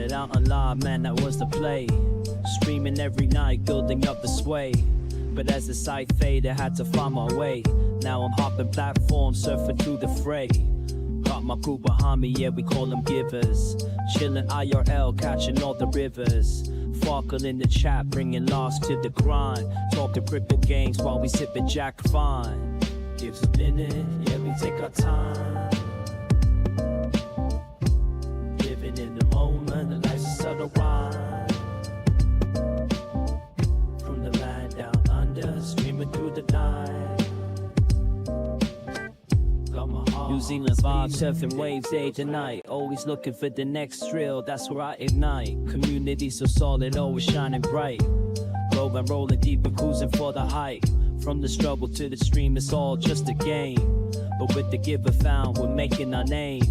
Started out on live, man, that was the play. Streaming every night, building up the sway. But as the site faded, I had to find my way. Now I'm hopping platforms, surfing through the fray. Got my crew behind me, yeah, we call them givers. Chillin' IRL, catching all the rivers. Farkle in the chat, bringing lost to the grind. Talking crypto games while we sippin' Jack Fine. Gives a minute, yeah, we take our time. Living in the moment, the life's a subtle rhyme. From the land down under, streaming through the night. New Zealand's vibe, surfing waves day to night. Always looking for the next thrill, that's where I ignite. Community so solid, always shining bright. Rolling deep and cruising for the height. From the struggle to the stream, it's all just a game. But with the giver found, we're making our name.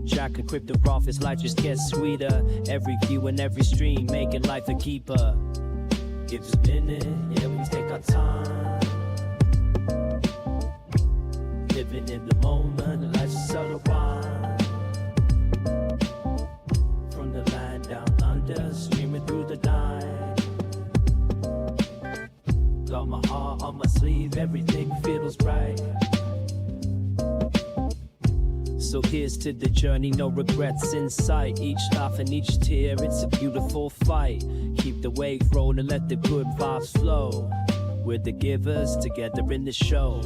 Jack and crypto profits, life just gets sweeter. Every view and every stream, making life a keeper. Give us a minute, yeah, we take our time. Living in the moment, life's a subtle rhyme. From the land down under, streaming through the night. Got my heart on my sleeve, everything feels right. So here's to the journey, no regrets in sight. Each laugh and each tear, it's a beautiful fight. Keep the wave rolling, let the good vibes flow. We're the givers, together in the show.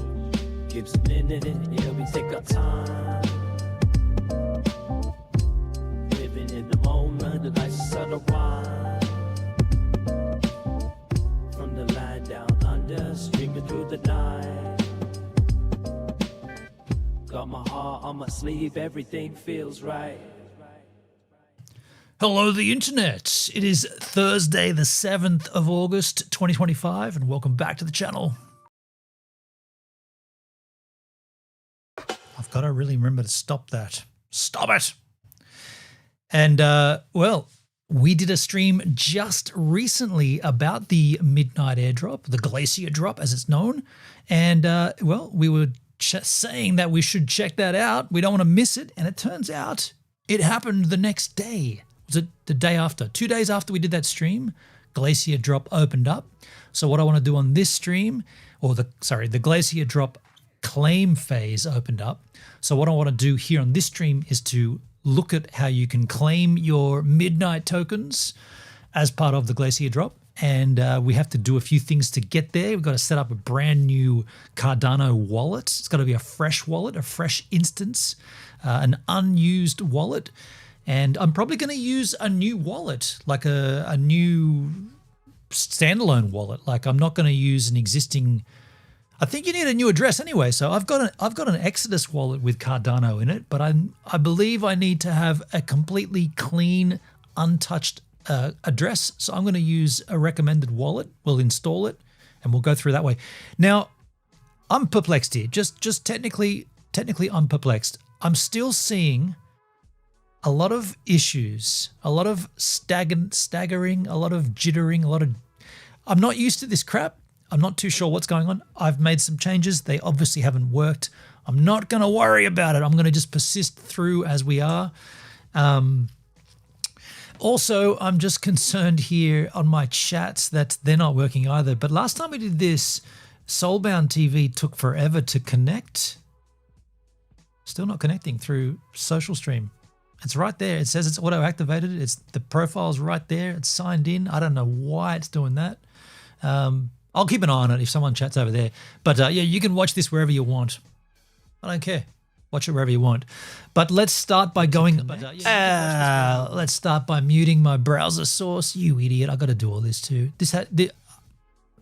Gives a minute, yeah, we take our time. Living in the moment, the life's a subtle rhyme. From the land down under, streaming through the night. Got my heart on my sleeve, everything feels right. Hello, the internet. It is Thursday, the 7th of August, 2025, and welcome back to the channel. I've got to really remember to stop that. Stop it! And, well, we did a stream just recently about the midnight airdrop, the Glacier drop as it's known. And, well, we were saying that we should check that out. We don't want to miss it. And it turns out it happened the next day. Was it the day after? 2 days after we did that stream, Glacier drop opened up. So what I want to do on this stream, or the Glacier drop claim phase opened up. So what I want to do here on this stream is to look at how you can claim your midnight tokens as part of the Glacier drop. And we have to do a few things to get there. We've got to set up a brand new Cardano wallet. It's got to be a fresh wallet, a fresh instance, an unused wallet. And I'm probably going to use a new wallet, like a new standalone wallet. Like I'm not going to use an existing. I think you need a new address anyway. So I've got an Exodus wallet with Cardano in it, but I believe I need to have a completely clean, untouched address. So I'm going to use a recommended wallet. We'll install it and we'll go through that way. Now, I'm perplexed here. Just technically I'm perplexed. I'm still seeing a lot of issues, a lot of staggering, a lot of jittering, I'm not used to this crap. I'm not too sure what's going on. I've made some changes. They obviously haven't worked. I'm not going to worry about it. I'm going to just persist through as we are. Also, I'm just concerned here on my chats that they're not working either. But last time we did this, Soulbound TV took forever to connect. Still not connecting through social stream. It's right there. It says it's auto-activated. The profile's right there. It's signed in. I don't know why it's doing that. I'll keep an eye on it if someone chats over there. But yeah, you can watch this wherever you want. I don't care. Watch it wherever you want. But let's start by let's start by muting my browser source. You idiot. I got to do all this too.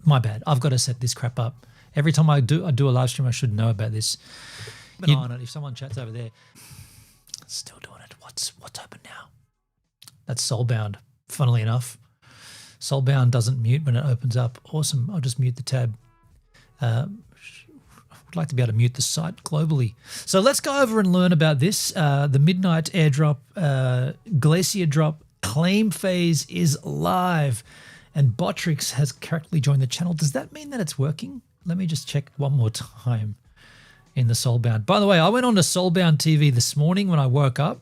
My bad. I've got to set this crap up. Every time I do a live stream, I should know about this. Keep an eye on it if someone chats over there. Still doing it. What's open now? That's Soulbound, funnily enough. Soulbound doesn't mute when it opens up. Awesome. I'll just mute the tab. I would like to be able to mute the site globally. So let's go over and learn about this. The midnight airdrop, Glacier drop claim phase is live. And Botrix has correctly joined the channel. Does that mean that it's working? Let me just check one more time in the Soulbound. By the way, I went on to Soulbound TV this morning when I woke up.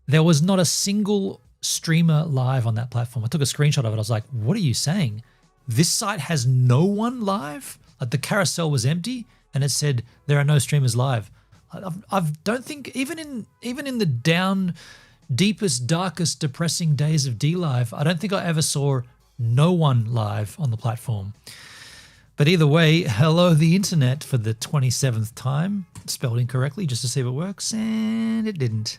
There was not a single streamer live on that platform. I took a screenshot of it. I was like, what are you saying? This site has no one live? Like the carousel was empty and it said there are no streamers live. I don't think even in the deepest, darkest, depressing days of DLive, I don't think I ever saw no one live on the platform. But either way, hello the internet for the 27th time, spelled incorrectly just to see if it works, and it didn't.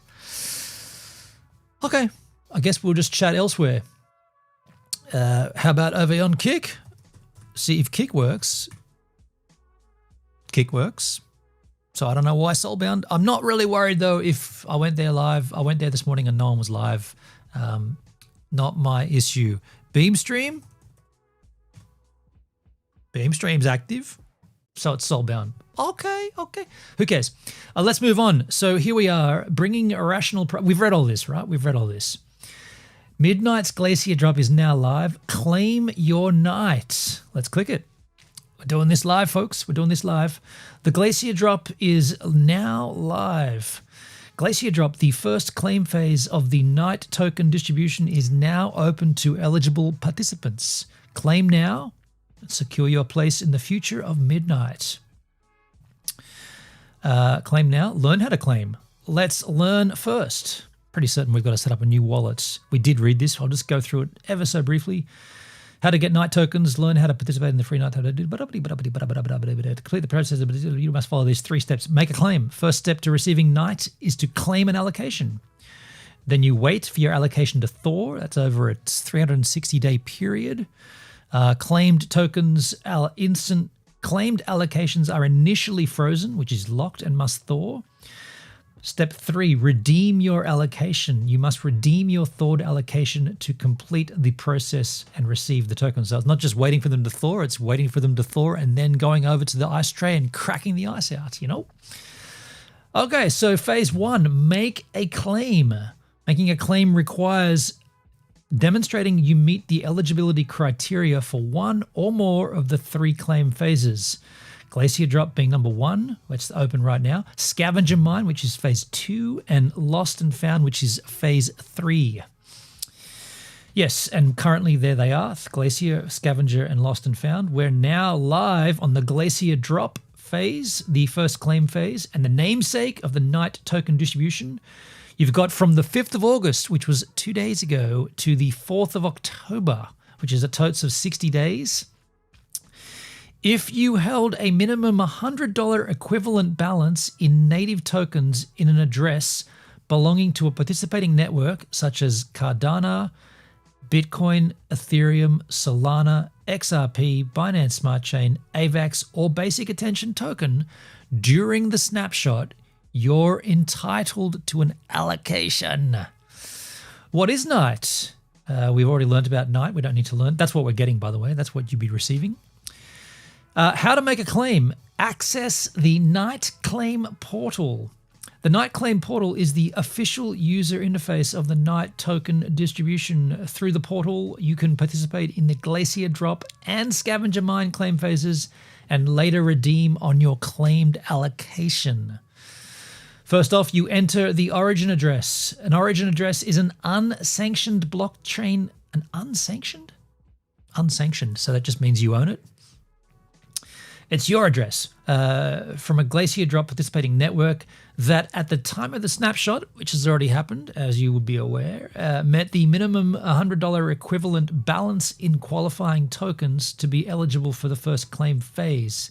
Okay, I guess we'll just chat elsewhere. How about over on Kick? See if Kick works. Kick works. So I don't know why Soulbound. I'm not really worried though if I went there live. I went there this morning and no one was live. Not my issue. Beamstream? Beamstream's active. So it's Soulbound. Okay. Who cares? Let's move on. So here we are bringing irrational... We've read all this, right? We've read all this. Midnight's Glacier drop is now live. Claim your night. Let's click it. We're doing this live, folks. We're doing this live. The Glacier drop is now live. Glacier drop, the first claim phase of the night token distribution, is now open to eligible participants. Claim now and secure your place in the future of Midnight. Claim now. Learn how to claim. Let's learn first. Pretty certain we've got to set up a new wallet. We did read this. I'll just go through it ever so briefly. How to get night tokens, learn how to participate in the free night. To complete the process, you must follow these 3 steps. Make a claim. First step to receiving night is to claim an allocation. Then you wait for your allocation to thaw. That's over a 360-day period. Claimed tokens, claimed allocations are initially frozen, which is locked and must thaw. Step 3, redeem your allocation. You must redeem your thawed allocation to complete the process and receive the tokens. So it's not just waiting for them to thaw, it's waiting for them to thaw and then going over to the ice tray and cracking the ice out, you know? Okay, so phase 1, make a claim. Making a claim requires demonstrating you meet the eligibility criteria for one or more of the 3 claim phases. Glacier drop being number 1, which is open right now. Scavenger mine, which is phase 2, and lost and found, which is phase 3. Yes, and currently there they are, Glacier, Scavenger, and lost and found. We're now live on the Glacier drop phase, the first claim phase, and the namesake of the night token distribution. You've got from the 5th of August, which was 2 days ago, to the 4th of October, which is a totes of 60 days. If you held a minimum $100 equivalent balance in native tokens in an address belonging to a participating network such as Cardano, Bitcoin, Ethereum, Solana, XRP, Binance Smart Chain, AVAX, or Basic Attention token during the snapshot, you're entitled to an allocation. What is night? We've already learned about night. We don't need to learn. That's what we're getting, by the way. That's what you'd be receiving. How to make a claim. Access the Night Claim Portal. The Night Claim Portal is the official user interface of the Night token distribution. Through the portal, you can participate in the Glacier drop and Scavenger mine claim phases and later redeem on your claimed allocation. First off, you enter the origin address. An origin address is an unsanctioned blockchain. An unsanctioned? Unsanctioned, so that just means you own it. It's your address from a Glacier drop participating network that at the time of the snapshot, which has already happened, as you would be aware, met the minimum $100 equivalent balance in qualifying tokens to be eligible for the first claim phase.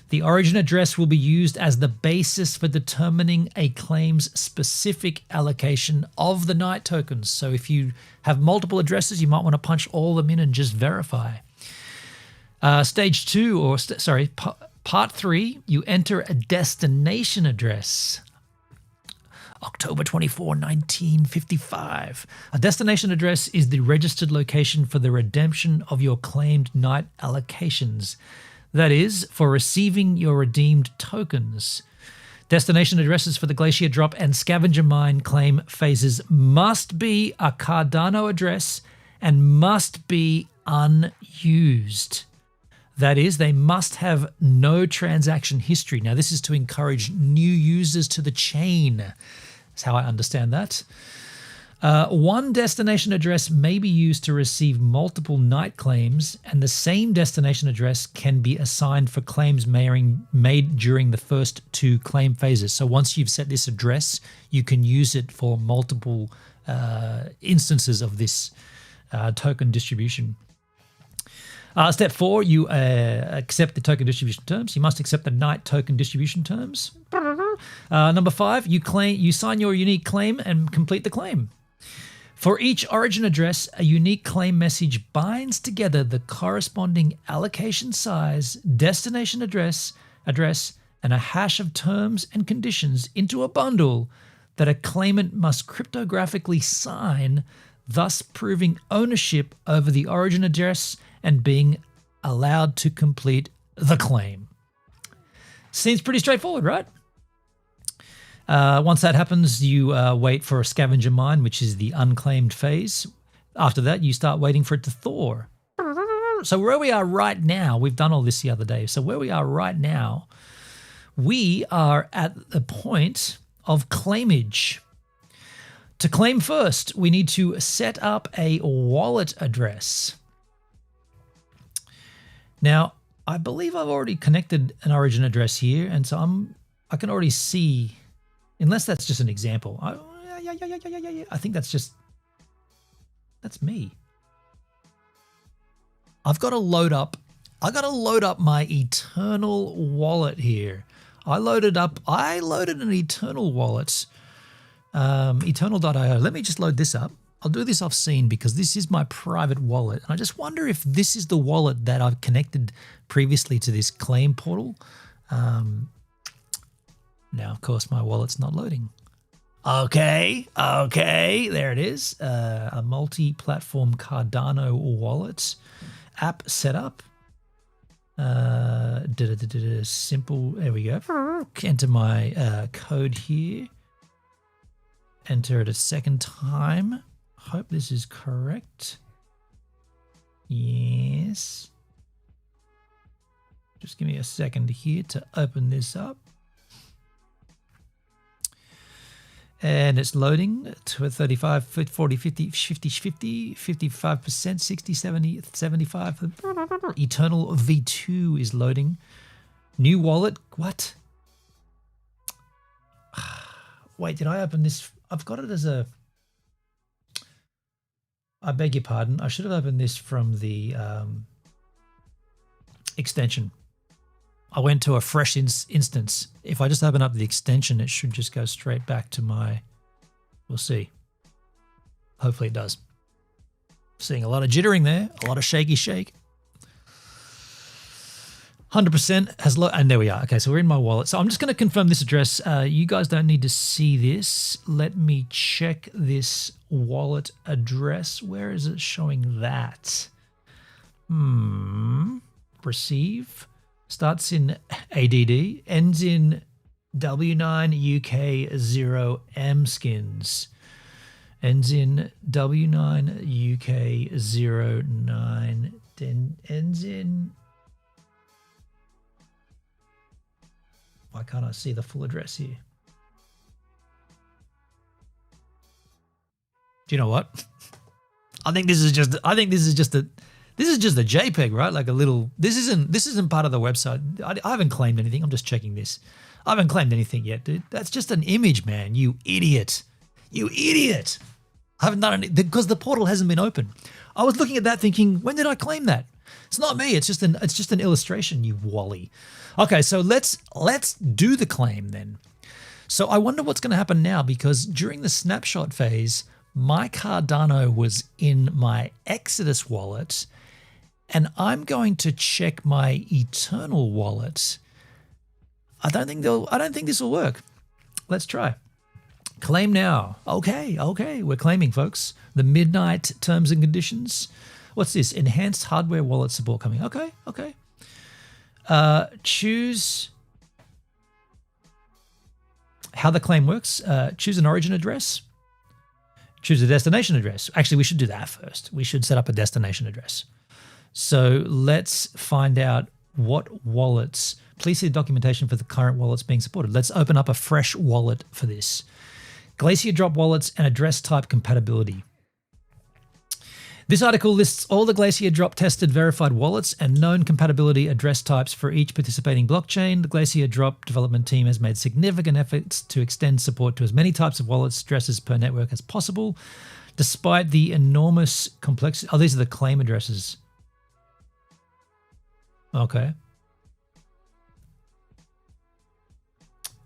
The origin address will be used as the basis for determining a claim's specific allocation of the night tokens. So if you have multiple addresses, you might want to punch all of them in and just verify. Stage 2, part 3, you enter a destination address. October 24, 1955. A destination address is the registered location for the redemption of your claimed night allocations. That is, for receiving your redeemed tokens. Destination addresses for the Glacier drop and Scavenger mine claim phases must be a Cardano address and must be unused. That is, they must have no transaction history. Now, this is to encourage new users to the chain. That's how I understand that. One destination address may be used to receive multiple night claims, and the same destination address can be assigned for claims made during the first 2 claim phases. So once you've set this address, you can use it for multiple instances of this token distribution. Step 4, you accept the token distribution terms. You must accept the night token distribution terms. Number 5, you sign your unique claim and complete the claim. For each origin address, a unique claim message binds together the corresponding allocation size, destination address, and a hash of terms and conditions into a bundle that a claimant must cryptographically sign, thus proving ownership over the origin address and being allowed to complete the claim. Seems pretty straightforward, right? Once that happens, you wait for a scavenger mine, which is the unclaimed phase. After that, you start waiting for it to thaw. So where we are right now, we've done all this the other day. So where we are right now, we are at the point of claimage. To claim first, we need to set up a wallet address. Now, I believe I've already connected an origin address here, and so I can already see, unless that's just an example. I think that's me. I've got to load up. I got to load up my Eternal wallet here. I loaded an Eternal wallet, eternal.io. Let me just load this up. I'll do this off scene because this is my private wallet. And I just wonder if this is the wallet that I've connected previously to this claim portal. Now, of course, my wallet's not loading. Okay, there it is. A multi-platform Cardano wallet app setup. Simple, there we go. Enter my code here. Enter it a second time. Hope this is correct. Yes. Just give me a second here to open this up. And it's loading to a 35, 40, 50, 50, 50, 55%, 60, 70, 75. Eternal V2 is loading. New wallet. What? Wait, did I open this? I've got it as a... I beg your pardon. I should have opened this from the extension. I went to a fresh instance. If I just open up the extension, it should just go straight back to my... We'll see. Hopefully it does. Seeing a lot of jittering there. A lot of shaky shake. 100% has... And there we are. Okay, so we're in my wallet. So I'm just going to confirm this address. You guys don't need to see this. Let me check this wallet address. Where is it showing that? Receive. Starts in ADD. Ends in W9UK0M skins. Ends in W9UK09. Then ends in... Why can't I see the full address here? Do you know what? I think this is just a JPEG, right? Like a little. This isn't part of the website. I haven't claimed anything. I'm just checking this. I haven't claimed anything yet, dude. That's just an image, man. You idiot. You idiot. I haven't done anything because the portal hasn't been open. I was looking at that thinking, when did I claim that? It's not me. It's just an illustration, you wally. Okay, so let's do the claim then. So I wonder what's going to happen now, because during the snapshot phase, my Cardano was in my Exodus wallet, and I'm going to check my Eternal wallet. I don't think this will work. Let's try. Claim now. Okay, we're claiming, folks. The midnight terms and conditions. What's this? Enhanced hardware wallet support coming. Okay. Choose how the claim works. Choose an origin address. Choose a destination address. Actually, we should do that first. We should set up a destination address. So let's find out what wallets. Please see the documentation for the current wallets being supported. Let's open up a fresh wallet for this. Glacier drop wallets and address type compatibility. This article lists all the Glacier drop tested verified wallets and known compatibility address types for each participating blockchain. The Glacier drop development team has made significant efforts to extend support to as many types of wallets addresses per network as possible, despite the enormous complexity. Oh, these are the claim addresses. Okay.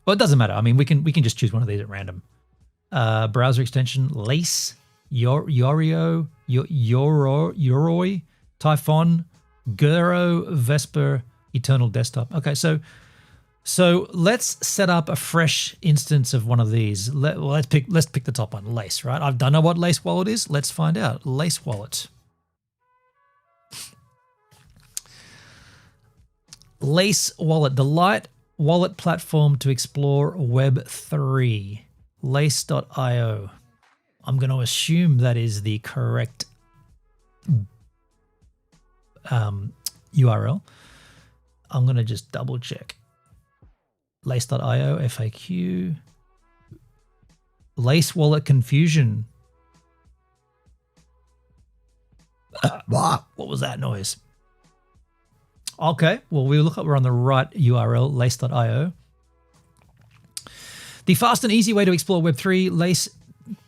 Well, it doesn't matter. I mean, we can just choose one of these at random. Browser extension, Lace, Yorio, Yoroi, Typhon, Guro, Vesper, Eternal Desktop. Okay, so let's set up a fresh instance of one of these. Let's pick the top one, Lace, right? I don't know what Lace Wallet is. Let's find out. Lace Wallet. Lace Wallet, the light wallet platform to explore Web3. Lace.io. I'm going to assume that is the correct URL. I'm going to just double check. Lace.io, FAQ. Lace wallet confusion. What was that noise? Okay, well, we look like we're on the right URL, lace.io. The fast and easy way to explore Web3, Lace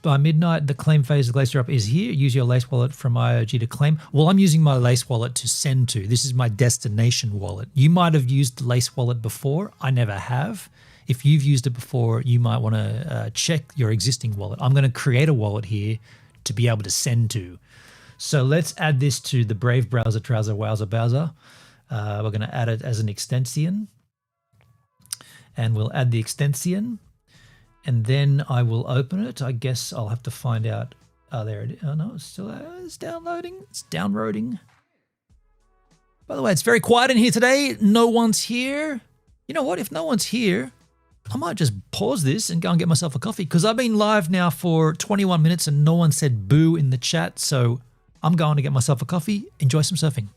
by midnight. The claim phase of Glacier Drop is here. Use your Lace wallet from IOG to claim. Well, I'm using my Lace wallet to send to. This is my destination wallet. You might have used the Lace wallet before. I never have. If you've used it before, you might want to check your existing wallet. I'm going to create a wallet here to be able to send to. So let's add this to the Brave browser, trouser, wowser, bowser. We're going to add it as an extension. And we'll add the extension. And then I will open it. I guess I'll have to find out. Oh, there it is. Oh, no, it's downloading. It's downloading. By the way, it's very quiet in here today. No one's here. You know what? If no one's here, I might just pause this and go and get myself a coffee because I've been live now for 21 minutes and no one said boo in the chat. So I'm going to get myself a coffee, enjoy some surfing.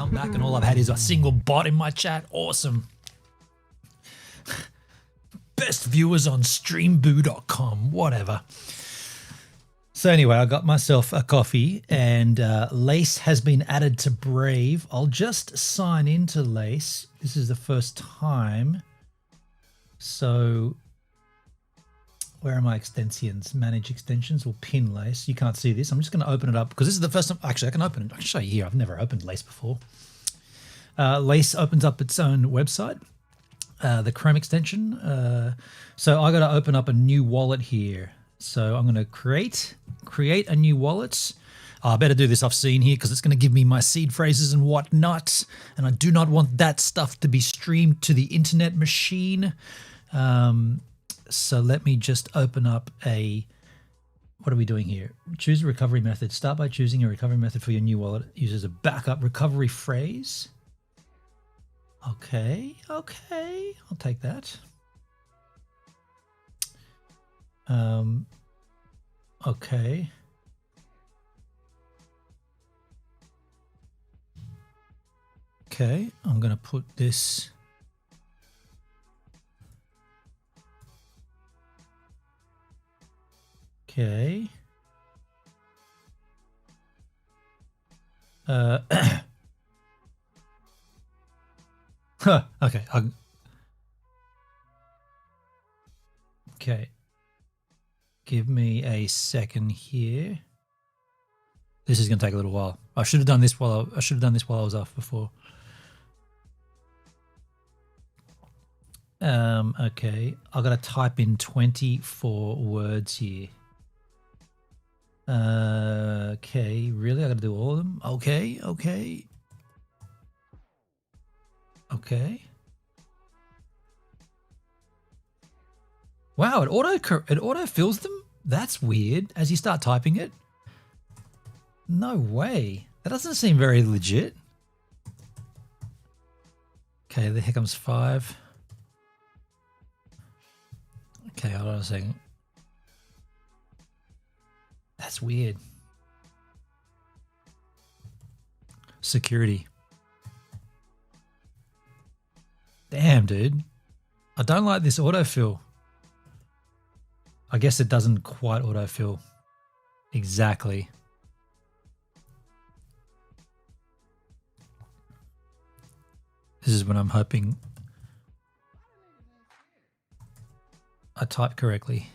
come back and all I've had is a single bot in my chat. Awesome. Best viewers on streamboo.com, whatever. So anyway, I got myself a coffee and Lace has been added to Brave. I'll just sign into Lace. This is the first time. So where are my extensions? Manage extensions or pin Lace. You can't see this. I'm just going to open it up because this is the first time. Actually, I can open it. I can show you here. I've never opened Lace before. Lace opens up its own website. The Chrome extension. So I got to open up a new wallet here. So I'm going to create a new wallet. Oh, I better do this off scene here because it's going to give me my seed phrases and whatnot. And I do not want that stuff to be streamed to the internet machine. So let me just open up what are we doing here? Choose a recovery method. Start by choosing a recovery method for your new wallet. It uses a backup recovery phrase. Okay, I'll take that. Okay. Okay, I'm going to put this. Okay. Okay. Okay. Give me a second here. This is going to take a little while. I should have done this while I was off before. Okay. I've got to type in 24 words here. Okay. Really? I got to do all of them? Okay. Wow, it auto fills them? That's weird as you start typing it. No way. That doesn't seem very legit. Okay, here comes 5. Okay, hold on a second. That's weird. Security. Damn, dude. I don't like this autofill. I guess it doesn't quite autofill exactly. This is when I'm hoping I type correctly.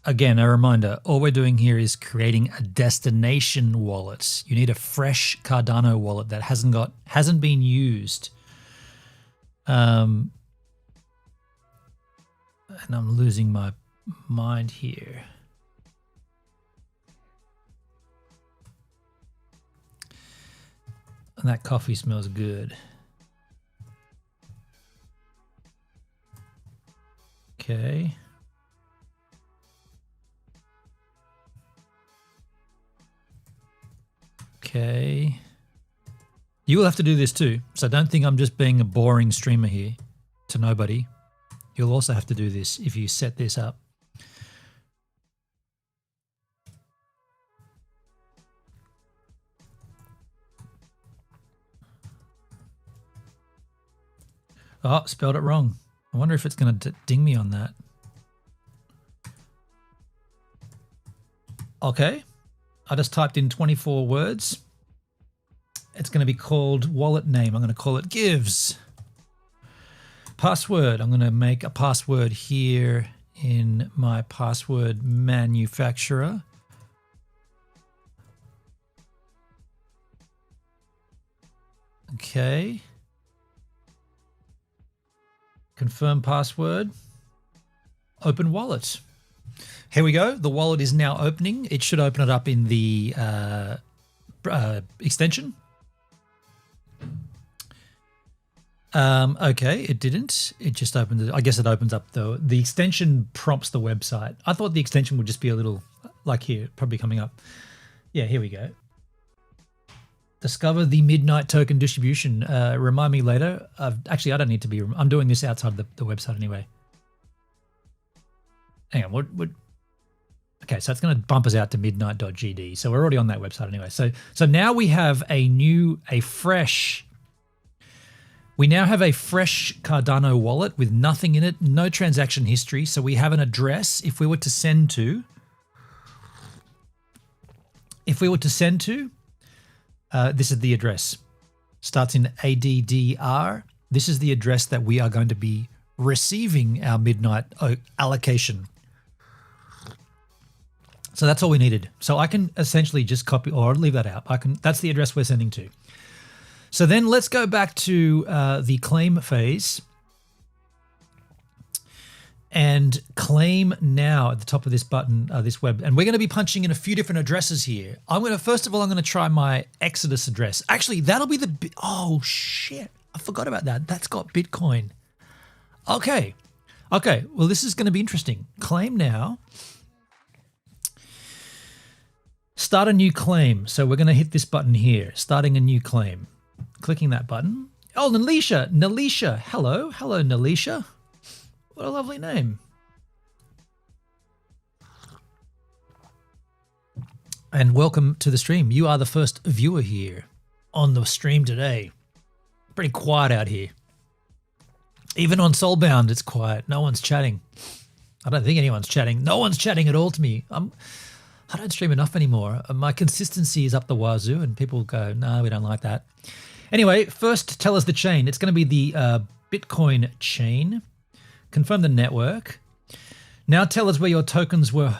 Again, a reminder, all we're doing here is creating a destination wallet. You need a fresh Cardano wallet that hasn't been used. And I'm losing my mind here. And that coffee smells good. Okay. Okay. You will have to do this too. So don't think I'm just being a boring streamer here to nobody. You'll also have to do this if you set this up. Oh, spelled it wrong. I wonder if it's going to ding me on that. Okay. I just typed in 24 words. It's going to be called wallet name. I'm going to call it Gives. Password. I'm going to make a password here in my password manufacturer. Okay. Confirm password. Open wallet. Here we go. The wallet is now opening. It should open it up in the extension. Okay, it didn't. It just opened it. I guess it opens up though. The extension prompts the website. I thought the extension would just be a little like here, probably coming up. Yeah, here we go. Discover the midnight token distribution. Remind me later. Actually, I don't need to be. I'm doing this outside the website anyway. Hang on. What? Okay, so it's going to bump us out to midnight.gd. So we're already on that website anyway. So now we have a fresh Cardano wallet with nothing in it, no transaction history. So we have an address. If we were to send to, this is the address. Starts in ADDR. This is the address that we are going to be receiving our midnight allocation. So that's all we needed. So I can essentially just copy or leave that out. That's the address we're sending to. So then let's go back to the claim phase and claim now at the top of this button, this web. And we're going to be punching in a few different addresses here. First of all, I'm going to try my Exodus address. Actually, that'll be oh shit. I forgot about that. That's got Bitcoin. Okay. Well, this is going to be interesting. Claim now. Start a new claim. So we're going to hit this button here, starting a new claim. Clicking that button. Oh, Nalisha. Hello, Nalisha. What a lovely name. And welcome to the stream. You are the first viewer here on the stream today. Pretty quiet out here. Even on Soulbound, it's quiet. No one's chatting. I don't think anyone's chatting. No one's chatting at all to me. I don't stream enough anymore. My consistency is up the wazoo and people go, no, we don't like that. Anyway, first tell us the chain. It's going to be the Bitcoin chain. Confirm the network. Now tell us where your tokens were.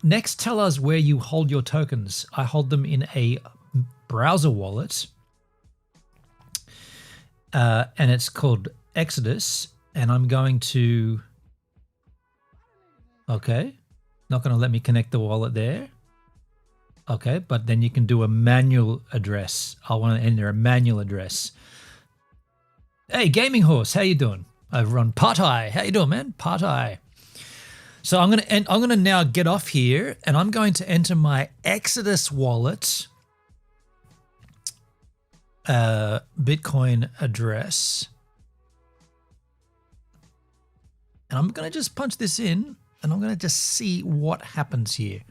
Next tell us where you hold your tokens. I hold them in a browser wallet. And it's called Exodus. And I'm going to... Okay. Not going to let me connect the wallet there. Okay, but then you can do a manual address. I want to enter a manual address. Hey, Gaming Horse, how you doing? Over on Partai. How you doing, man? Partai. So I'm going to now get off here and I'm going to enter my Exodus wallet Bitcoin address. And I'm going to just punch this in and I'm going to just see what happens here.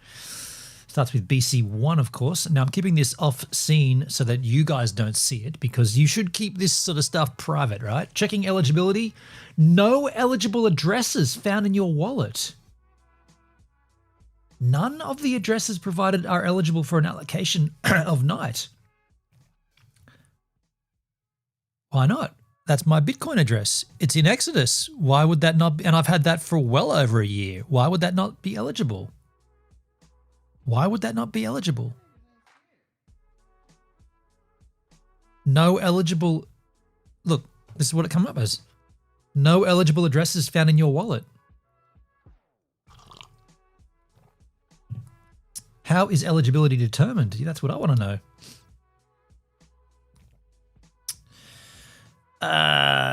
Starts with BC1, of course. Now I'm keeping this off scene so that you guys don't see it because you should keep this sort of stuff private, right? Checking eligibility. No eligible addresses found in your wallet. None of the addresses provided are eligible for an allocation of night. Why not? That's my Bitcoin address. It's in Exodus. Why would that not be? And I've had that for well over a year. Why would that not be eligible? Why would that not be eligible? No eligible... Look, this is what it comes up as. No eligible addresses found in your wallet. How is eligibility determined? That's what I want to know.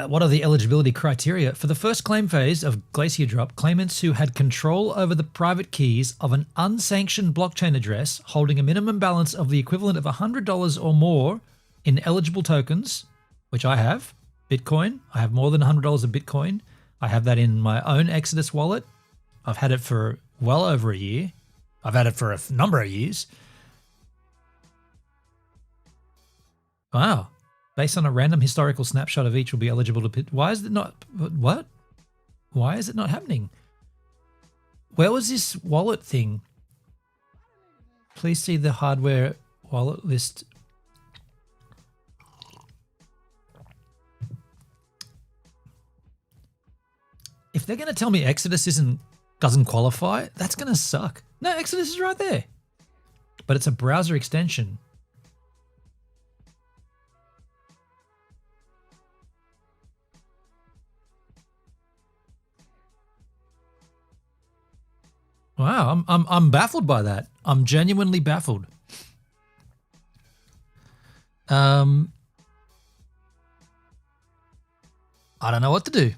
What are the eligibility criteria? For the first claim phase of Glacier Drop, claimants who had control over the private keys of an unsanctioned blockchain address holding a minimum balance of the equivalent of $100 or more in eligible tokens, which I have, Bitcoin. I have more than $100 of Bitcoin. I have that in my own Exodus wallet. I've had it for well over a year. I've had it for a number of years. Wow. Based on a random historical snapshot of each will be eligible to... Why is it not... What? Why is it not happening? Where was this wallet thing? Please see the hardware wallet list. If they're going to tell me Exodus doesn't qualify, that's going to suck. No, Exodus is right there. But it's a browser extension. Wow, I'm baffled by that. I'm genuinely baffled. I don't know what to do.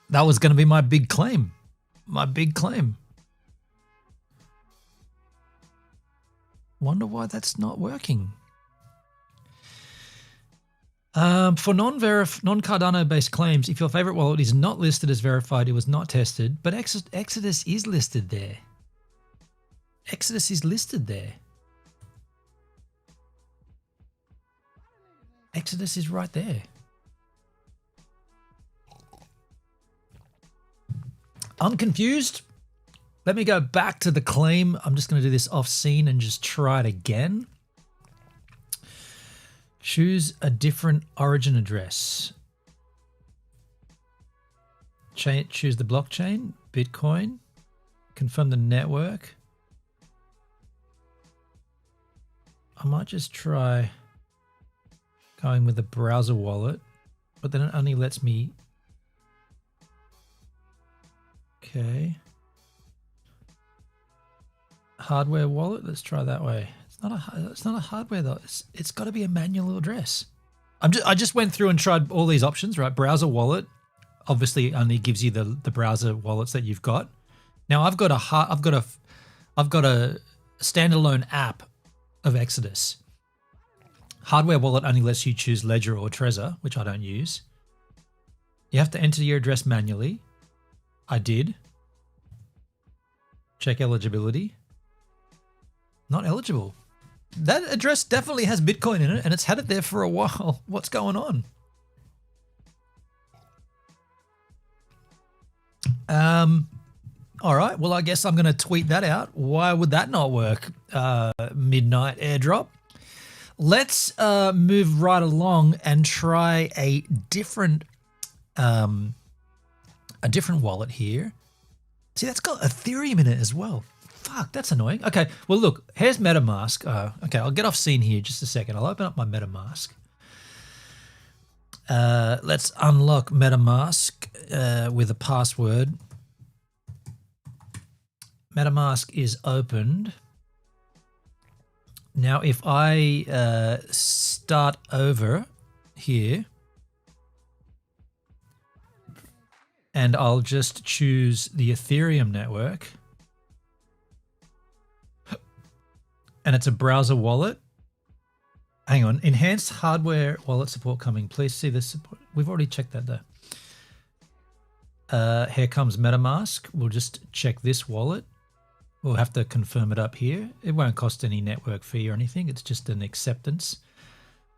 That was going to be my big claim. My big claim. Wonder why that's not working. For non-Cardano-based claims, if your favorite wallet is not listed as verified, it was not tested, but Exodus is listed there. Exodus is listed there. Exodus is right there. I'm confused. Let me go back to the claim. I'm just going to do this off scene and just try it again. Choose a different origin address. Choose the blockchain, Bitcoin, confirm the network. I might just try going with the browser wallet, but then it only lets me. Okay. Hardware wallet. Let's try that way. It's not a hardware though. It's got to be a manual address. I just went through and tried all these options. Right, browser wallet obviously only gives you the browser wallets that you've got. Now I've got a standalone app of Exodus. Hardware wallet only lets you choose Ledger or Trezor, which I don't use. You have to enter your address manually. I did. Check eligibility. Not eligible. That address definitely has Bitcoin in it, and it's had it there for a while. What's going on? All right. Well, I guess I'm going to tweet that out. Why would that not work? Midnight airdrop. Let's move right along and try a different wallet here. See, that's got Ethereum in it as well. Fuck, that's annoying. Okay, well, look, here's MetaMask. Okay, I'll get off scene here just a second. I'll open up my MetaMask. Let's unlock MetaMask with a password. MetaMask is opened. Now, if I start over here, and I'll just choose the Ethereum network, and it's a browser wallet. Hang on, enhanced hardware wallet support coming. Please see the support. We've already checked that though. Here comes MetaMask. We'll just check this wallet. We'll have to confirm it up here. It won't cost any network fee or anything. It's just an acceptance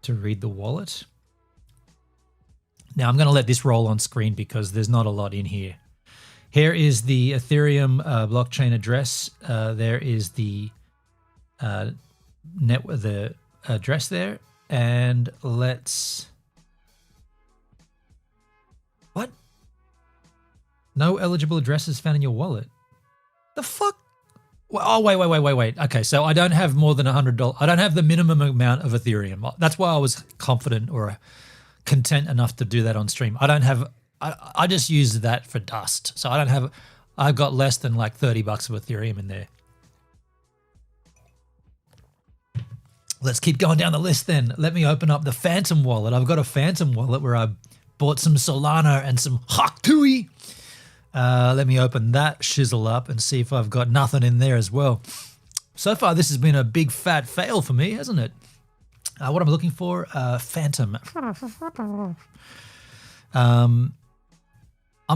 to read the wallet. Now I'm going to let this roll on screen because there's not a lot in here. Here is the Ethereum blockchain address. There is the the address there, and let's. What? No eligible addresses found in your wallet. The fuck? Oh, wait. Okay, so I don't have more than $100. I don't have the minimum amount of Ethereum. That's why I was confident or content enough to do that on stream. I don't have. I just use that for dust. So I don't have. I've got less than like $30 of Ethereum in there. Let's keep going down the list then. Let me open up the Phantom wallet. I've got a Phantom wallet where I bought some Solana and some Haktui. Let me open that shizzle up and see if I've got nothing in there as well. So far, this has been a big fat fail for me, hasn't it? What I'm looking for, Phantom. I'm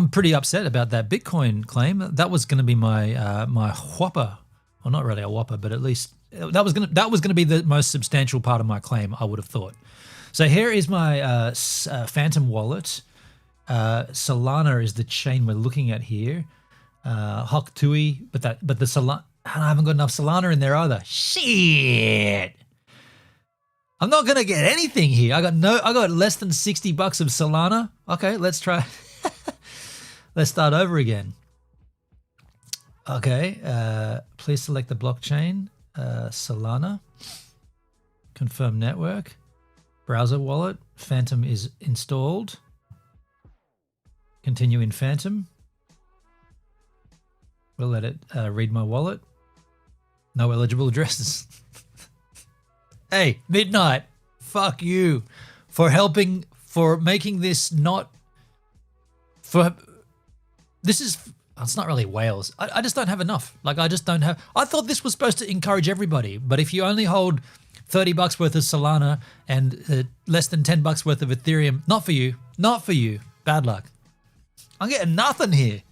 pretty upset about that Bitcoin claim. That was going to be my my whopper. Well, not really a whopper, but at least that was gonna be the most substantial part of my claim, I would have thought. So here is my Phantom wallet. Solana is the chain we're looking at here. Haktui, but the Solana, I haven't got enough Solana in there either. Shit. I'm not gonna get anything here. I got less than $60 of Solana. Okay, let's try. Let's start over again. Okay, please select the blockchain, Solana, confirm network, browser wallet, Phantom is installed, continue in Phantom, we'll let it read my wallet, no eligible addresses. Hey, Midnight, fuck you for making this not, it's not really whales. I just don't have enough. Like, I just don't have. I thought this was supposed to encourage everybody, but if you only hold $30 worth of Solana and less than $10 worth of Ethereum, not for you. Bad luck. I'm getting nothing here.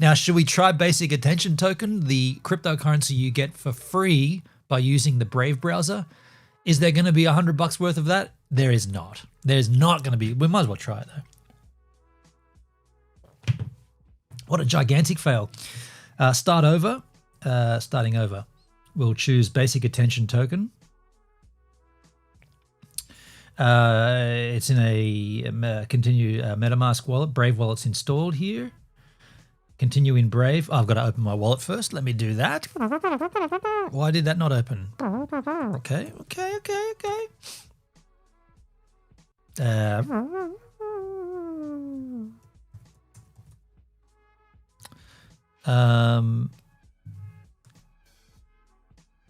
Now, should we try Basic Attention Token, the cryptocurrency you get for free by using the Brave browser? Is there going to be $100 worth of that? There is not. There's not going to be. We might as well try it though. What a gigantic fail. Start over. Starting over. We'll choose Basic Attention Token. It's in a continue MetaMask wallet. Brave wallet's installed here. Continue in Brave. Oh, I've got to open my wallet first. Let me do that. Why did that not open? Okay.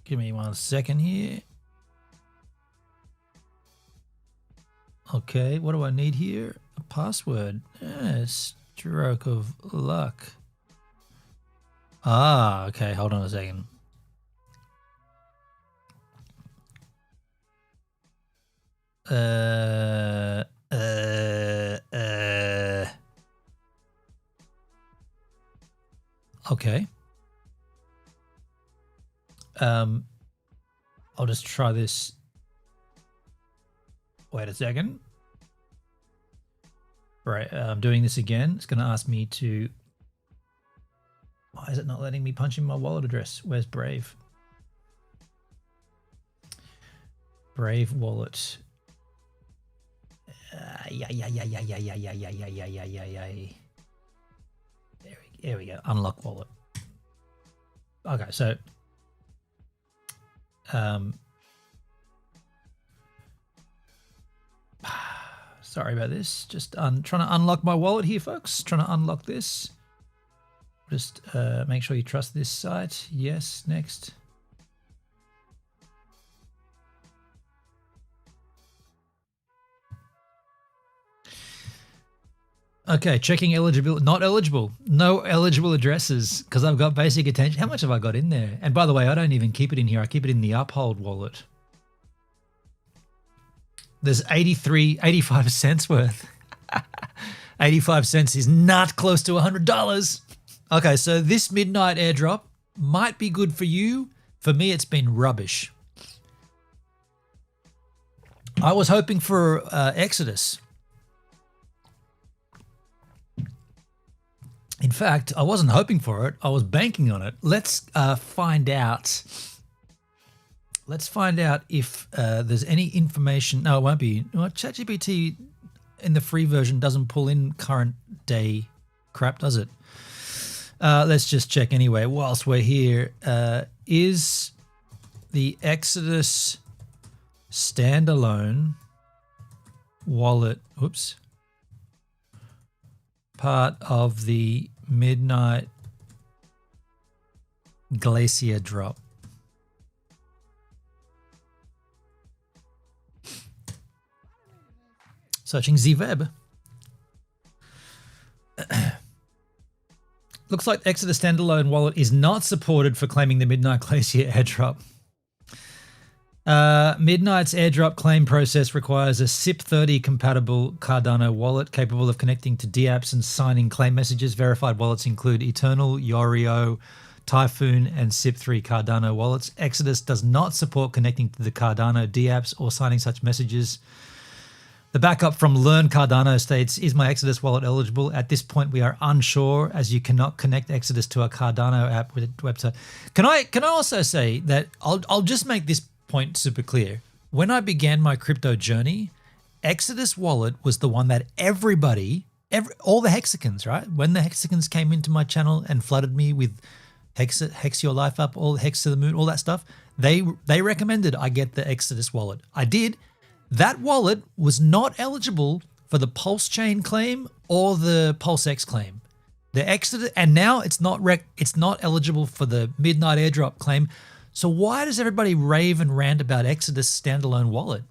Give me 1 second here. Okay, what do I need here? A password. Stroke of luck. Ah, okay, hold on a second. Okay. I'll just try this. Wait a second. Right, I'm doing this again. It's going to ask me to... Why is it not letting me punch in my wallet address? Where's Brave? Brave wallet. There we go. Unlock wallet. Okay, so... sorry about this. Just trying to unlock my wallet here, folks. Trying to unlock this. Just make sure you trust this site. Yes, next. Okay, checking eligibility. Not eligible. No eligible addresses because I've got Basic Attention. How much have I got in there? And by the way, I don't even keep it in here. I keep it in the Uphold wallet. There's 85 cents worth. 85 cents is not close to $100. Okay, so this midnight airdrop might be good for you. For me, it's been rubbish. I was hoping for Exodus. In fact, I wasn't hoping for it. I was banking on it. Let's find out. Let's find out if there's any information. No, it won't be. Well, ChatGPT in the free version doesn't pull in current day crap, does it? Let's just check anyway whilst we're here. Is the Exodus standalone wallet, part of the midnight Glacier drop? Searching the web. Looks like Exodus standalone wallet is not supported for claiming the Midnight Glacier airdrop. Midnight's airdrop claim process requires a SIP30 compatible Cardano wallet capable of connecting to DApps and signing claim messages. Verified wallets include Eternal, Yorio, Typhoon, and SIP3 Cardano wallets. Exodus does not support connecting to the Cardano DApps or signing such messages. The backup from Learn Cardano states, is my Exodus wallet eligible? At this point, we are unsure as you cannot connect Exodus to a Cardano app with a website. Can I also say that I'll just make this point super clear. When I began my crypto journey, Exodus wallet was the one that all the hexagons, right? When the hexagons came into my channel and flooded me with hex your life up, all hex to the moon, all that stuff, they recommended I get the Exodus wallet. I did. That wallet was not eligible for the Pulse Chain claim or the Pulse X claim. The Exodus, and now it's not eligible for the Midnight Airdrop claim. So why does everybody rave and rant about Exodus standalone wallet?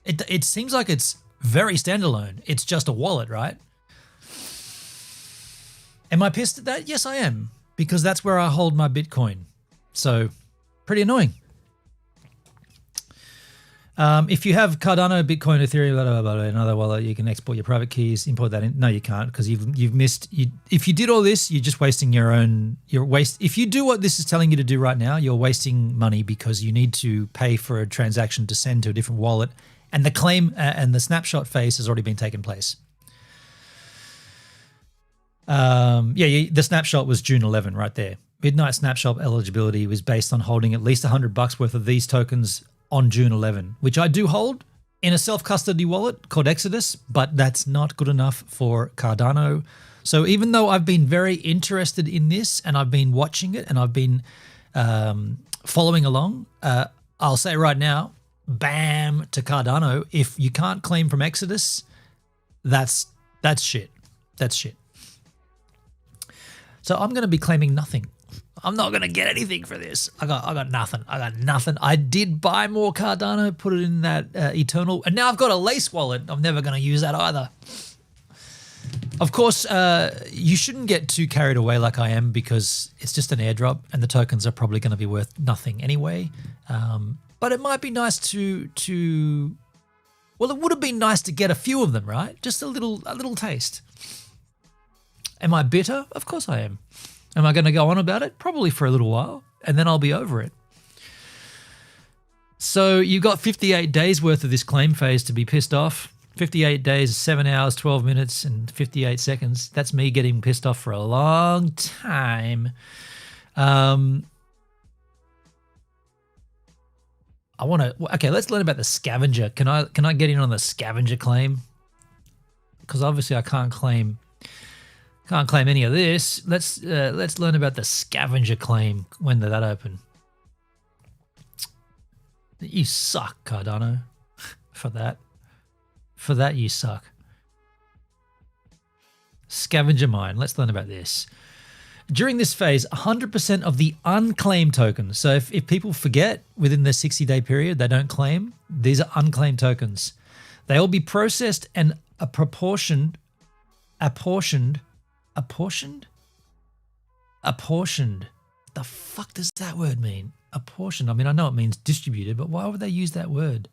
It seems like it's very standalone. It's just a wallet, right? Am I pissed at that? Yes, I am, because that's where I hold my Bitcoin. So pretty annoying. If you have Cardano, Bitcoin, Ethereum, blah, blah, blah, blah, another wallet, you can export your private keys, import that in. No, you can't, because you've missed. If you did all this, you're just wasting your own. If you do what this is telling you to do right now, you're wasting money because you need to pay for a transaction to send to a different wallet, and the claim and the snapshot phase has already been taken place. The snapshot was June 11, right there. Midnight snapshot eligibility was based on holding at least $100 worth of these tokens on June 11, which I do hold in a self-custody wallet called Exodus, but that's not good enough for Cardano. So even though I've been very interested in this and I've been watching it and I've been following along, I'll say right now, bam to Cardano. If you can't claim from Exodus, that's shit. That's shit. So I'm going to be claiming nothing. I'm not going to get anything for this. I got nothing. I did buy more Cardano, put it in that Eternal, and now I've got a Lace wallet. I'm never going to use that either. Of course, you shouldn't get too carried away like I am, because it's just an airdrop and the tokens are probably going to be worth nothing anyway. But it might be nice well, it would have been nice to get a few of them, right? Just a little taste. Am I bitter? Of course I am. Am I going to go on about it? Probably for a little while, and then I'll be over it. So you've got 58 days worth of this claim phase to be pissed off. 58 days, 7 hours, 12 minutes, and 58 seconds. That's me getting pissed off for a long time. Okay, let's learn about the scavenger. Can I get in on the scavenger claim? Because obviously I can't claim any of this. Let's learn about the scavenger claim. When did that open? You suck, Cardano. For that you suck. Scavenger mine. Let's learn about this. During this phase, 100% of the unclaimed tokens. So if people forget within the 60-day period they don't claim, these are unclaimed tokens. They will be processed and apportioned. The fuck does that word mean? Apportioned. I mean, I know it means distributed, but why would they use that word?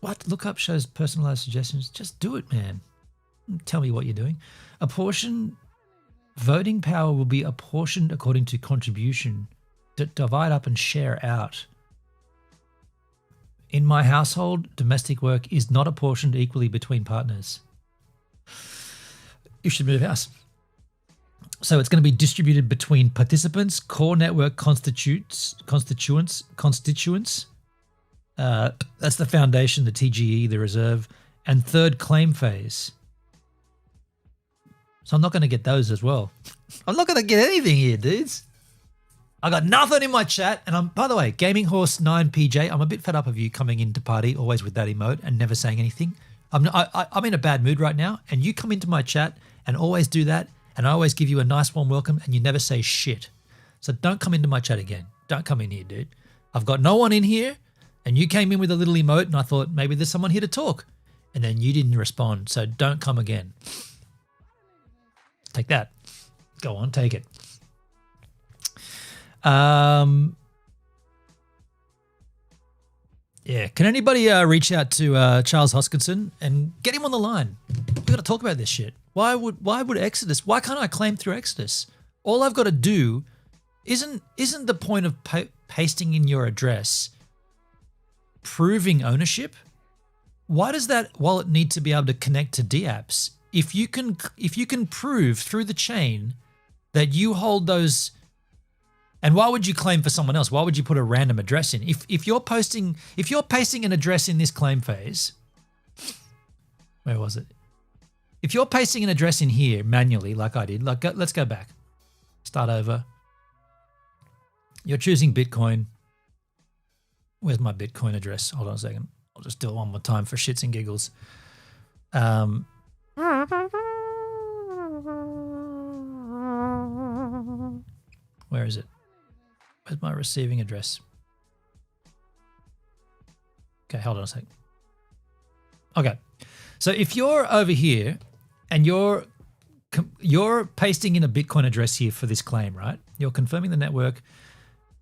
What? Lookup shows personalized suggestions. Just do it, man. Tell me what you're doing. Voting power will be apportioned according to contribution. Divide up and share out. In my household, domestic work is not apportioned equally between partners. You should move house. So it's going to be distributed between participants, core network constituents. That's the foundation, the TGE, the reserve, and third claim phase. So I'm not going to get those as well. I'm not going to get anything here, dudes. I got nothing in my chat. And by the way, Gaming Horse 9PJ, I'm a bit fed up of you coming into party always with that emote and never saying anything. I'm in a bad mood right now, and you come into my chat and always do that, and I always give you a nice warm welcome, and you never say shit. So don't come into my chat again. Don't come in here, dude. I've got no one in here, and you came in with a little emote, and I thought maybe there's someone here to talk, and then you didn't respond, so don't come again. Take that. Go on, take it. Yeah, can anybody reach out to Charles Hoskinson and get him on the line? We've got to talk about this shit. Why would Exodus? Why can't I claim through Exodus? All I've got to do isn't the point of pasting in your address proving ownership? Why does that wallet need to be able to connect to DApps? If you can prove through the chain that you hold those. And why would you claim for someone else? Why would you put a random address in? If you're pasting an address in this claim phase, where was it? If you're pasting an address in here manually, like I did, let's go back, start over. You're choosing Bitcoin. Where's my Bitcoin address? Hold on a second. I'll just do it one more time for shits and giggles. Where is it? Where's my receiving address? Okay, hold on a second. Okay, so if you're over here and you're pasting in a Bitcoin address here for this claim, right? You're confirming the network.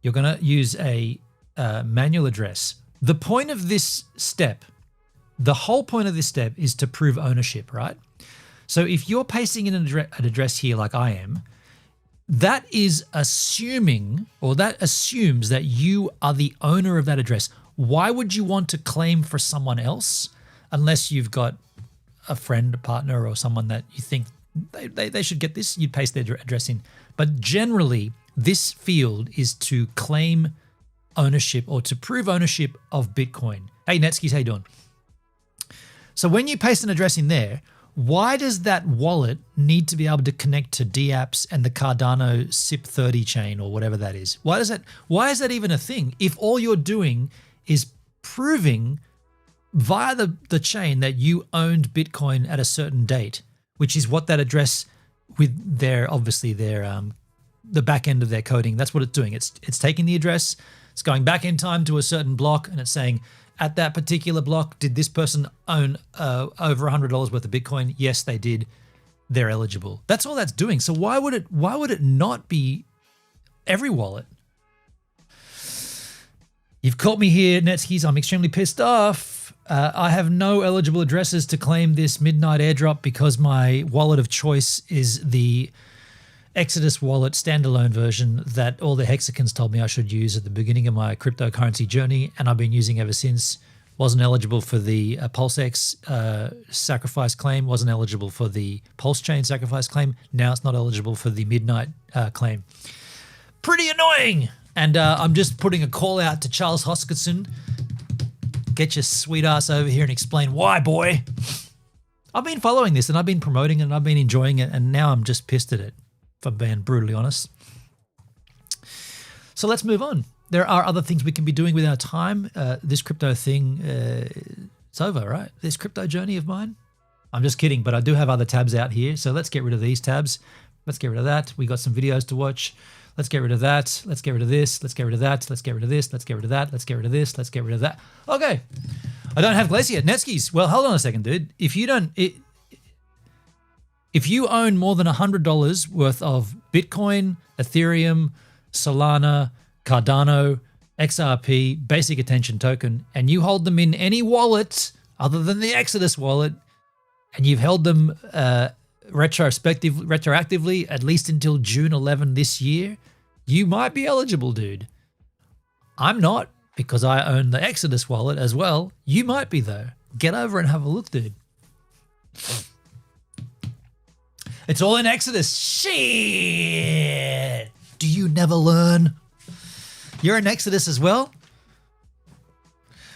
You're going to use a manual address. The point of this step, the whole point of this step is to prove ownership, right? So if you're pasting in an address here like I am, that is assuming, or that assumes that you are the owner of that address. Why would you want to claim for someone else unless you've got a friend, a partner, or someone that you think they should get this? You'd paste their address in. But generally, this field is to claim ownership or to prove ownership of Bitcoin. Hey, Netskis, how you doing? So when you paste an address in there, why does that wallet need to be able to connect to DApps and the Cardano SIP30 chain or whatever that is? Why is that even a thing if all you're doing is proving via the chain that you owned Bitcoin at a certain date, which is what that address with their the back end of their coding, that's what it's doing. It's taking the address, it's going back in time to a certain block, and it's saying, at that particular block, did this person own over $100 worth of Bitcoin? Yes, they did. They're eligible. That's all that's doing. So why would it not be every wallet? You've caught me here, Netskis. I'm extremely pissed off. I have no eligible addresses to claim this midnight airdrop because my wallet of choice is the Exodus wallet standalone version that all the hexagons told me I should use at the beginning of my cryptocurrency journey, and I've been using ever since. Wasn't eligible for the PulseX sacrifice claim, wasn't eligible for the Pulse Chain sacrifice claim. Now it's not eligible for the Midnight claim. Pretty annoying. And I'm just putting a call out to Charles Hoskinson. Get your sweet ass over here and explain why, boy. I've been following this and I've been promoting it and I've been enjoying it, and now I'm just pissed at it, if I'm being brutally honest. So let's move on. There are other things we can be doing with our time. This crypto thing, it's over, right? This crypto journey of mine. I'm just kidding, but I do have other tabs out here. So let's get rid of these tabs. Let's get rid of that. We got some videos to watch. Let's get rid of that. Let's get rid of this. Let's get rid of that. Let's get rid of this. Let's get rid of that. Let's get rid of this. Let's get rid of that. Okay. I don't have Glacier. Netskis. Well, hold on a second, dude. If you own more than $100 worth of Bitcoin, Ethereum, Solana, Cardano, XRP, basic attention token, and you hold them in any wallet other than the Exodus wallet, and you've held them retroactively at least until June 11 this year, you might be eligible, dude. I'm not, because I own the Exodus wallet as well. You might be, though. Get over and have a look, dude. It's all in Exodus. Shit. Do you never learn? You're in Exodus as well?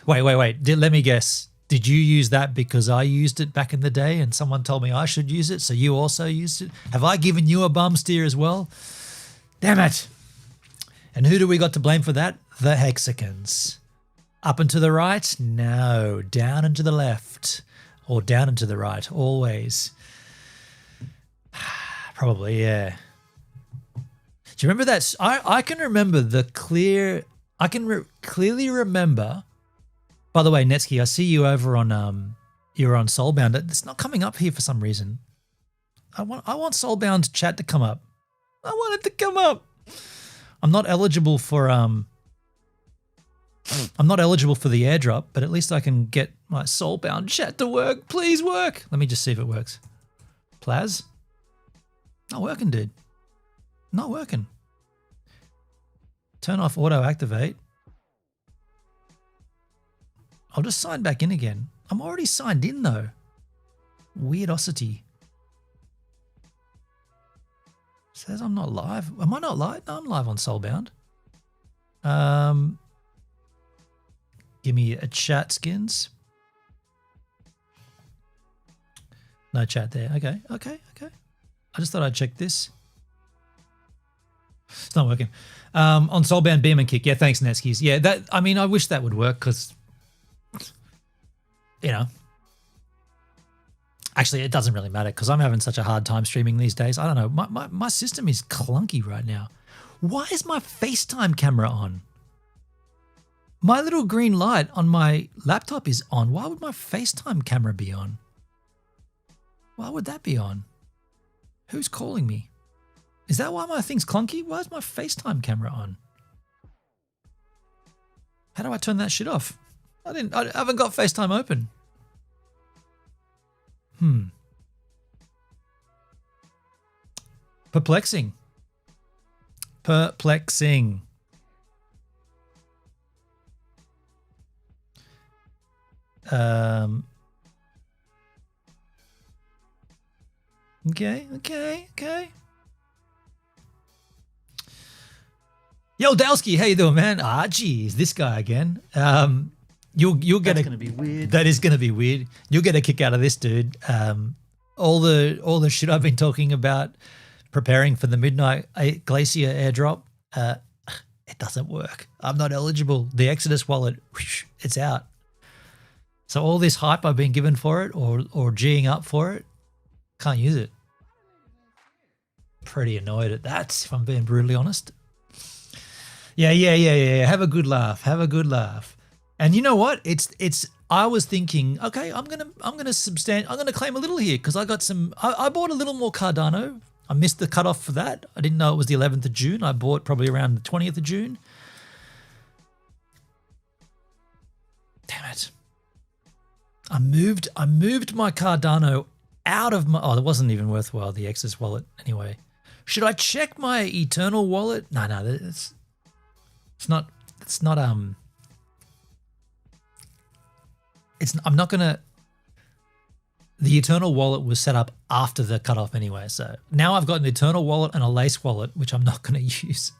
Wait. Let me guess. Did you use that because I used it back in the day and someone told me I should use it, so you also used it? Have I given you a bum steer as well? Damn it. And who do we got to blame for that? The hexagons. Up and to the right? No. Down and to the left. Or down and to the right. Always. Probably, yeah. Do you remember that? I can remember clearly remember. By the way, Netsky, I see you over on you're on Soulbound. It's not coming up here for some reason. I want Soulbound chat to come up. I want it to come up. I'm not eligible for the airdrop, but at least I can get my Soulbound chat to work. Please work. Let me just see if it works. Plaz? Not working, dude. Not working. Turn off auto activate. I'll just sign back in again. I'm already signed in though. Weirdosity. Says I'm not live. Am I not live? No, I'm live on Soulbound. Give me a chat, Skins. No chat there. Okay. I just thought I'd check this. It's not working. On Soulbound, Beam and Kick. Yeah, thanks, Netskis. Yeah, I wish that would work because, actually it doesn't really matter because I'm having such a hard time streaming these days. I don't know. My system is clunky right now. Why is my FaceTime camera on? My little green light on my laptop is on. Why would my FaceTime camera be on? Why would that be on? Who's calling me? Is that why my thing's clunky? Why is my FaceTime camera on? How do I turn that shit off? I haven't got FaceTime open. Perplexing. Perplexing. Okay. Yo, Dowski, how you doing, man? Ah, geez, this guy again. You'll get That's gonna be weird. That is gonna be weird. You'll get a kick out of this, dude. All the shit I've been talking about preparing for the midnight Glacier airdrop, it doesn't work. I'm not eligible. The Exodus wallet, whoosh, it's out. So all this hype I've been given for it or G'ing up for it, can't use it. Pretty annoyed at that, if I'm being brutally honest. Yeah. Have a good laugh. Have a good laugh. And you know what? I was thinking, okay, I'm gonna claim a little here because I got some. I bought a little more Cardano. I missed the cutoff for that. I didn't know it was the 11th of June. I bought probably around the 20th of June. Damn it. I moved my Cardano out of my. Oh, it wasn't even worthwhile. The Exodus wallet anyway. Should I check my Eternal wallet? No, it's not. I'm not gonna. The Eternal wallet was set up after the cutoff anyway, so now I've got an Eternal wallet and a Lace wallet, which I'm not going to use.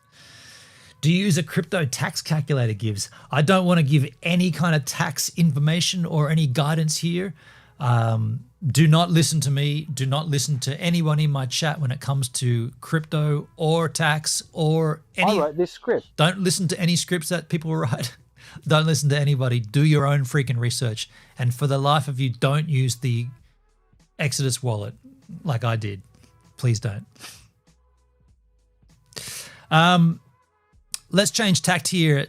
Do you use a crypto tax calculator, Gibbs? I don't want to give any kind of tax information or any guidance here. Do not listen to me. Do not listen to anyone in my chat when it comes to crypto or tax or any. I write this script. Don't listen to any scripts that people write. Don't listen to anybody. Do your own freaking research. And for the life of you, don't use the Exodus wallet like I did. Please don't. Let's change tact here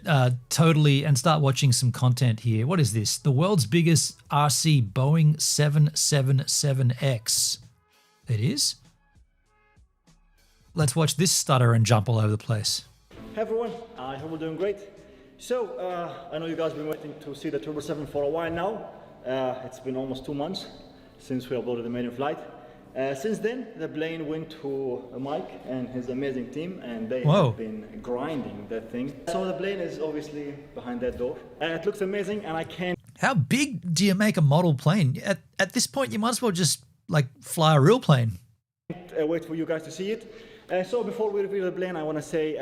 totally and start watching some content here. What is this? The world's biggest RC Boeing 777X. It is? Let's watch this stutter and jump all over the place. Hey everyone, I hope you're doing great. So, I know you guys have been waiting to see the Turbo 7 for a while now. It's been almost 2 months since we uploaded the maiden flight. Since then, the plane went to Mike and his amazing team, and they have been grinding that thing. So the plane is obviously behind that door. It looks amazing, and I can't. How big do you make a model plane? At this point, you might as well just like fly a real plane. Wait for you guys to see it. So before we reveal the plane, I want to say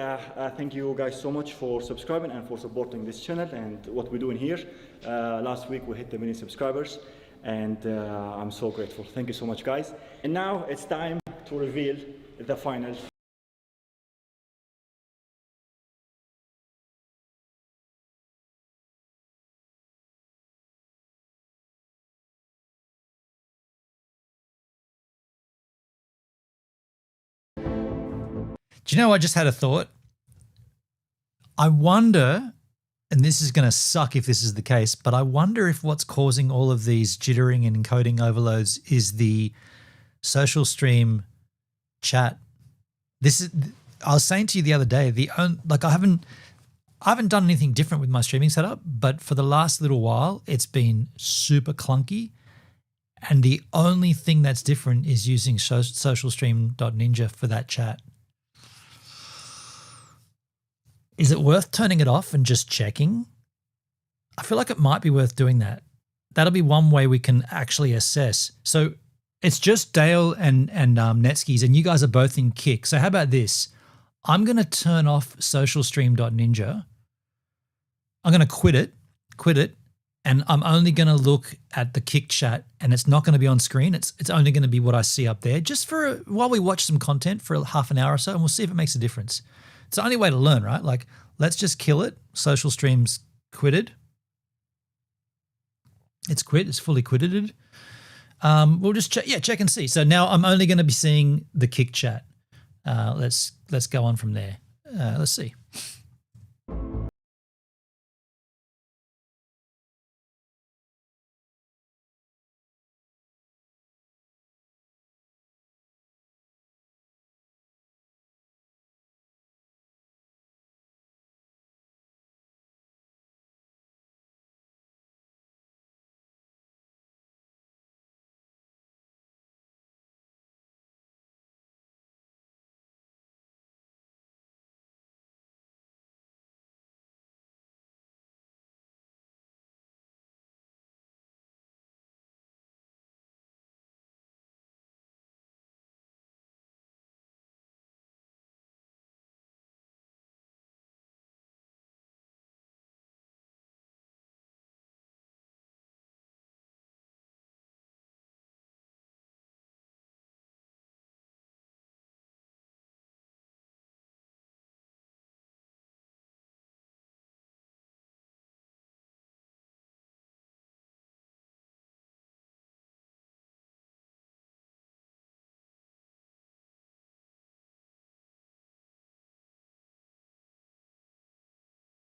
thank you guys so much for subscribing and for supporting this channel and what we're doing here. Last week we hit the 1 million subscribers, and I'm so grateful. Thank you so much, guys. And now it's time to reveal the final. Do you know, I just had a thought. I wonder, and this is going to suck if this is the case, but I wonder if what's causing all of these jittering and encoding overloads is the social stream chat. I was saying to you the other day, I haven't done anything different with my streaming setup, but for the last little while, it's been super clunky. And the only thing that's different is using socialstream.ninja for that chat. Is it worth turning it off and just checking? I feel like it might be worth doing that. That'll be one way we can actually assess. So it's just Dale and Netskis, and you guys are both in Kick. So how about this? I'm going to turn off socialstream.ninja. I'm going to quit it, and I'm only going to look at the Kick chat, and it's not going to be on screen. It's only going to be what I see up there, just for while we watch some content for half an hour or so, and we'll see if it makes a difference. It's the only way to learn, right? Like, let's just kill it. Social stream's quitted. It's quit. It's fully quitted. We'll just check and see. So now I'm only going to be seeing the Kick chat. Let's go on from there. Let's see.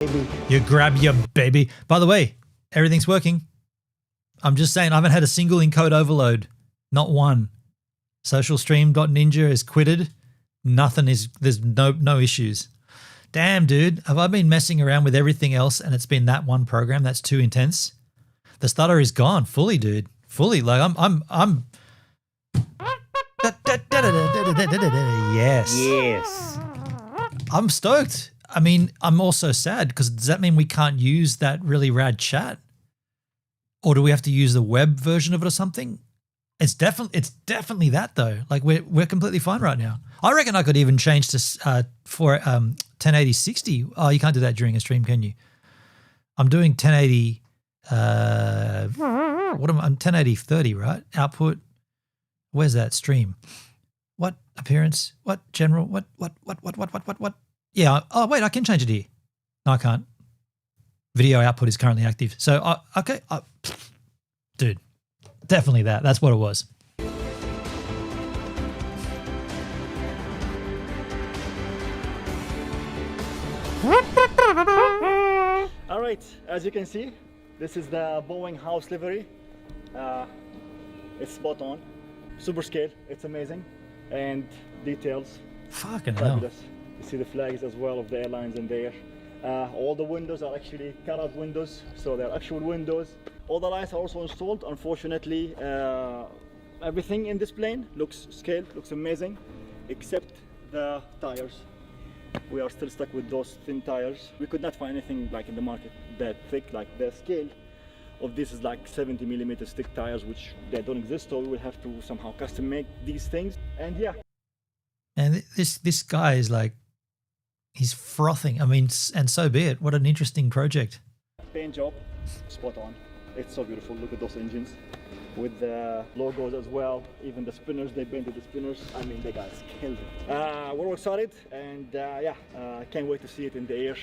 You grab your baby. By the way, everything's working. I'm just saying, I haven't had a single encode overload. Not one. Socialstream.ninja is quitted. Nothing is, there's no issues. Damn, dude. Have I been messing around with everything else and it's been that one program that's too intense? The stutter is gone fully, dude. Fully. Like I'm Yes. Yes. I'm stoked. I mean, I'm also sad because does that mean we can't use that really rad chat? Or do we have to use the web version of it or something? It's definitely that though. Like we're completely fine right now. I reckon I could even change to 1080 60. Oh, you can't do that during a stream, can you? I'm doing 1080 I'm 1080 30, right? Output. Where's that stream? What appearance? What general? What? Yeah. Oh, wait, I can change it here. No, I can't. Video output is currently active. So, okay. Dude, definitely that. That's what it was. All right, as you can see, this is the Boeing house livery. It's spot on, super scale, it's amazing, and details. Fucking hell. Fabulous. You see the flags as well of the airlines in there. All the windows are actually cut-out windows, so they're actual windows. All the lights are also installed. Unfortunately, everything in this plane looks scaled, looks amazing, except the tires. We are still stuck with those thin tires. We could not find anything like in the market that thick. Like the scale of this is like 70mm thick tires, which they don't exist, so we will have to somehow custom make these things. And yeah. And this guy is like, he's frothing. I mean, and so be it. What an interesting project. Paint job, spot on. It's so beautiful. Look at those engines with the logos as well. Even the spinners, they painted the spinners. I mean, they guys killed it. We're all excited, and yeah, I can't wait to see it in the air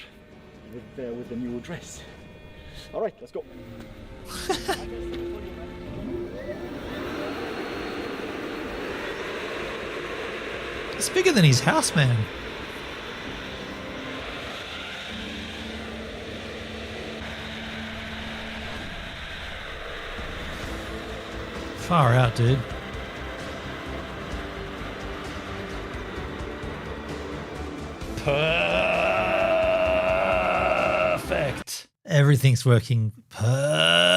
with the new dress. All right, let's go. It's bigger than his house, man. Far out, dude. Perfect. Everything's working perfectly.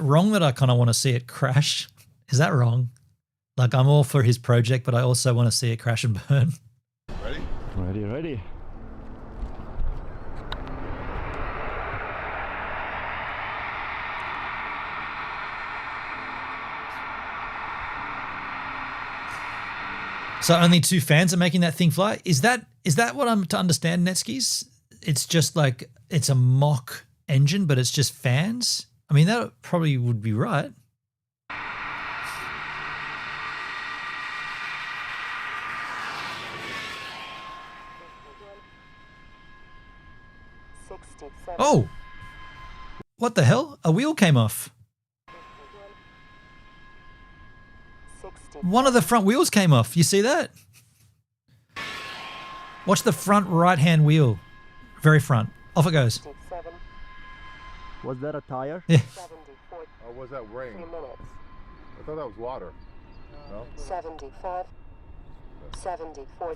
Wrong that I kind of want to see it crash. Is that wrong? Like, I'm all for his project, but I also want to see it crash and burn. Ready? Ready, ready. So only 2 fans are making that thing fly? Is that what I'm to understand, Netskis? It's just like, it's a mock engine, but it's just fans? I mean, that probably would be right. Oh! What the hell? A wheel came off. One of the front wheels came off. You see that? Watch the front right-hand wheel. Very front. Off it goes. Was that a tire? Yeah. Or was that rain? I thought that was water. No? 75. 74.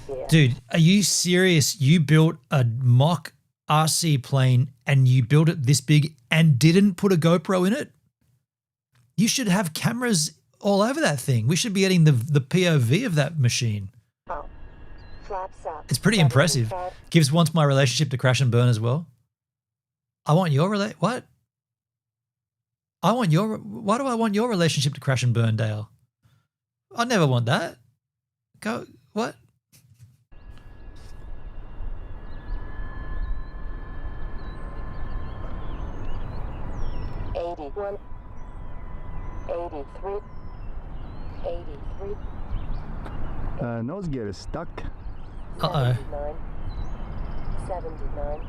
Yeah. Dude, are you serious? You built a mock RC plane and you built it this big and didn't put a GoPro in it? You should have cameras all over that thing. We should be getting the POV of that machine. Oh. Flaps up. It's pretty impressive. 75. Gibbs wants my relationship to crash and burn as well. I want your what? Why do I want your relationship to crash and burn, Dale? I never want that. Go, what? $81. $83. 83. Nose gear is stuck. Uh-oh. 79.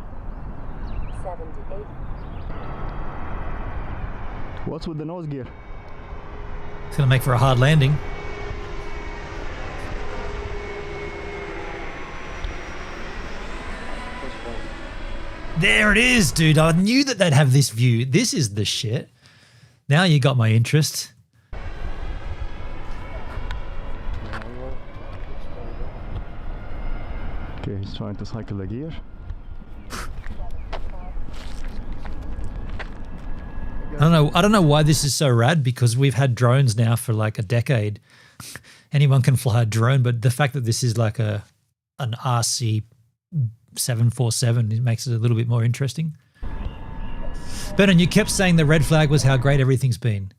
78. What's with the nose gear? It's going to make for a hard landing. There it is, dude. I knew that they'd have this view. This is the shit. Now you got my interest. Okay, he's trying to cycle the gear. I don't know why this is so rad, because we've had drones now for like a decade. Anyone can fly a drone, but the fact that this is like an RC 747, it makes it a little bit more interesting. Brennan, you kept saying the red flag was how great everything's been.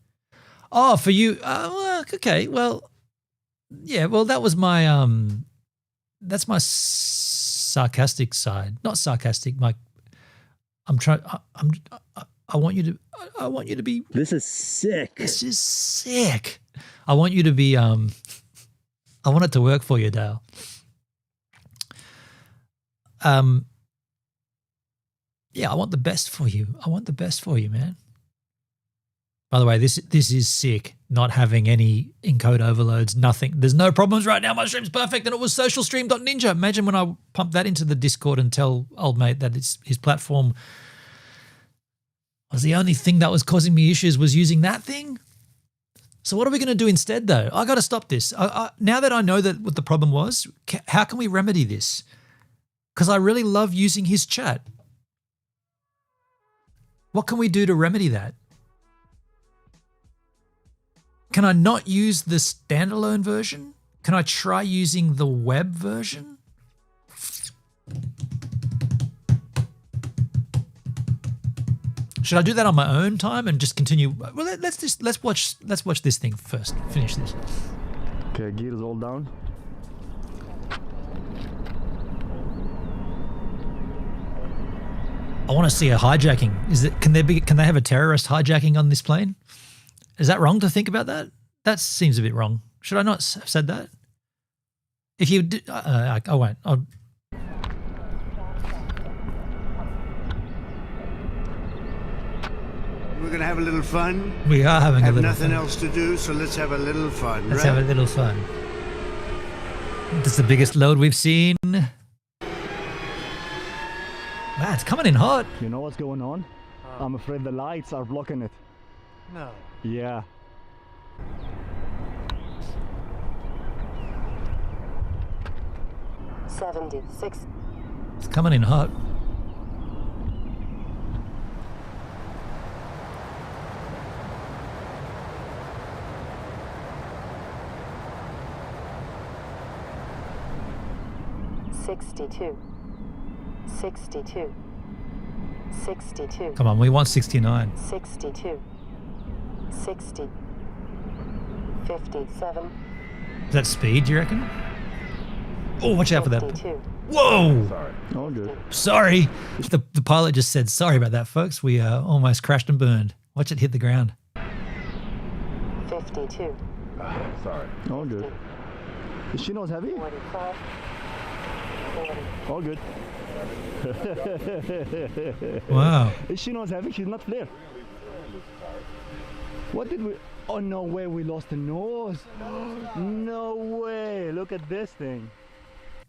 Oh, for you, well, okay, well, yeah, well, that was my that's my sarcastic side. Not sarcastic. I want you to be. This is sick. This is sick. I want you to be. I want it to work for you, Dale. Yeah, I want the best for you. I want the best for you, man. By the way, this is sick. Not having any encode overloads, nothing. There's no problems right now. My stream's perfect, and it was socialstream.ninja. Imagine when I pump that into the Discord and tell old mate that his platform was the only thing that was causing me issues was using that thing. So what are we going to do instead, though? I got to stop this. Now that I know that what the problem was, how can we remedy this? Because I really love using his chat. What can we do to remedy that? Can I not use the standalone version? Can I try using the web version? Should I do that on my own time and just continue? Well, let's watch this thing first. Finish this. Okay, gear is all down. I want to see a hijacking. Can they have a terrorist hijacking on this plane? Is that wrong to think about that? That seems a bit wrong. Should I not have said that? If you did, I won't. We're going to have a little fun. We are having a little nothing fun. else to do, so let's have a little fun. Let's right? have a little fun. That's the biggest load we've seen. Wow, it's coming in hot. You know what's going on? I'm afraid the lights are blocking it. No. Yeah. $76. It's coming in hot. $62. $62. $62. Come on, we want 69. 62. 60. 57. Is that speed, do you reckon? Oh, watch out for that. 52. Whoa! Sorry. All good. Sorry. The pilot just said, sorry about that, folks. We almost crashed and burned. Watch it hit the ground. 52. Sorry. All good. Is she nose heavy? 45. 40. All good. Wow. Is she nose heavy? She's not flare. What did we? Oh, no way, we lost the nose. No way. Look at this thing.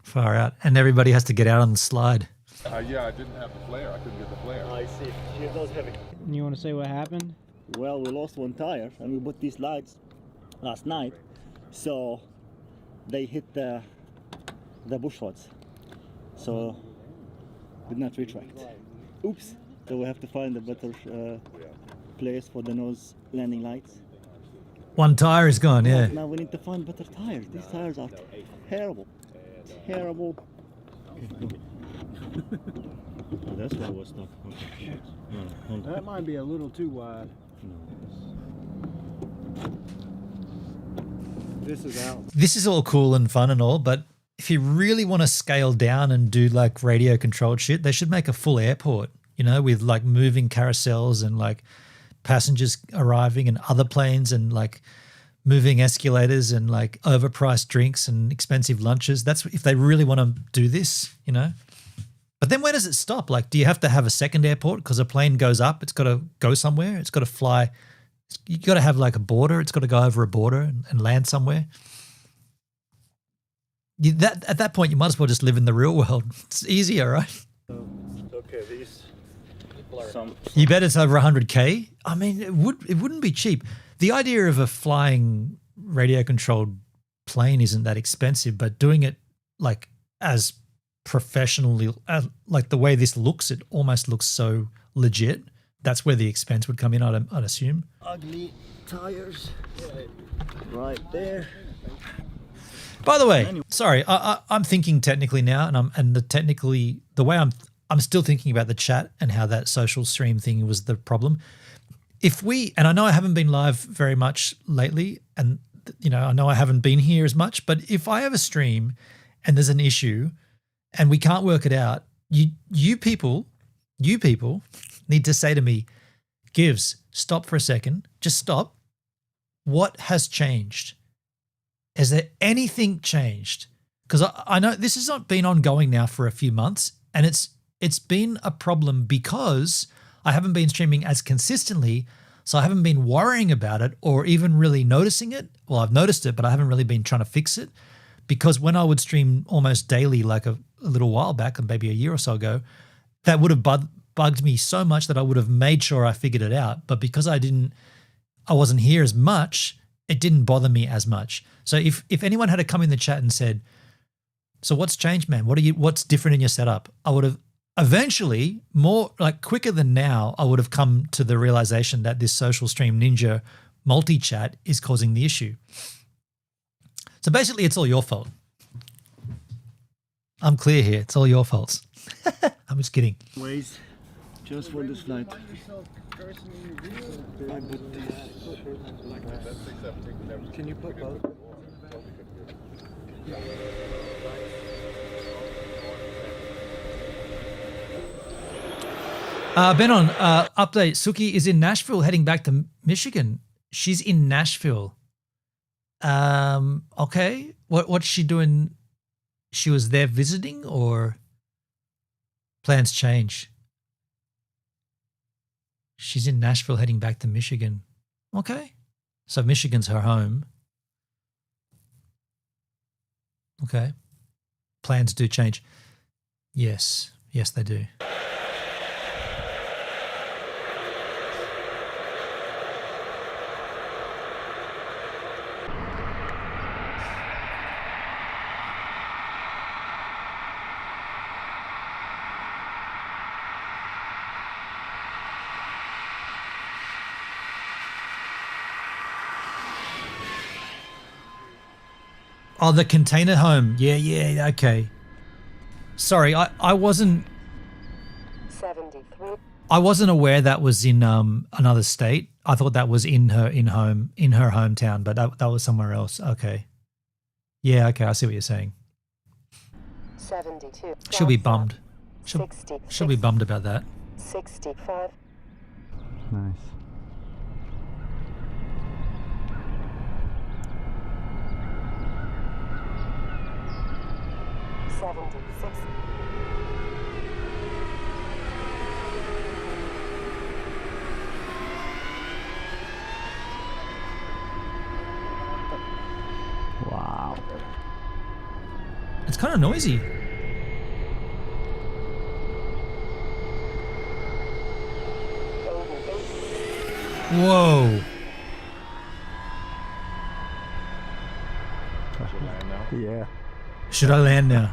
Far out. And everybody has to get out on the slide. Yeah, I didn't have the flare. I couldn't get the flare. I see. She was heavy. You want to say what happened? Well, we lost one tire and we bought these lights last night, so they hit the bush rods, so did not retract. Oops. So we have to find a better place for the nose landing lights. One tire is gone, yeah. Now we need to find better tires. These tires are terrible. Terrible. That's why I was stuck. Okay. That might be a little too wide. This is out. This is all cool and fun and all, but if you really want to scale down and do like radio controlled shit, they should make a full airport, you know, with like moving carousels and like passengers arriving and other planes and like moving escalators and like overpriced drinks and expensive lunches. That's if they really want to do this, you know. But then where does it stop? Like, do you have to have a second airport because a plane goes up? It's got to go somewhere. It's got to fly. You got to have like a border. It's got to go over a border and land somewhere. At that point, you might as well just live in the real world. It's easier, right? Okay, these some You bet it's over 100K. I mean, it wouldn't be cheap. The idea of a flying radio controlled plane isn't that expensive, but doing it like as professionally, like the way this looks, it almost looks so legit. That's where the expense would come in, I'd assume. ugly tires right there. By the way, sorry, I'm thinking technically now, and the way I'm still thinking about the chat and how that social stream thing was the problem. And I know I haven't been live very much lately, and you know I know I haven't been here as much, but if I have a stream and there's an issue and we can't work it out, you people need to say to me, Gives, stop for a second, just stop. What has changed? Has there anything changed? Because I know this has not been ongoing now for a few months, and it's been a problem because I haven't been streaming as consistently, so I haven't been worrying about it or even really noticing it. Well, I've noticed it, but I haven't really been trying to fix it, because when I would stream almost daily, like a little while back, maybe a year or so ago, that would have bugged me so much that I would have made sure I figured it out. But because I wasn't here as much, it didn't bother me as much. So if anyone had to come in the chat and said, so what's changed, man? What's different in your setup? I would have eventually, more like quicker than now, I would have come to the realization that this Social Stream Ninja multi-chat is causing the issue. So basically it's all your fault. I'm clear here. It's all your faults. I'm just kidding. Ways just for this flight. Can you put both? Benon, update. Suki is in Nashville heading back to Michigan. She's in Nashville. Okay. What's she doing? She was there visiting, or plans change? She's in Nashville heading back to Michigan. Okay. So Michigan's her home. Okay. Plans do change. Yes. Yes, they do. Oh, the container home. Yeah, okay. Sorry, I wasn't 73. I wasn't aware that was in another state. I thought that was in her hometown, but that was somewhere else. Okay. Yeah, okay, I see what you're saying. 72. She'll be bummed. She'll be bummed about that. 65. Nice. Wow. It's kind of noisy. Whoa. Yeah. Should I land now?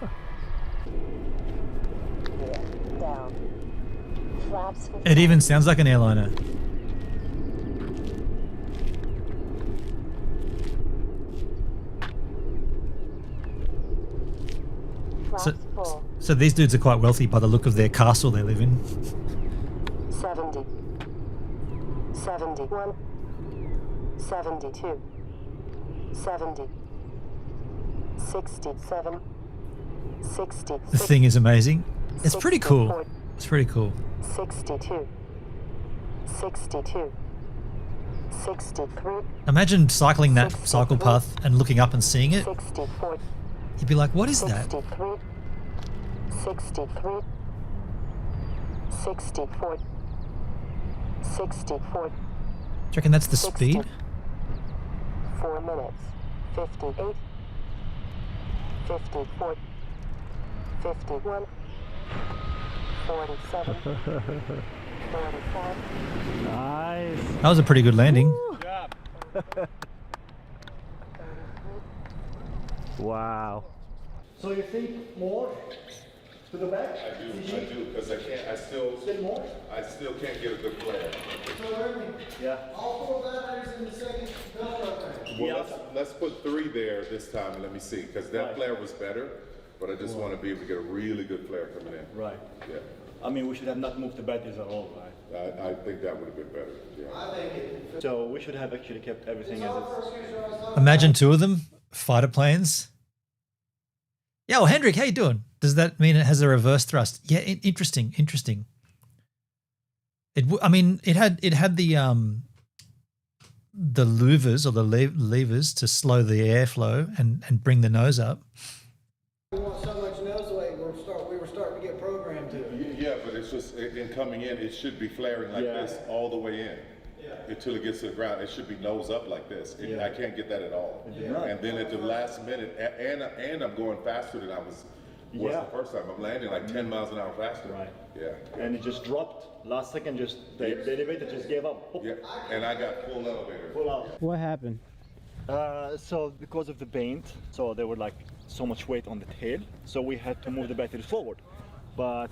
Down. Flaps. It even sounds like an airliner. So these dudes are quite wealthy by the look of their castle they live in. 70. 71. 72. 70. 67. 60. The thing is amazing. It's pretty cool. It's pretty cool. 62. 62. 63. Imagine cycling that cycle path and looking up and seeing it. 64. You'd be like, what is that? 63. 63. 64. 64. Do you reckon that's the speed? 4 minutes. 58. 54. 51. 47. 45. Nice. That was a pretty good landing. Wow. So you think more to the back? I do, because I still can't get a good flare. Yeah. Well, let's put 3 there this time and let me see, because that Right. flare was better, but I just want to be able to get a really good flare coming in. Right. Yeah, I mean, we should have not moved the batteries at all, right? I think that would have been better. Yeah. So we should have actually kept everything as is. Imagine 2 of them, fighter planes. Yo, Hendrik, how you doing? Does that mean it has a reverse thrust? Yeah, interesting. I mean, it had the louvers or the levers to slow the airflow and bring the nose up. We want so much nose weight, we were starting to get programmed to it. Yeah, but it's just, in coming in, it should be flaring like this all the way in. Until it gets to the ground, it should be nose up like this. I can't get that at all. And then at the last minute, and I'm going faster than I was the first time. I'm landing like 10 miles an hour faster. Right. Yeah. And it just dropped. Last second, the elevator just gave up. Yeah. And I got full elevator. Pull out. What happened? So because of the paint, so there were like so much weight on the tail, so we had to move the batteries forward. But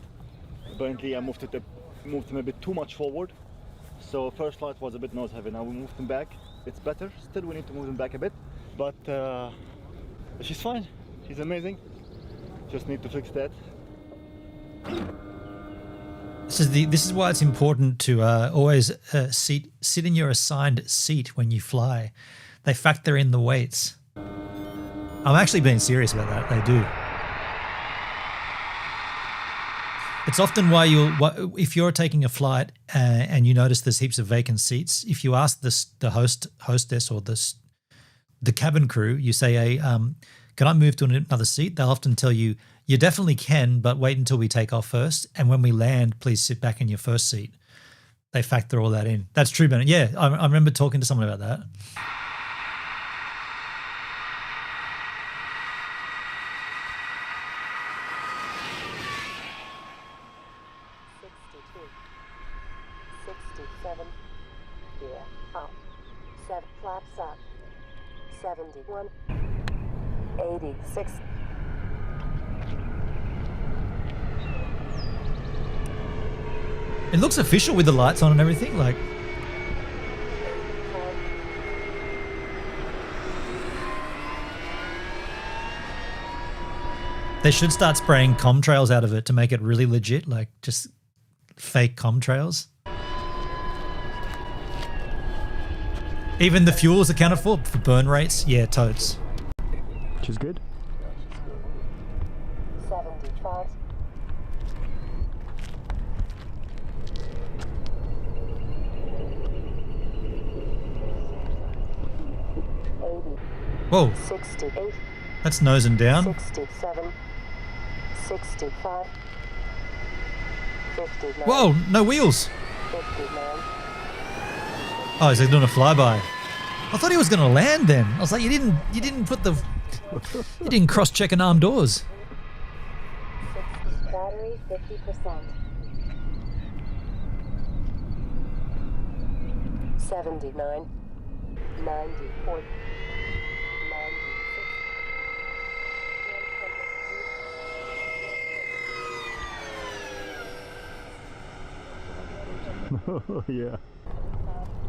apparently I moved them a bit too much forward. So first flight was a bit nose heavy. Now we moved them back. It's better. Still we need to move them back a bit. But she's fine. She's amazing. Just need to fix that. This is why it's important to always sit in your assigned seat when you fly. They factor in the weights. I'm actually being serious about that. They do. It's often why if you're taking a flight and you notice there's heaps of vacant seats, if you ask the hostess or the cabin crew, you say, "Hey, can I move to another seat?" They'll often tell you, "You definitely can, but wait until we take off first. And when we land, please sit back in your first seat." They factor all that in. That's true, Ben. Yeah, I remember talking to someone about that. Flaps up. 71. 86. It looks official with the lights on and everything. Like, they should start spraying comtrails out of it to make it really legit, like just fake comtrails. Even the fuel is accounted for burn rates. Yeah, totes. She's good. 75. 80. Whoa, 68. that's nosing down. 67. 65. 59. Whoa, no wheels. 59. Oh, he's like doing a flyby. I thought he was going to land then. I was like, you didn't put the, you didn't cross-check an arm doors. Battery 50%. 79. 94. 96. Yeah.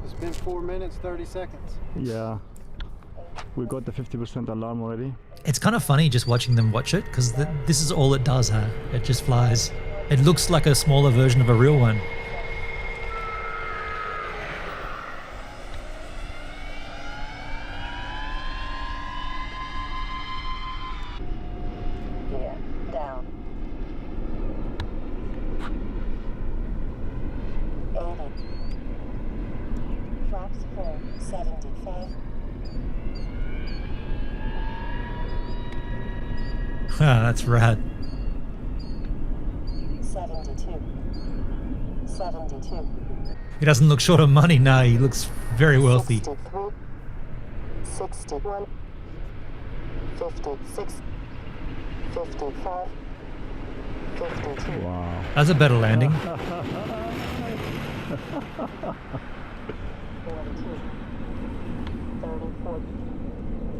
It's been 4 minutes, 30 seconds. Yeah. We got the 50% alarm already. It's kind of funny just watching them watch it because this is all it does, huh? It just flies. It looks like a smaller version of a real one. Gear down. 80. Flaps full. That's rad. 72. 72. He doesn't look short of money. No, he looks very wealthy. 63. 61. 56. 55. 52. Wow. That's a better landing. 42. 34.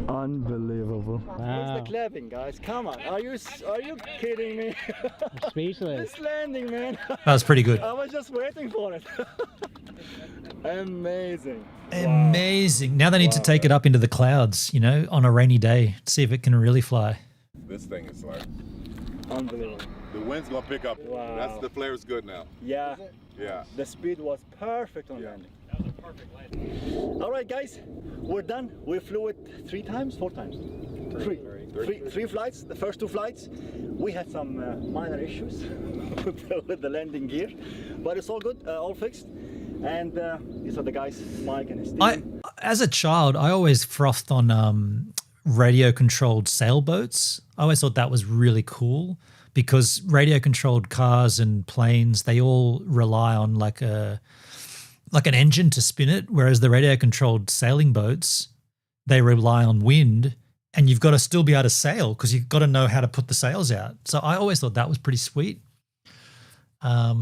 Unbelievable. Where's Wow. the clapping, guys? Come on. Are you kidding me? Speechless. This landing, man. That was pretty good. I was just waiting for it. Amazing. Amazing. Now they need to take it up into the clouds, you know, on a rainy day, see if it can really fly. This thing is like, Unbelievable. the wind's gonna pick up. Wow. That's the flare's good now. Yeah. Yeah. The speed was perfect on landing. That was a perfect landing. All right, guys, we're done. We flew it 4 times. Three flights. The first 2 flights, we had some minor issues with the landing gear, but it's all good, all fixed. And these are the guys, Mike and his team. As a child, I always frothed on radio-controlled sailboats. I always thought that was really cool because radio-controlled cars and planes, they all rely on like an engine to spin it, whereas the radio-controlled sailing boats, they rely on wind, and you've got to still be able to sail because you've got to know how to put the sails out. So I always thought that was pretty sweet. I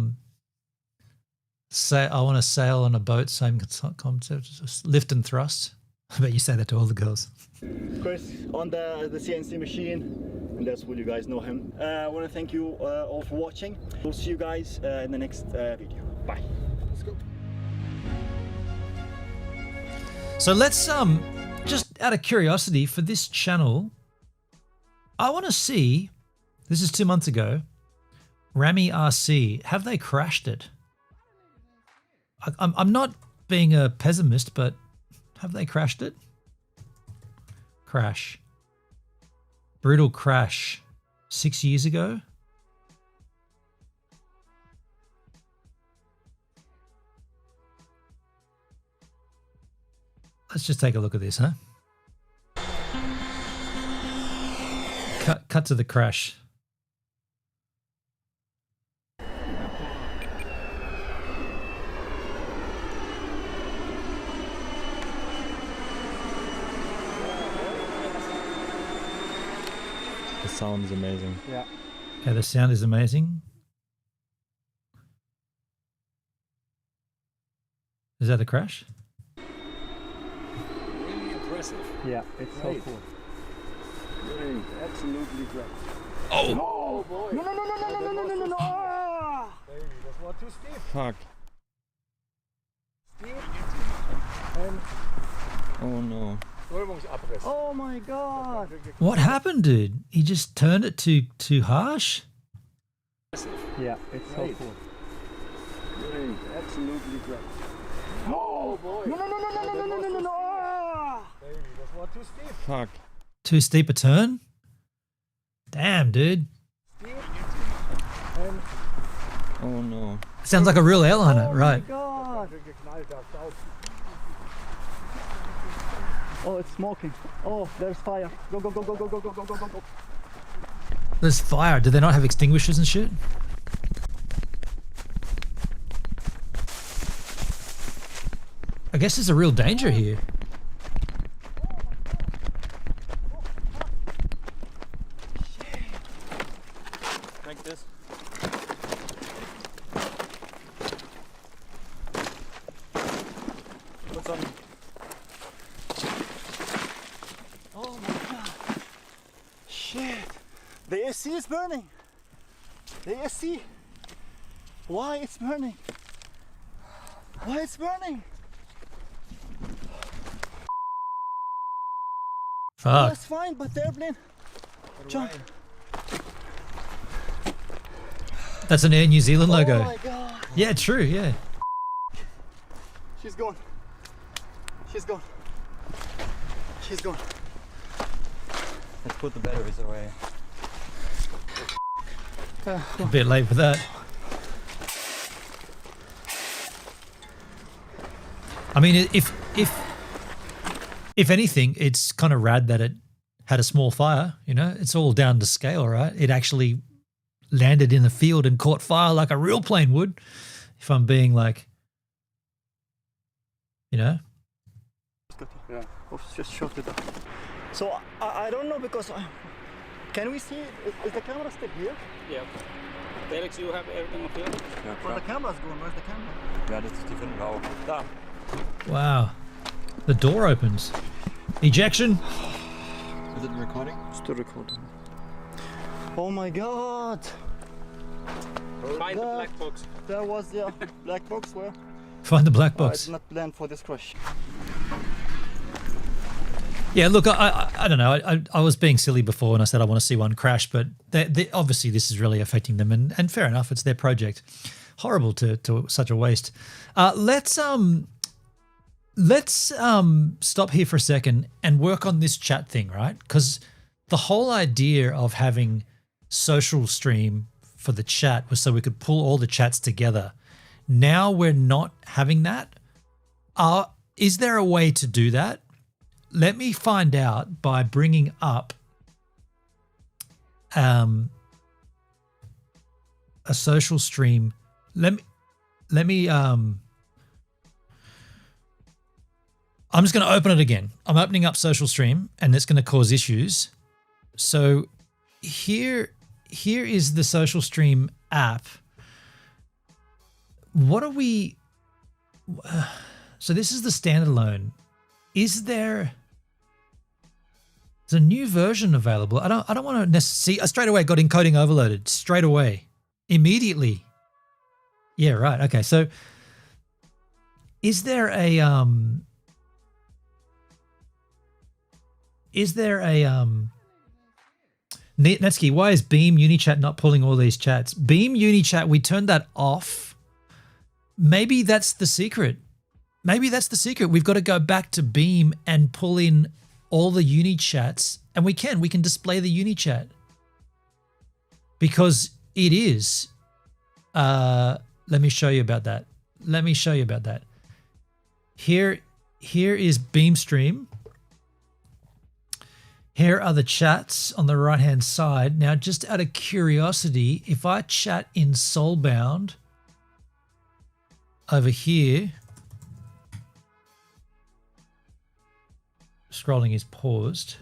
want to sail on a boat, same concept, just lift and thrust. I bet you say that to all the girls. Chris on the CNC machine, and that's what you guys know him. I want to thank you all for watching. We'll see you guys in the next video. Bye. Let's go. So let's just out of curiosity for this channel, I want to see. This is 2 months ago. Rami RC, have they crashed it? I'm not being a pessimist, but have they crashed it? Crash. Brutal crash 6 years ago. Let's just take a look at this, huh? Cut to the crash. The sound is amazing. Yeah. Okay, the sound is amazing. Is that a crash? Really impressive. Yeah, it's so cool. Great. Absolutely great. Oh! Boy. No. Ah! That's not too steep. Fuck. Oh no. Oh my god. What happened, dude? He just turned it too harsh? Yeah, it's so cool. Great. Absolutely great. Oh boy. No. Ah! That's not too steep. Fuck. Too steep a turn? Damn, dude. Oh no. Sounds like a real airliner, right? God. Oh, it's smoking. Oh, there's fire. Go. There's fire. Do they not have extinguishers and shit? I guess there's a real danger here. Like this. What's on? Oh my god. Shit. The AC is burning. The AC. Why it's burning? Why it's burning? Fuck. That's fine, but the airplane. Jump. That's an Air New Zealand logo. Oh my god. Yeah, true, yeah. She's gone. She's gone. She's gone. Let's put the batteries away. A bit late for that. I mean, if anything, it's kind of rad that it had a small fire. You know, it's all down to scale, right? It actually landed in the field and caught fire like a real plane would. If I'm being like, you know. Yeah, just shot it up. So I don't know because can we see? Is the camera still here? Yeah. Alex, you have everything up here? Yeah, Well, the camera's gone. Where's the camera? Ja, das ist die Filmrau. Da. Wow. The door opens. Ejection. Is it recording? Still recording. Oh my god! Find the black box. There was black box where? Find the black I box. did not plan for this crash. Yeah, look, I don't know. I was being silly before and I said I want to see one crash, but obviously this is really affecting them, and fair enough, it's their project. Horrible to such a waste. Let's stop here for a second and work on this chat thing, right? Because the whole idea of having social stream for the chat was so we could pull all the chats together. Now we're not having that. Is there a way to do that? Let me find out by bringing up a social stream. Let me I'm just going to open it again. I'm opening up social stream and it's going to cause issues. So here is the social stream app. What are we so this is the standalone. Is there's a new version available? I don't want to necessarily see. Straight away got encoding overloaded. Straight away. Immediately. Yeah, right. Okay. So is there a Netsky, why is Beam UniChat not pulling all these chats? Beam UniChat, we turned that off. Maybe that's the secret. Maybe that's the secret. We've got to go back to Beam and pull in all the UniChats, and we can display the UniChat because it is. Let me show you about that. Here is Beamstream. Here are the chats on the right-hand side. Now, just out of curiosity, if I chat in Soulbound over here, scrolling is paused.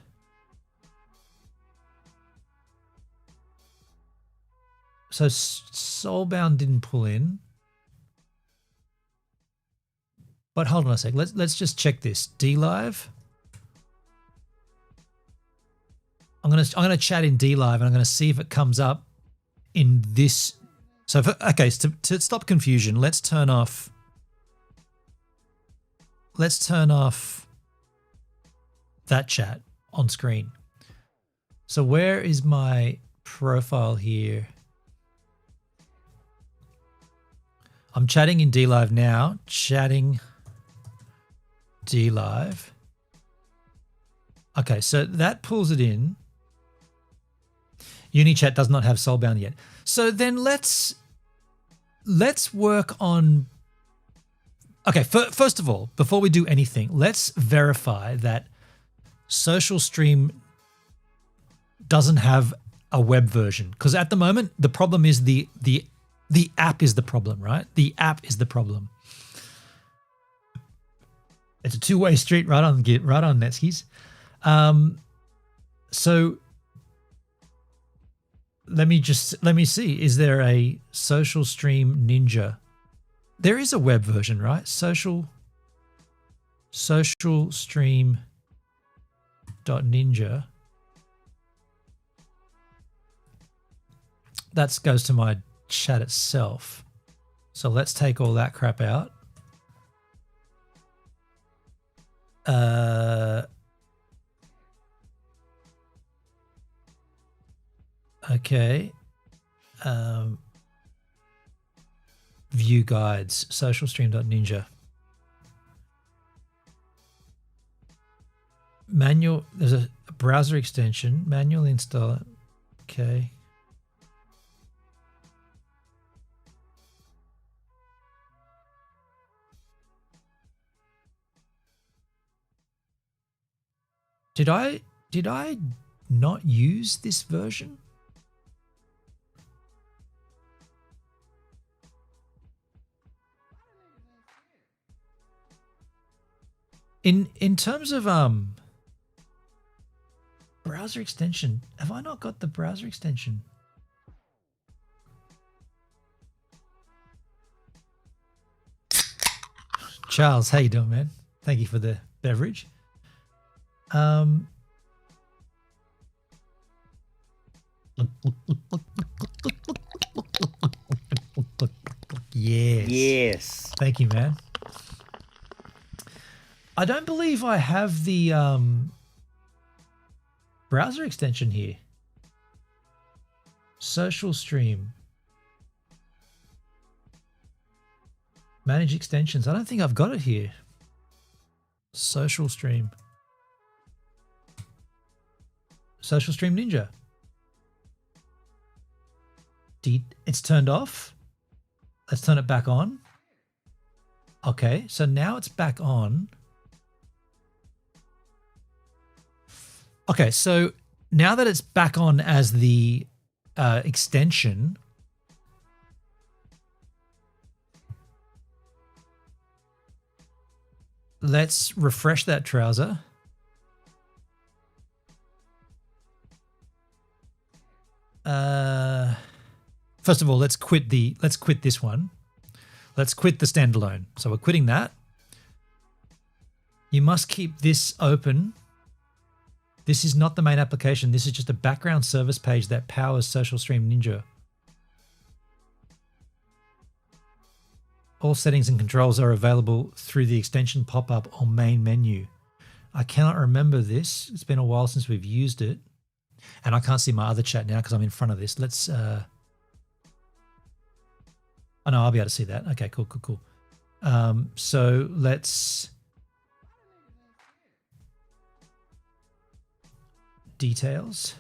So Soulbound didn't pull in. But hold on a sec. Let's just check this. DLive. I'm gonna chat in DLive and I'm gonna see if it comes up in this. So okay, so to stop confusion, let's turn off that chat on screen. So where is my profile here? I'm chatting in DLive now. Chatting DLive. Okay, so that pulls it in. UniChat does not have Soulbound yet. So then let's work on. Okay, first of all, before we do anything, let's verify that Social Stream doesn't have a web version, because at the moment the problem is the app is the problem, right? The app is the problem. It's a two-way street, right on Netskis. So let me see. Is there a Social Stream Ninja? There is a web version, right? Social Stream .ninja. That goes to my chat itself. So let's take all that crap out. Okay. View guides, socialstream.ninja. Manual, there's a browser extension, manual install. Okay. Did I Did I not use this version? In terms of browser extension, have I not got the browser extension? Charles, how you doing, man? Thank you for the beverage. Yes. Yes. Thank you, man. I don't believe I have the browser extension here. Social stream. Manage extensions. I don't think I've got it here. Social stream. Social stream Ninja. It's turned off. Let's turn it back on. Okay, so now it's back on. Okay, so now that it's back on as the extension, let's refresh that trouser. First of all, let's quit this one. Let's quit the standalone. So we're quitting that. You must keep this open. This is not the main application. This is just a background service page that powers Social Stream Ninja. All settings and controls are available through the extension pop-up or main menu. I cannot remember this. It's been a while since we've used it. And I can't see my other chat now because I'm in front of this. Let's... Oh, no, I'll be able to see that. Okay, cool. So let's... Details.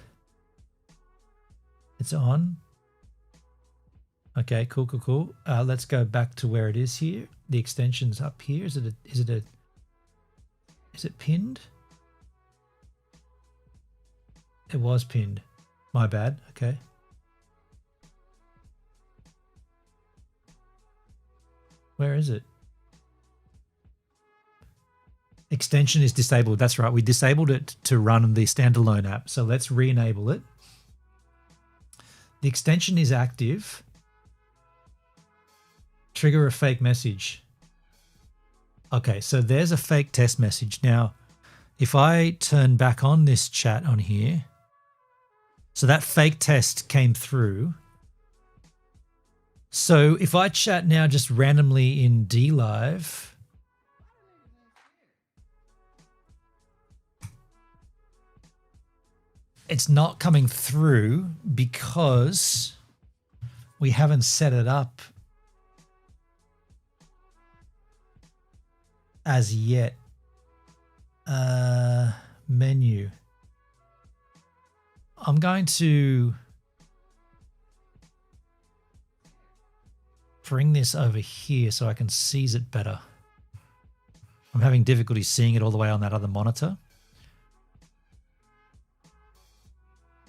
It's on. Okay, cool. Let's go back to where it is here. The extension's up here. Is it pinned? It was pinned. My bad. Okay. Where is it? Extension is disabled. That's right. We disabled it to run the standalone app. So let's re-enable it. The extension is active. Trigger a fake message. Okay, so there's a fake test message. Now, if I turn back on this chat on here, so that fake test came through. So if I chat now just randomly in DLive, it's not coming through because we haven't set it up as yet. Menu. I'm going to bring this over here so I can seize it better. I'm having difficulty seeing it all the way on that other monitor.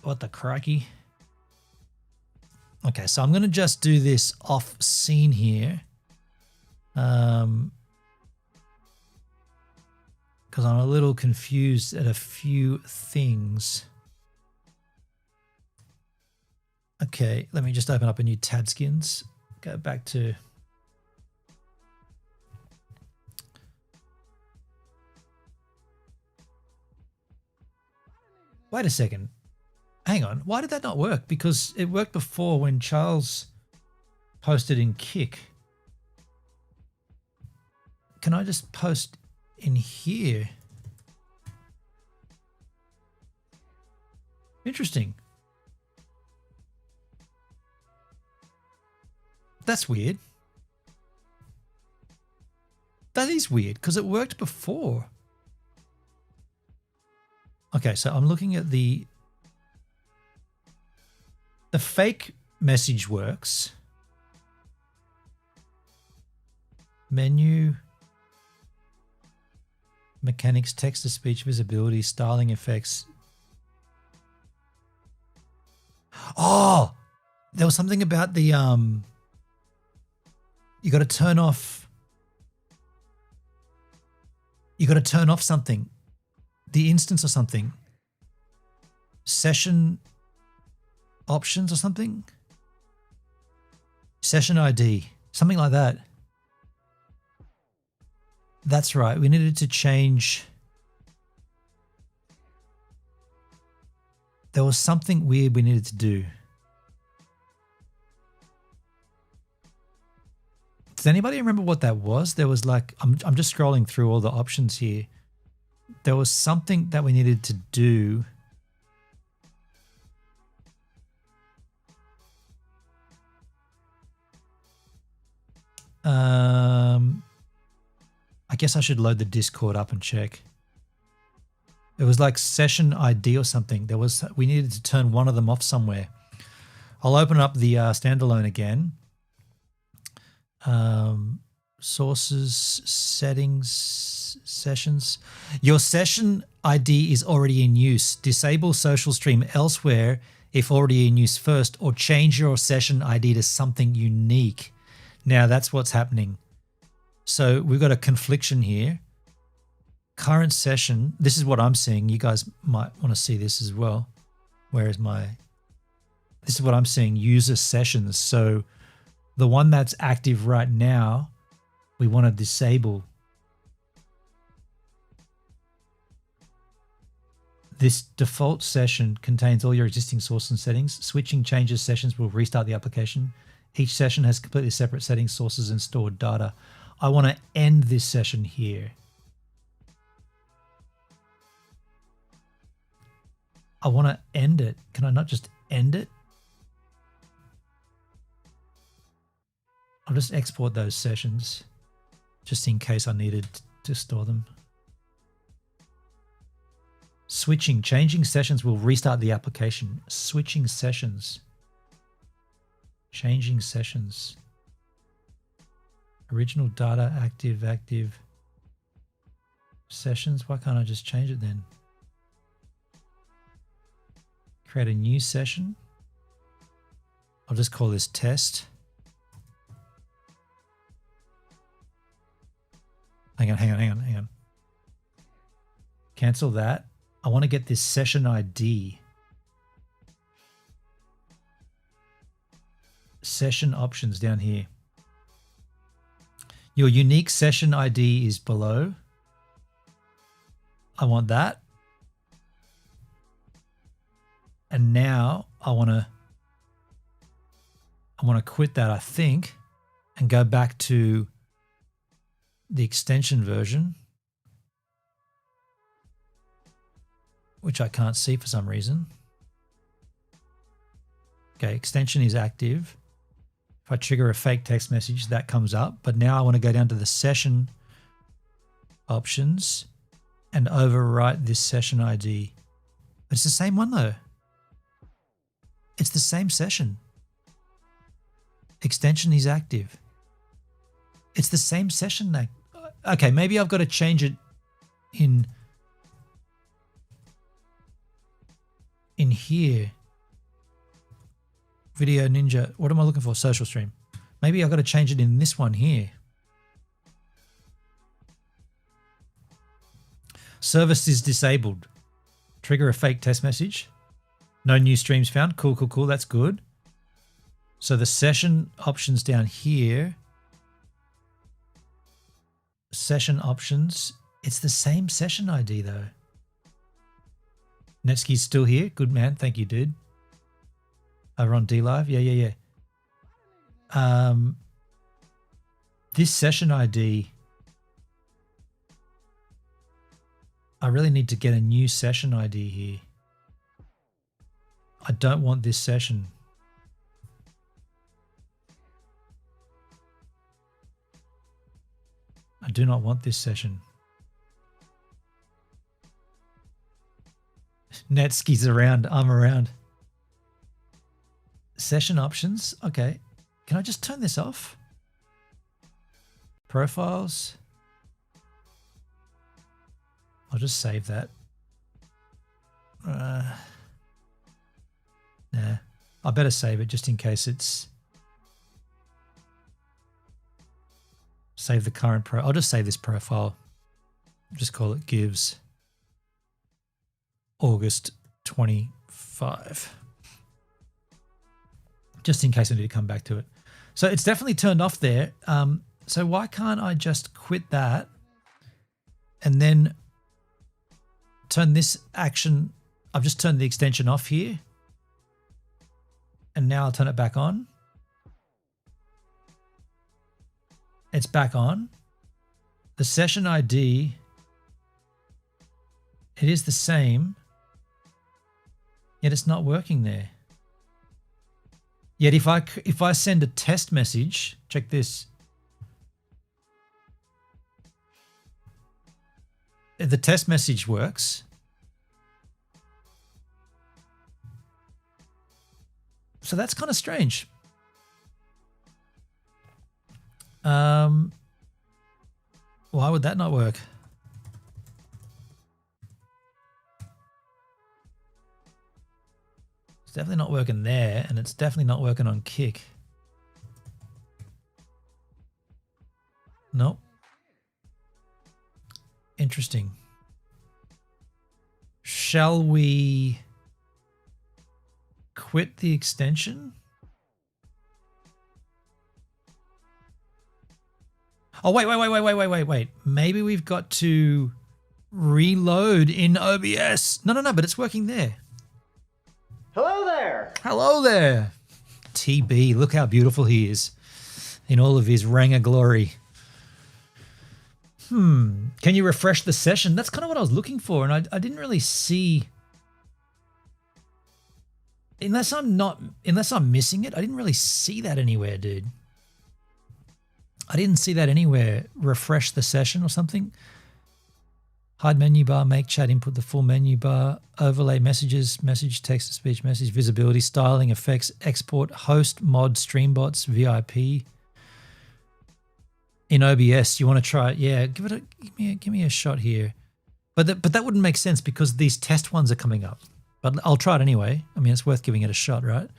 What the crikey? Okay, so I'm going to just do this off scene here. Because I'm a little confused at a few things. Okay, let me just open up a new tab skins. Go back to... Wait a second. Hang on. Why did that not work? Because it worked before when Charles posted in Kick. Can I just post in here? Interesting. That's weird. That is weird because it worked before. Okay, so I'm looking at the fake message works. Menu, mechanics, text to speech, visibility, styling effects, Oh, there was something about the you got to turn off. You got to turn off something, the instance or something. Session options or something. Session ID, something like that. That's right. We needed to change. There was something weird we needed to do. Does anybody remember what that was? There was like, I'm just scrolling through all the options here. There was something that we needed to do. I guess I should load the Discord up and check. It was like session ID or something. We needed to turn one of them off somewhere. I'll open up the standalone again. Sources, settings, sessions. Your session ID is already in use. Disable social stream elsewhere if already in use first, or change your session ID to something unique. Now that's what's happening. So we've got a confliction here. Current session, this is what I'm seeing. You guys might want to see this as well. This is what I'm seeing, user sessions. So the one that's active right now, we want to disable. This default session contains all your existing sources and settings. Switching changes sessions will restart the application. Each session has completely separate settings, sources, and stored data. I want to end this session here. I want to end it. Can I not just end it? I'll just export those sessions just in case I needed to store them. Changing sessions will restart the application. Switching sessions. Changing sessions. Original data, active. Sessions, why can't I just change it then? Create a new session. I'll just call this test. Hang on. Cancel that. I want to get this session ID. Session options down here. Your unique session ID is below. I want that. And now I want to quit that, I think, and go back to the extension version, which I can't see for some reason. Okay, extension is active. If I trigger a fake text message, that comes up. But now I want to go down to the session options and overwrite this session ID. But it's the same one though. It's the same session. Extension is active. It's the same session. Okay, maybe I've got to change it in here. Video Ninja. What am I looking for? Social stream. Maybe I've got to change it in this one here. Service is disabled. Trigger a fake test message. No new streams found. Cool. That's good. So the session options down here. Session options. It's the same session ID though. Netsky's still here. Good man. Thank you, dude. Over on DLive. Yeah. This session ID. I really need to get a new session ID here. I don't want this session. I do not want this session. Netsky's around. I'm around. Session options. Okay. Can I just turn this off? Profiles. I'll just save that. Nah. I better save it just in case it's... Save the current pro. I'll just save this profile. Just call it gives August 25. Just in case I need to come back to it. So it's definitely turned off there. So why can't I just quit that and then turn this action? I've just turned the extension off here. And now I'll turn it back on. It's back on. The session ID, it is the same, yet it's not working there. Yet if I send a test message, check this. The test message works. So that's kind of strange. Why would that not work? It's definitely not working there, and it's definitely not working on Kick. Nope. Interesting. Shall we quit the extension? Oh, wait. Maybe we've got to reload in OBS. No, but it's working there. Hello there. Hello there. TB, look how beautiful he is in all of his Ranger glory. Can you refresh the session? That's kind of what I was looking for, and I didn't really see... Unless I'm missing it, I didn't really see that anywhere, dude. I didn't see that anywhere. Refresh the session or something. Hide menu bar, make chat, input the full menu bar, overlay messages, message, text to speech, message, visibility, styling, effects, export, host, mod, streambots, VIP. In OBS, you want to try it? Yeah, give me a shot here. But that wouldn't make sense because these test ones are coming up. But I'll try it anyway. I mean, it's worth giving it a shot, right?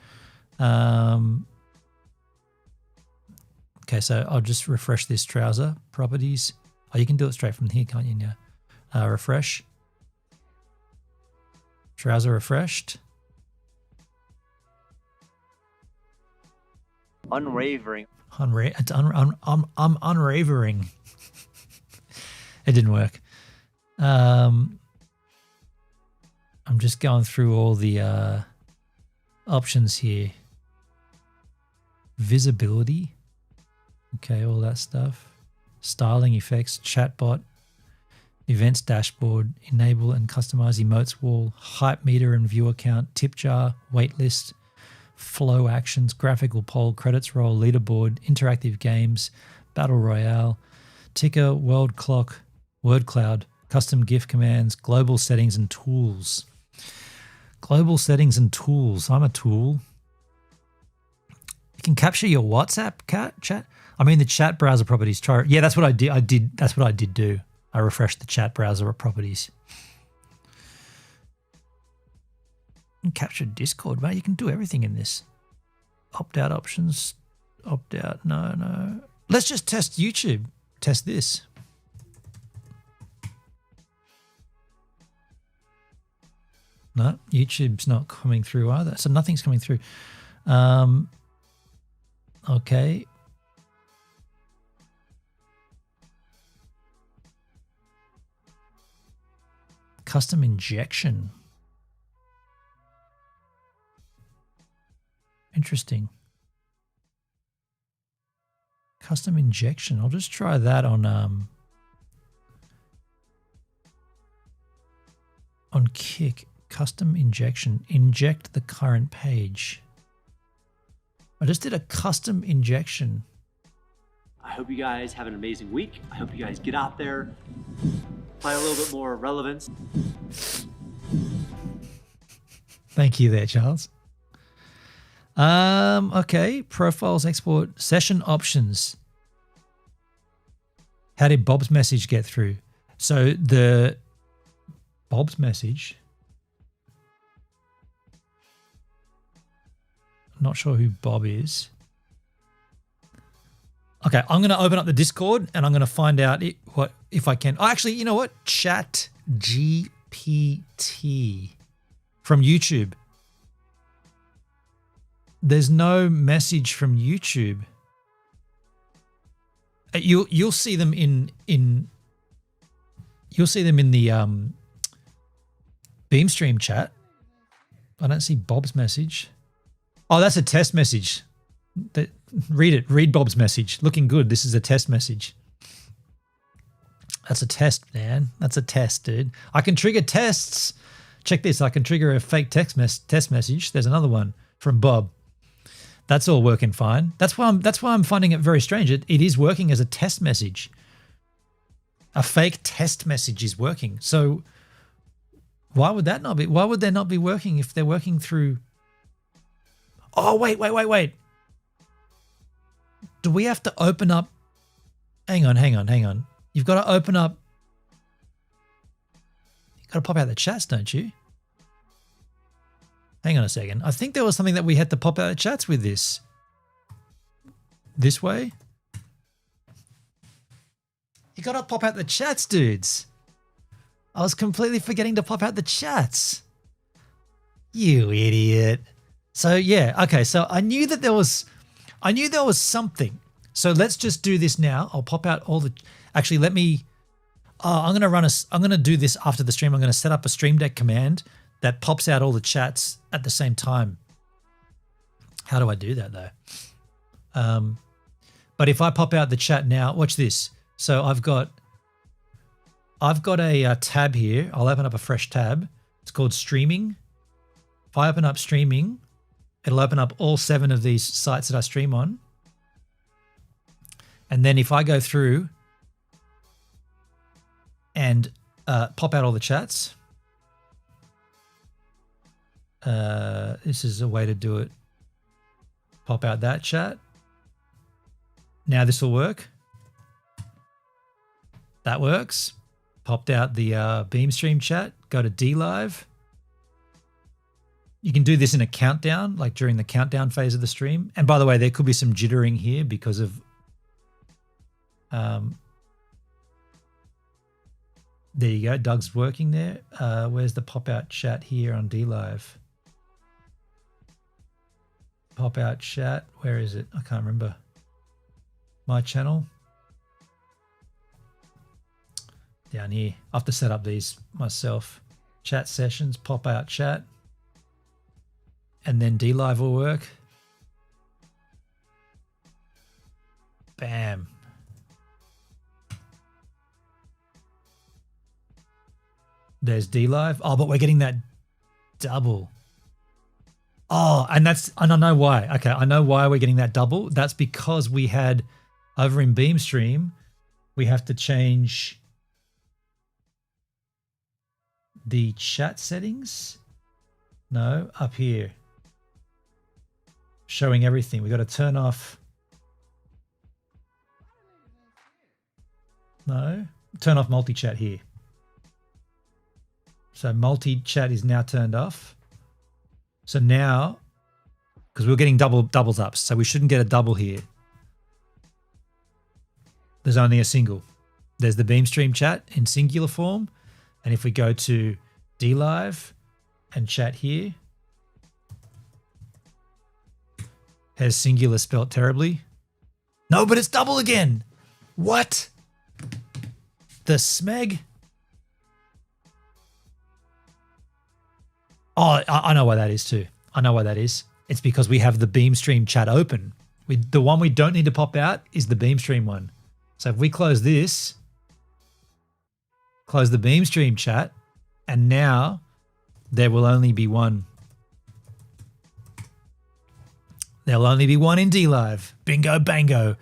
Okay, so I'll just refresh this trouser properties. Oh, you can do it straight from here, can't you now? Refresh. Trouser refreshed. Unwavering. I'm unwavering. It didn't work. I'm just going through all the options here. Visibility. Okay, all that stuff. Styling, effects, chatbot, events dashboard, enable and customize emotes wall, hype meter and viewer count, tip jar, waitlist, flow actions, graphical poll, credits roll, leaderboard, interactive games, battle royale, ticker, world clock, word cloud, custom GIF commands, global settings and tools. Global settings and tools. I'm a tool. You can capture your WhatsApp chat. I mean the chat browser properties. Try. Yeah, that's what I did. That's what I did do. I refreshed the chat browser properties. And capture Discord, mate. You can do everything in this. Opt out options. Opt out. No. Let's just test YouTube. Test this. No, YouTube's not coming through either. So nothing's coming through. Okay. Custom injection. Interesting. Custom injection. I'll just try that on Kick. Custom injection. Inject the current page. I just did a custom injection. I hope you guys have an amazing week. I hope you guys get out there, find a little bit more relevance. Thank you there, Charles. Okay, profiles, export, session options. How did Bob's message get through? So the Bob's message. Not sure who Bob is. Okay, I'm going to open up the Discord and I'm going to find out what if I can. Oh, actually, you know what? Chat GPT from YouTube. There's no message from YouTube. You'll see them in you'll see them in the Beamstream chat. I don't see Bob's message. Oh, that's a test message. Read it. Read Bob's message. Looking good. This is a test message. That's a test, man. That's a test, dude. I can trigger tests. Check this. I can trigger a fake test message. There's another one from Bob. That's all working fine. That's why I'm finding it very strange. It is working as a test message. A fake test message is working. So why would that not be? Why would they not be working if they're working through? Oh, wait. Do we have to open up? Hang on. You've got to open up. You've got to pop out the chats, don't you? Hang on a second. I think there was something that we had to pop out the chats with this. This way? You got to pop out the chats, dudes. I was completely forgetting to pop out the chats. You idiot. So yeah, okay. So I knew there was something. So let's just do this now. I'll pop out all the. Actually, let me. I'm gonna do this after the stream. I'm gonna set up a Stream Deck command that pops out all the chats at the same time. How do I do that though? But if I pop out the chat now, watch this. So I've got a tab here. I'll open up a fresh tab. It's called Streaming. If I open up Streaming, it'll open up all 7 of these sites that I stream on. And then if I go through and pop out all the chats, this is a way to do it. Pop out that chat. Now this will work. That works. Popped out the Beamstream chat. Go to DLive. You can do this in a countdown, like during the countdown phase of the stream. And by the way, there could be some jittering here because of there you go. Doug's working there. Where's the pop-out chat here on DLive? Pop-out chat. Where is it? I can't remember. My channel. Down here. I have to set up these myself. Chat sessions, pop-out chat. And then DLive will work. Bam. There's DLive. Oh, but we're getting that double. Oh, and I know why. Okay, I know why we're getting that double. That's because we had over in Beamstream, we have to change the chat settings. No, up here. Showing everything. We got to turn off. No, turn off multi-chat here. So multi-chat is now turned off. So now, because we're getting doubles up, so we shouldn't get a double here. There's only a single. There's the Beamstream chat in singular form. And if we go to DLive and chat here, has singular spelt terribly. No, but it's double again. What? The smeg? Oh, I know why that is too. I know why that is. It's because we have the Beamstream chat open. The one we don't need to pop out is the Beamstream one. So if we close this, close the Beamstream chat, and now there will only be one. There'll only be one in DLive. Bingo, bango.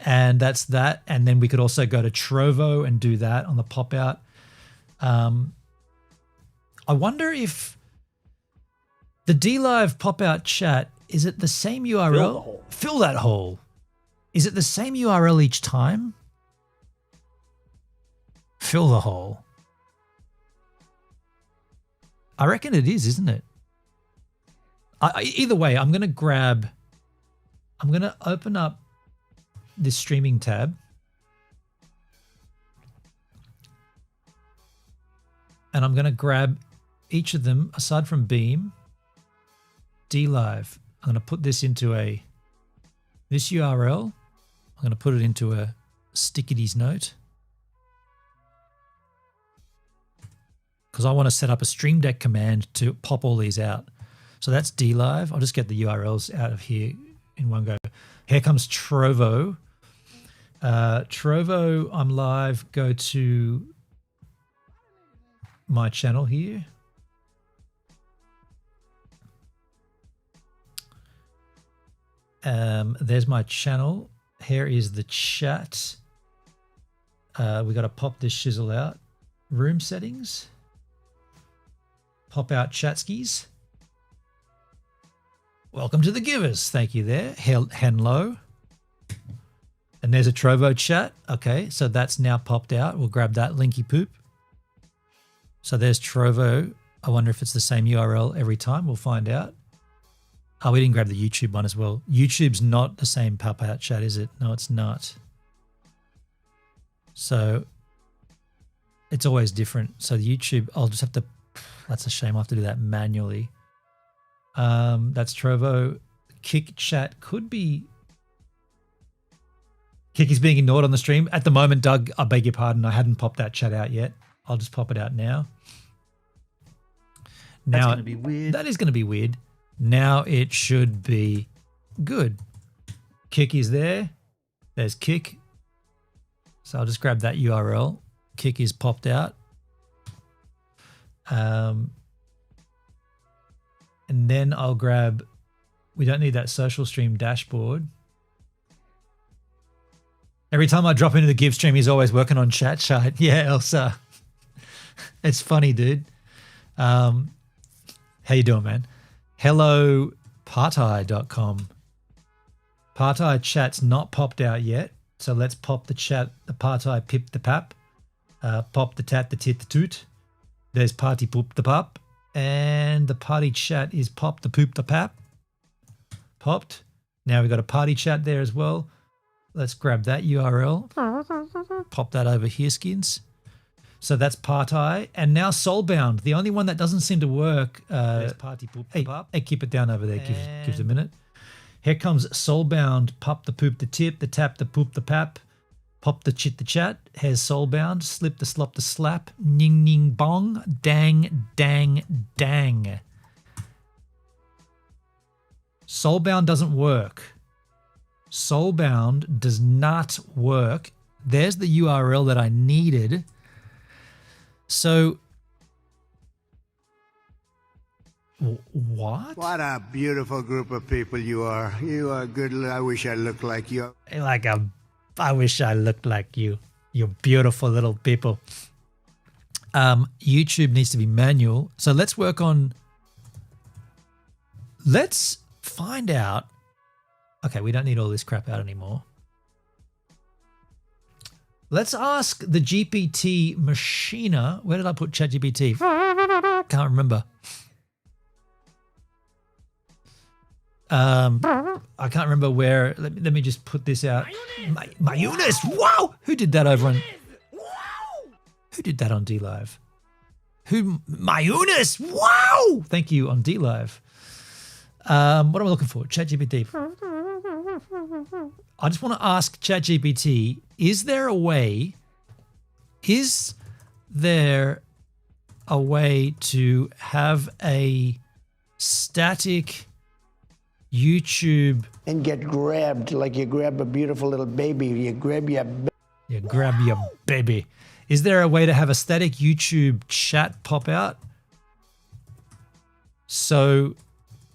And that's that. And then we could also go to Trovo and do that on the pop out. I wonder if the DLive pop out chat, is it the same URL? Fill that hole. Is it the same URL each time? Fill the hole. I reckon it is, isn't it? Either way, I'm going to open up this streaming tab. And I'm going to grab each of them, aside from Beam, DLive. I'm going to put this into this URL. I'm going to put it into a stickities note. Because I want to set up a Stream Deck command to pop all these out. So that's DLive. I'll just get the URLs out of here in one go. Here comes Trovo. Trovo, I'm live. Go to my channel here. There's my channel. Here is the chat. We got to pop this shizzle out. Room settings. Pop out chat skis. Welcome to the givers. Thank you there. Hello. And there's a Trovo chat. Okay, so that's now popped out. We'll grab that linky poop. So there's Trovo. I wonder if it's the same URL every time. We'll find out. Oh, we didn't grab the YouTube one as well. YouTube's not the same pop-out chat, is it? No, it's not. So it's always different. So the YouTube, I'll just have to, that's a shame. I'll have to do that manually. That's Trovo. Kick chat could be, Kick is being ignored on the stream. At the moment, Doug, I beg your pardon, I hadn't popped that chat out yet. I'll just pop it out now. That's going to be weird. That is going to be weird. Now it should be good. Kick is there. There's Kick. So I'll just grab that URL. Kick is popped out. And then I'll grab, we don't need that social stream dashboard. Every time I drop into the Give stream, he's always working on chat chart. Yeah, Elsa. It's funny, dude. How you doing, man? Hello, partai.com. Partai chat's not popped out yet. So let's pop the chat, the partai pip the pap. Pop the tat, the tit, the toot. There's party poop the pop. And the party chat is pop the poop the pap. Popped. Now we've got a party chat there as well. Let's grab that URL. Pop that over here, skins. So that's Partai. And now Soulbound. The only one that doesn't seem to work. Party poop the pop. Hey, keep it down over there. Give it a minute. Here comes Soulbound. Pop the poop the tip. The tap the poop the pap. Pop the chit the chat. Here's Soulbound. Slip the slop the slap. Ning ning bong. Dang dang dang. Soulbound doesn't work. Soulbound does not work. There's the URL that I needed. So, what? What a beautiful group of people you are. You are good. I wish I looked like you. I wish I looked like you. You beautiful little people. YouTube needs to be manual. So let's work on, let's find out. Okay, we don't need all this crap out anymore. Let's ask the GPT machiner. Where did I put ChatGPT? Can't remember. I can't remember where. Let me just put this out. Mayonnaise! Wow! Who did that over on? Who did that on DLive? Mayonnaise! Wow! Thank you on DLive. What am I looking for? ChatGPT. I just want to ask ChatGPT, is there a way to have a static YouTube And get grabbed like you grab a beautiful little baby. You grab your baby. Is there a way to have a static YouTube chat pop out? So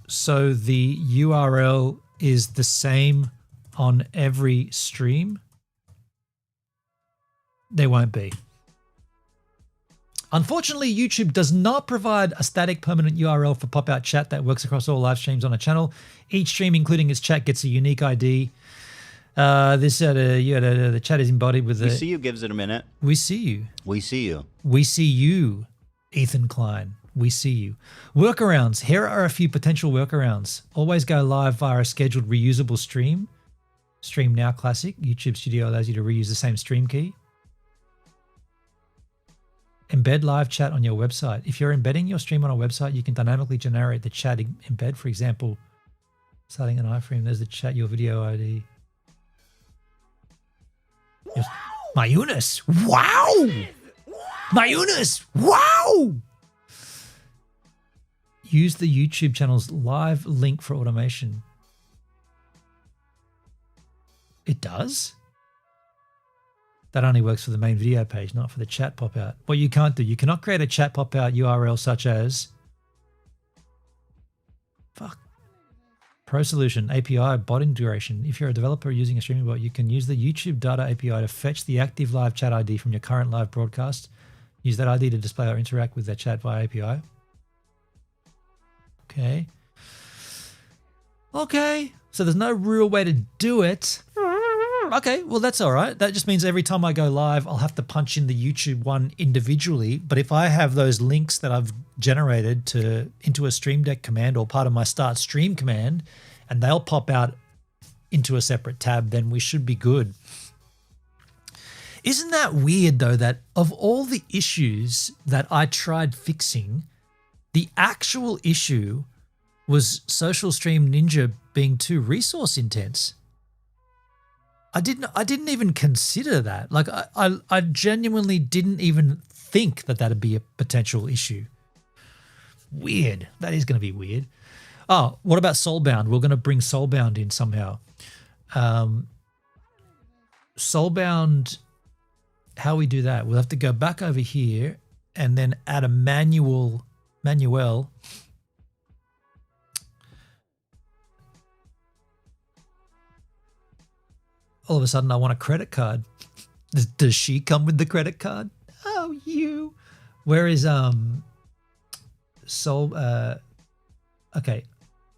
the URL is the same on every stream? There won't be. Unfortunately, YouTube does not provide a static permanent URL for pop-out chat that works across all live streams on a channel. Each stream, including its chat, gets a unique ID. The chat is embodied with We see you gives it a minute. We see you. We see you. We see you, Ethan Klein. We see you. Workarounds. Here are a few potential workarounds. Always go live via a scheduled reusable stream. Stream Now Classic. YouTube Studio allows you to reuse the same stream key. Embed live chat on your website. If you're embedding your stream on a website, you can dynamically generate the chat embed. For example, starting an iframe, there's the chat, your video ID. Yes. Mayunas. Wow! Mayunas. Wow! Use the YouTube channel's live link for automation. It does? That only works for the main video page, not for the chat pop-out. What you can't do, you cannot create a chat pop-out URL such as Pro Solution API bot integration. If you're a developer using a streaming bot, you can use the YouTube data API to fetch the active live chat ID from your current live broadcast. Use that ID to display or interact with that chat via API. Okay. Okay. So there's no real way to do it. Okay, well, that's all right. That just means every time I go live, I'll have to punch in the YouTube one individually. But if I have those links that I've generated into a Stream Deck command or part of my start stream command, and they'll pop out into a separate tab, then we should be good. Isn't that weird, though, that of all the issues that I tried fixing, the actual issue was Social Stream Ninja being too resource intense? I didn't even consider that. Like I genuinely didn't even think that that'd be a potential issue. Weird. That is going to be weird. Oh, what about Soulbound? We're going to bring Soulbound in somehow. Soulbound, how we do that? We'll have to go back over here and then add a manual. All of a sudden, I want a credit card. Does she come with the credit card? Oh, you. Where is okay,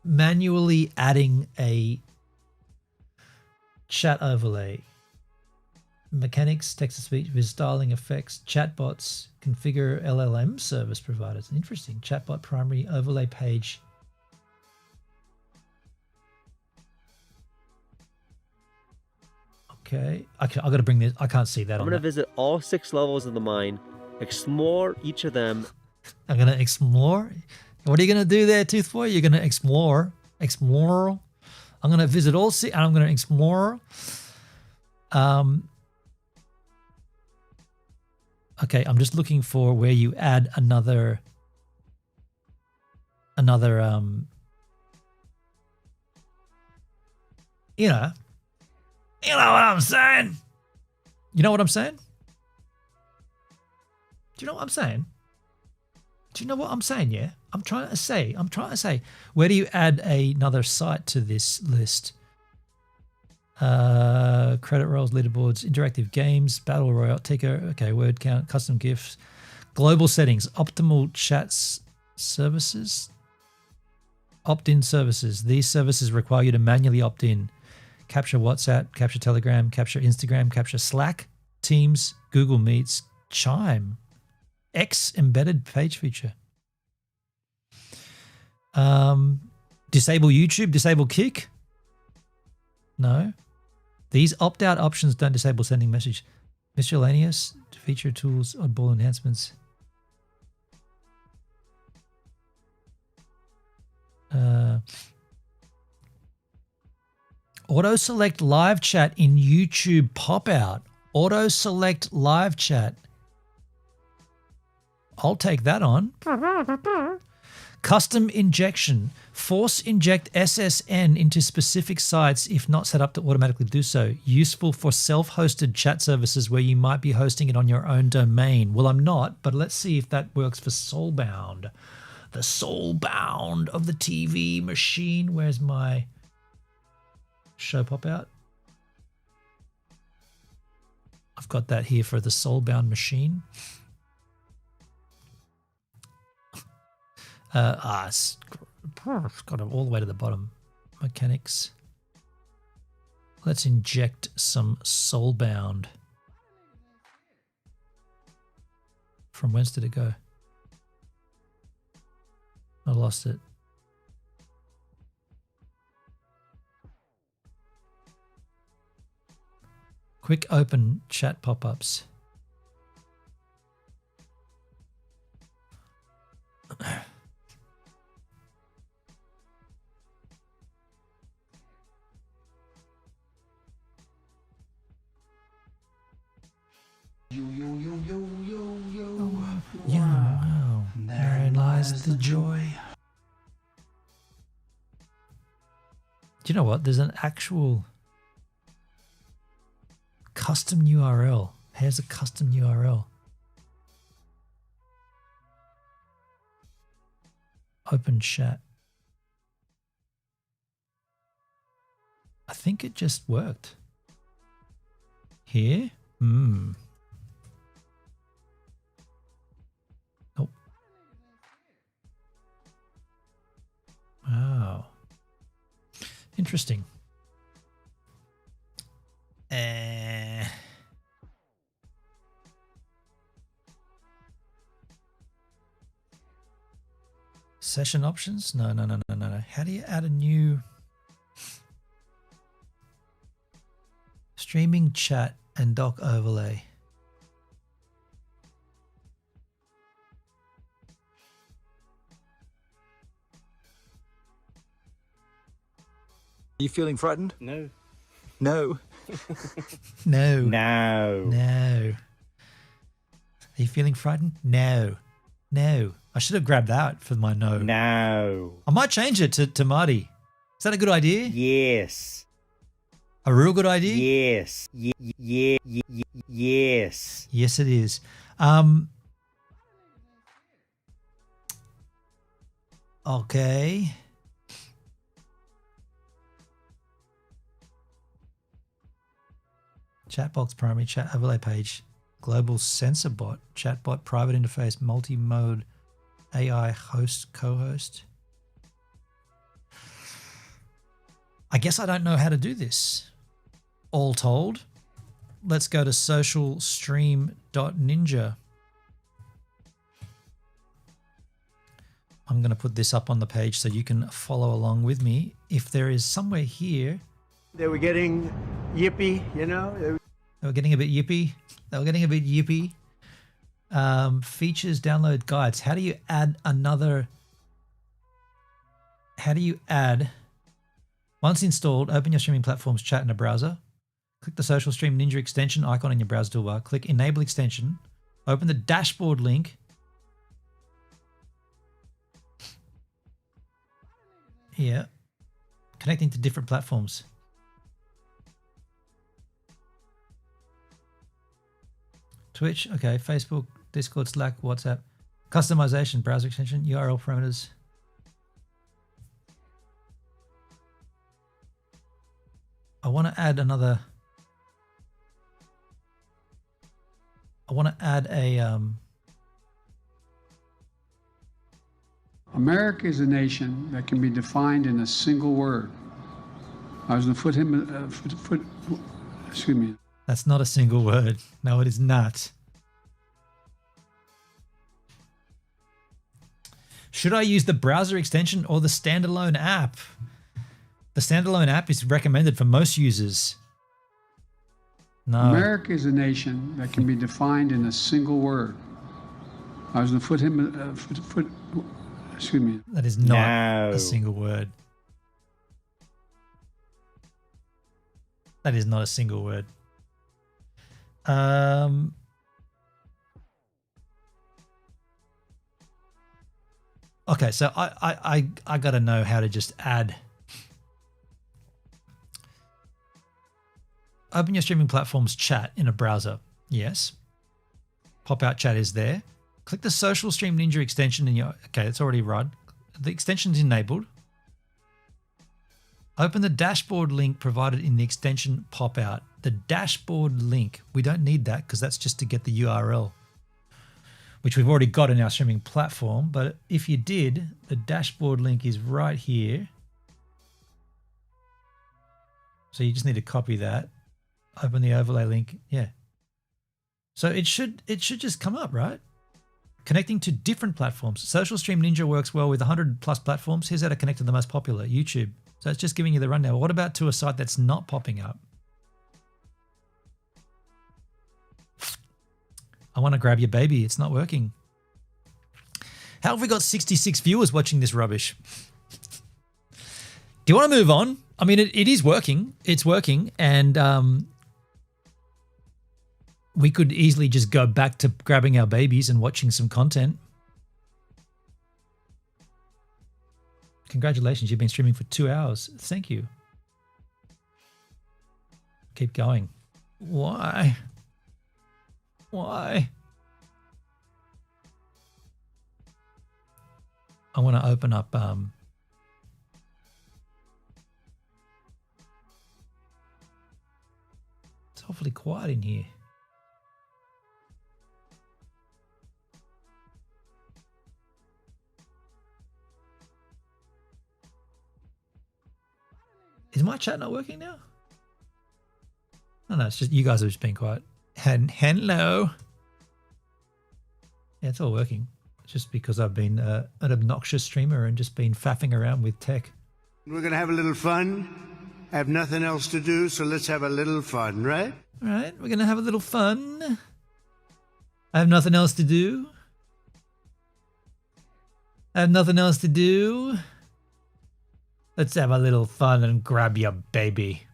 manually adding a chat overlay, mechanics, text-to-speech, vis styling effects, chatbots, configure LLM service providers. Interesting. Chatbot primary overlay page. Okay, I got to bring this. I can't see that. I'm going to visit all 6 levels of the mine, explore each of them. I'm going to explore. What are you going to do there, Toothboy? You're going to explore. Explore. I'm going to visit all 6 and I'm going to explore. Okay, I'm just looking for where you add another you know what I'm saying? You know what I'm saying? Do you know what I'm saying? Do you know what I'm saying? Yeah, I'm trying to say, where do you add another site to this list? Credit rolls, leaderboards, interactive games, battle royale, ticker, okay, word count, custom gifts, global settings, optimal chats services, opt-in services. These services require you to manually opt in. Capture WhatsApp, capture Telegram, capture Instagram, capture Slack, Teams, Google Meets, Chime, X embedded page feature. Disable YouTube, disable Kick. No. These opt-out options don't disable sending message. Miscellaneous, feature tools, oddball enhancements. Auto select live chat in YouTube pop out. Auto select live chat. I'll take that on. Custom injection. Force inject SSN into specific sites if not set up to automatically do so. Useful for self-hosted chat services where you might be hosting it on your own domain. Well, I'm not, but let's see if that works for Soulbound. The Soulbound of the TV machine. Where's my show pop out? I've got that here for the Soulbound machine. It's got it all the way to the bottom. Mechanics. Let's inject some Soulbound. From whence did it go? I lost it. Quick open chat pop-ups. Wow. Therein lies the joy. Do you know what? There's an actual custom URL. Here's a custom URL. Open chat. I think it just worked. Here? Nope. Wow. Interesting. Session options? No. How do you add a new streaming chat and dock overlay? Are you feeling frightened? No. No. No. No. No. Are you feeling frightened? No. No. I should have grabbed that for my no. No. I might change it to Marty. Is that a good idea? Yes. A real good idea? Yes. Yes. Yes, it is. Okay. Chatbox primary chat overlay page. Global sensor bot. Chatbot private interface multi-mode AI host co-host. I guess I don't know how to do this. All told, let's go to socialstream.ninja. I'm going to put this up on the page so you can follow along with me. If there is somewhere here. They were getting yippy, you know. They were getting a bit yippy. Features, download guides. How do you add another? Once installed, open your streaming platform's chat in a browser. Click the Social Stream Ninja extension icon in your browser toolbar. Click Enable Extension. Open the dashboard link. Yeah. Connecting to different platforms. Twitch, okay, Facebook, Discord, Slack, WhatsApp. Customization, browser extension, URL parameters. I want to add another. I want to add a. America is a nation that can be defined in a single word. I was going to excuse me. That's not a single word. No, it is not. Should I use the browser extension or the standalone app? The standalone app is recommended for most users. No. America is a nation that can be defined in a single word. I was going to excuse me. That is not a single word. That is not a single word. Okay, so I got to know how to just add. Open your streaming platform's chat in a browser. Yes. Pop-out chat is there. Click the Social Stream Ninja extension in your. Okay, it's already run. The extension's enabled. Open the dashboard link provided in the extension pop-out. The dashboard link, we don't need that because that's just to get the URL, which we've already got in our streaming platform. But if you did, the dashboard link is right here. So you just need to copy that. Open the overlay link. Yeah. So it should just come up, right? Connecting to different platforms. Social Stream Ninja works well with 100 plus platforms. Here's how to connect to the most popular, YouTube. So it's just giving you the rundown. What about to a site that's not popping up? I want to grab your baby. It's not working. How have we got 66 viewers watching this rubbish? Do you want to move on? I mean, it is working. It's working. And we could easily just go back to grabbing our babies and watching some content. Congratulations, you've been streaming for 2 hours. Thank you. Keep going. Why? Why? I want to open up it's awfully quiet in here. Is my chat not working now? No, it's just you guys have just been quiet. Hello. Yeah, it's all working. It's just because I've been an obnoxious streamer and just been faffing around with tech. We're going to have a little fun. I have nothing else to do, so let's have a little fun, right? All right, we're going to have a little fun. I have nothing else to do. I have nothing else to do. Let's have a little fun and grab your baby.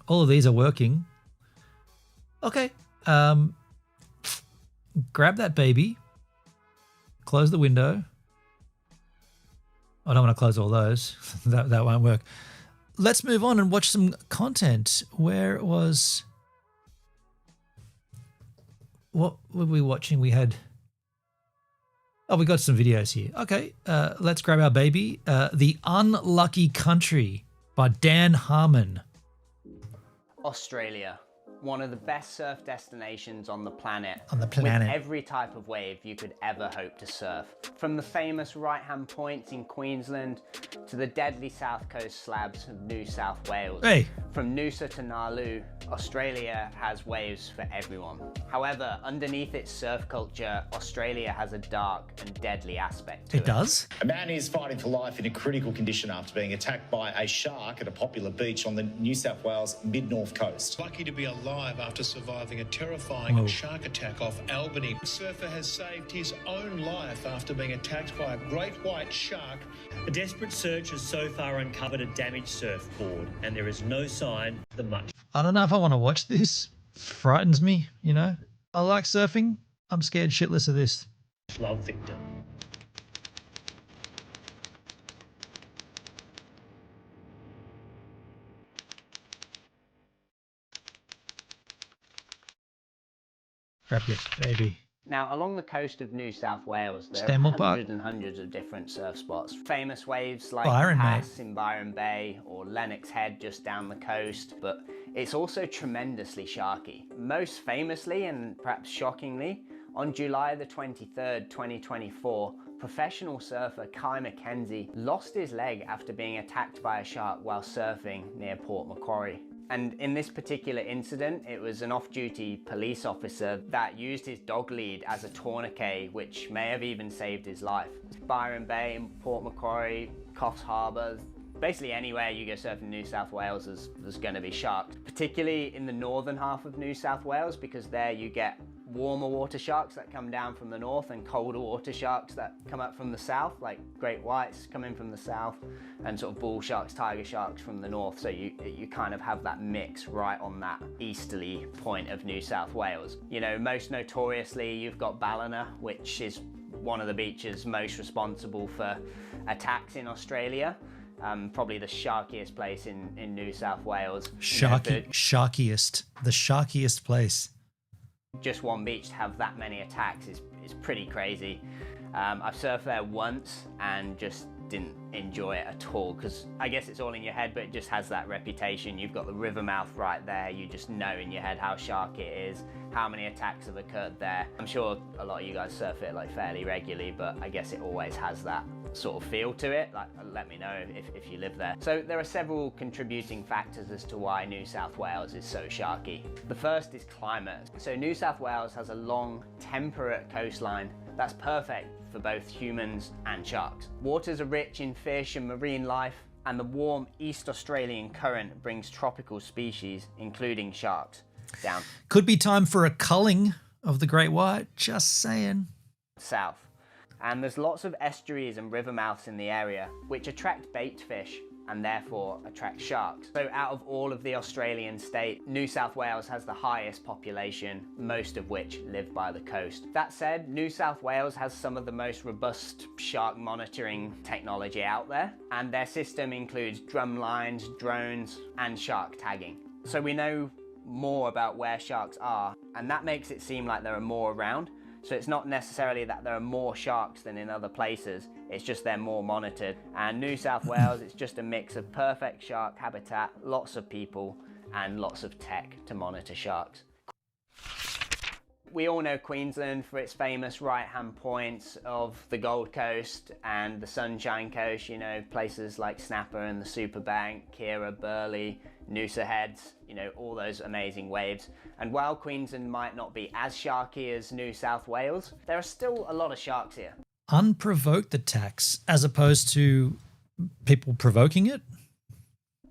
All of these are working. Okay. Grab that baby. Close the window. I don't want to close all those. that won't work. Let's move on and watch some content. Where was... What were we watching? We had... Oh, we got some videos here. Okay, let's grab our baby. The Unlucky Country by Dan Harmon. Australia, one of the best surf destinations on the planet. With every type of wave you could ever hope to surf. From the famous right-hand points in Queensland to the deadly south coast slabs of New South Wales. Hey. From Noosa to Nalu, Australia has waves for everyone. However, underneath its surf culture, Australia has a dark and deadly aspect to it. It does? A man is fighting for life in a critical condition after being attacked by a shark at a popular beach on the New South Wales mid-north coast. Lucky to be alive after surviving a terrifying shark attack off Albany. The surfer has saved his own life after being attacked by a great white shark. A desperate search has so far uncovered a damaged surfboard, and there is no sign of the much. I don't know if I want to watch this. Frightens me, you know. I like surfing. I'm scared shitless of this. Love victim. Grab your baby. Now, along the coast of New South Wales, there Stanmore are Park. hundreds and hundreds of different surf spots. Famous waves like Byron, Pass in Byron Bay or Lennox Head just down the coast, but it's also tremendously sharky. Most famously and perhaps shockingly, on July the 23rd, 2024, professional surfer Kai McKenzie lost his leg after being attacked by a shark while surfing near Port Macquarie. And in this particular incident, it was an off-duty police officer that used his dog lead as a tourniquet, which may have even saved his life. Byron Bay, Port Macquarie, Coffs Harbour, basically anywhere you go surfing in New South Wales, there's going to be sharks. Particularly in the northern half of New South Wales, because there you get warmer water sharks that come down from the north and colder water sharks that come up from the south, like great whites coming from the south and sort of bull sharks, tiger sharks from the north. So you kind of have that mix right on that easterly point of New South Wales. You know, most notoriously you've got Ballina, which is one of the beaches most responsible for attacks in Australia. Probably the sharkiest place in New South Wales. Sharkiest. The sharkiest place. Just one beach to have that many attacks is pretty crazy. I've surfed there once and just didn't enjoy it at all, because I guess it's all in your head, but it just has that reputation. You've got the river mouth right there. You just know in your head how sharky it is, how many attacks have occurred there. I'm sure a lot of you guys surf it like fairly regularly, but I guess it always has that sort of feel to it. Like, let me know if you live there. So there are several contributing factors as to why New South Wales is so sharky. The first is climate. So New South Wales has a long, temperate coastline that's perfect for both humans and sharks. Waters are rich in fish and marine life, and the warm East Australian current brings tropical species, including sharks, down. Could be time for a culling of the great white, just saying. South. And there's lots of estuaries and river mouths in the area, which attract bait fish and therefore attract sharks. So out of all of the Australian states, New South Wales has the highest population, most of which live by the coast. That said, New South Wales has some of the most robust shark monitoring technology out there, and their system includes drum lines, drones, and shark tagging. So we know more about where sharks are, and that makes it seem like there are more around. So it's not necessarily that there are more sharks than in other places, it's just they're more monitored. And New South Wales, it's just a mix of perfect shark habitat, lots of people, and lots of tech to monitor sharks. We all know Queensland for its famous right-hand points of the Gold Coast and the Sunshine Coast, you know, places like Snapper and the Superbank, Kira, Burleigh, Noosa Heads, you know, all those amazing waves. And while Queensland might not be as sharky as New South Wales, there are still a lot of sharks here. Unprovoked attacks as opposed to people provoking it?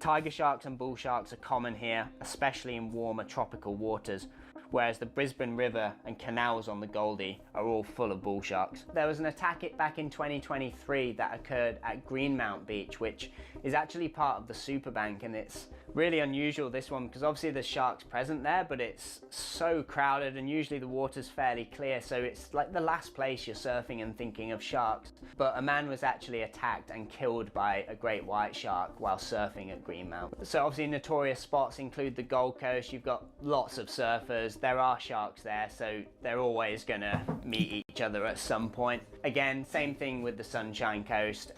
Tiger sharks and bull sharks are common here, especially in warmer tropical waters, whereas the Brisbane River and canals on the Goldie are all full of bull sharks. There was an attack back in 2023 that occurred at Greenmount Beach, which is actually part of the Superbank, and it's really unusual, this one, because obviously there's sharks present there, but it's so crowded and usually the water's fairly clear, so it's like the last place you're surfing and thinking of sharks. But a man was actually attacked and killed by a great white shark while surfing at Greenmount. So obviously notorious spots include the Gold Coast. You've got lots of surfers, there are sharks there, so they're always gonna meet each other at some point. Again, same thing with the Sunshine Coast.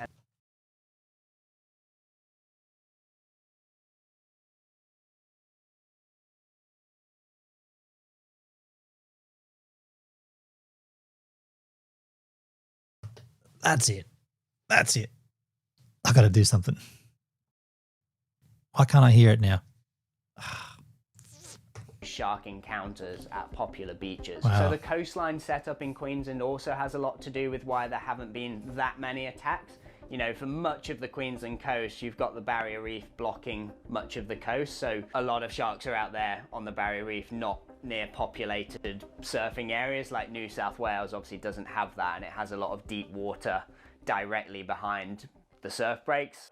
That's it. That's it. I got to do something. Why can't I hear it now? Shark encounters at popular beaches. Wow. So the coastline setup in Queensland also has a lot to do with why there haven't been that many attacks. You know, for much of the Queensland coast, you've got the Barrier Reef blocking much of the coast, so a lot of sharks are out there on the Barrier Reef, not near populated surfing areas like New South Wales obviously doesn't have that, and it has a lot of deep water directly behind the surf breaks.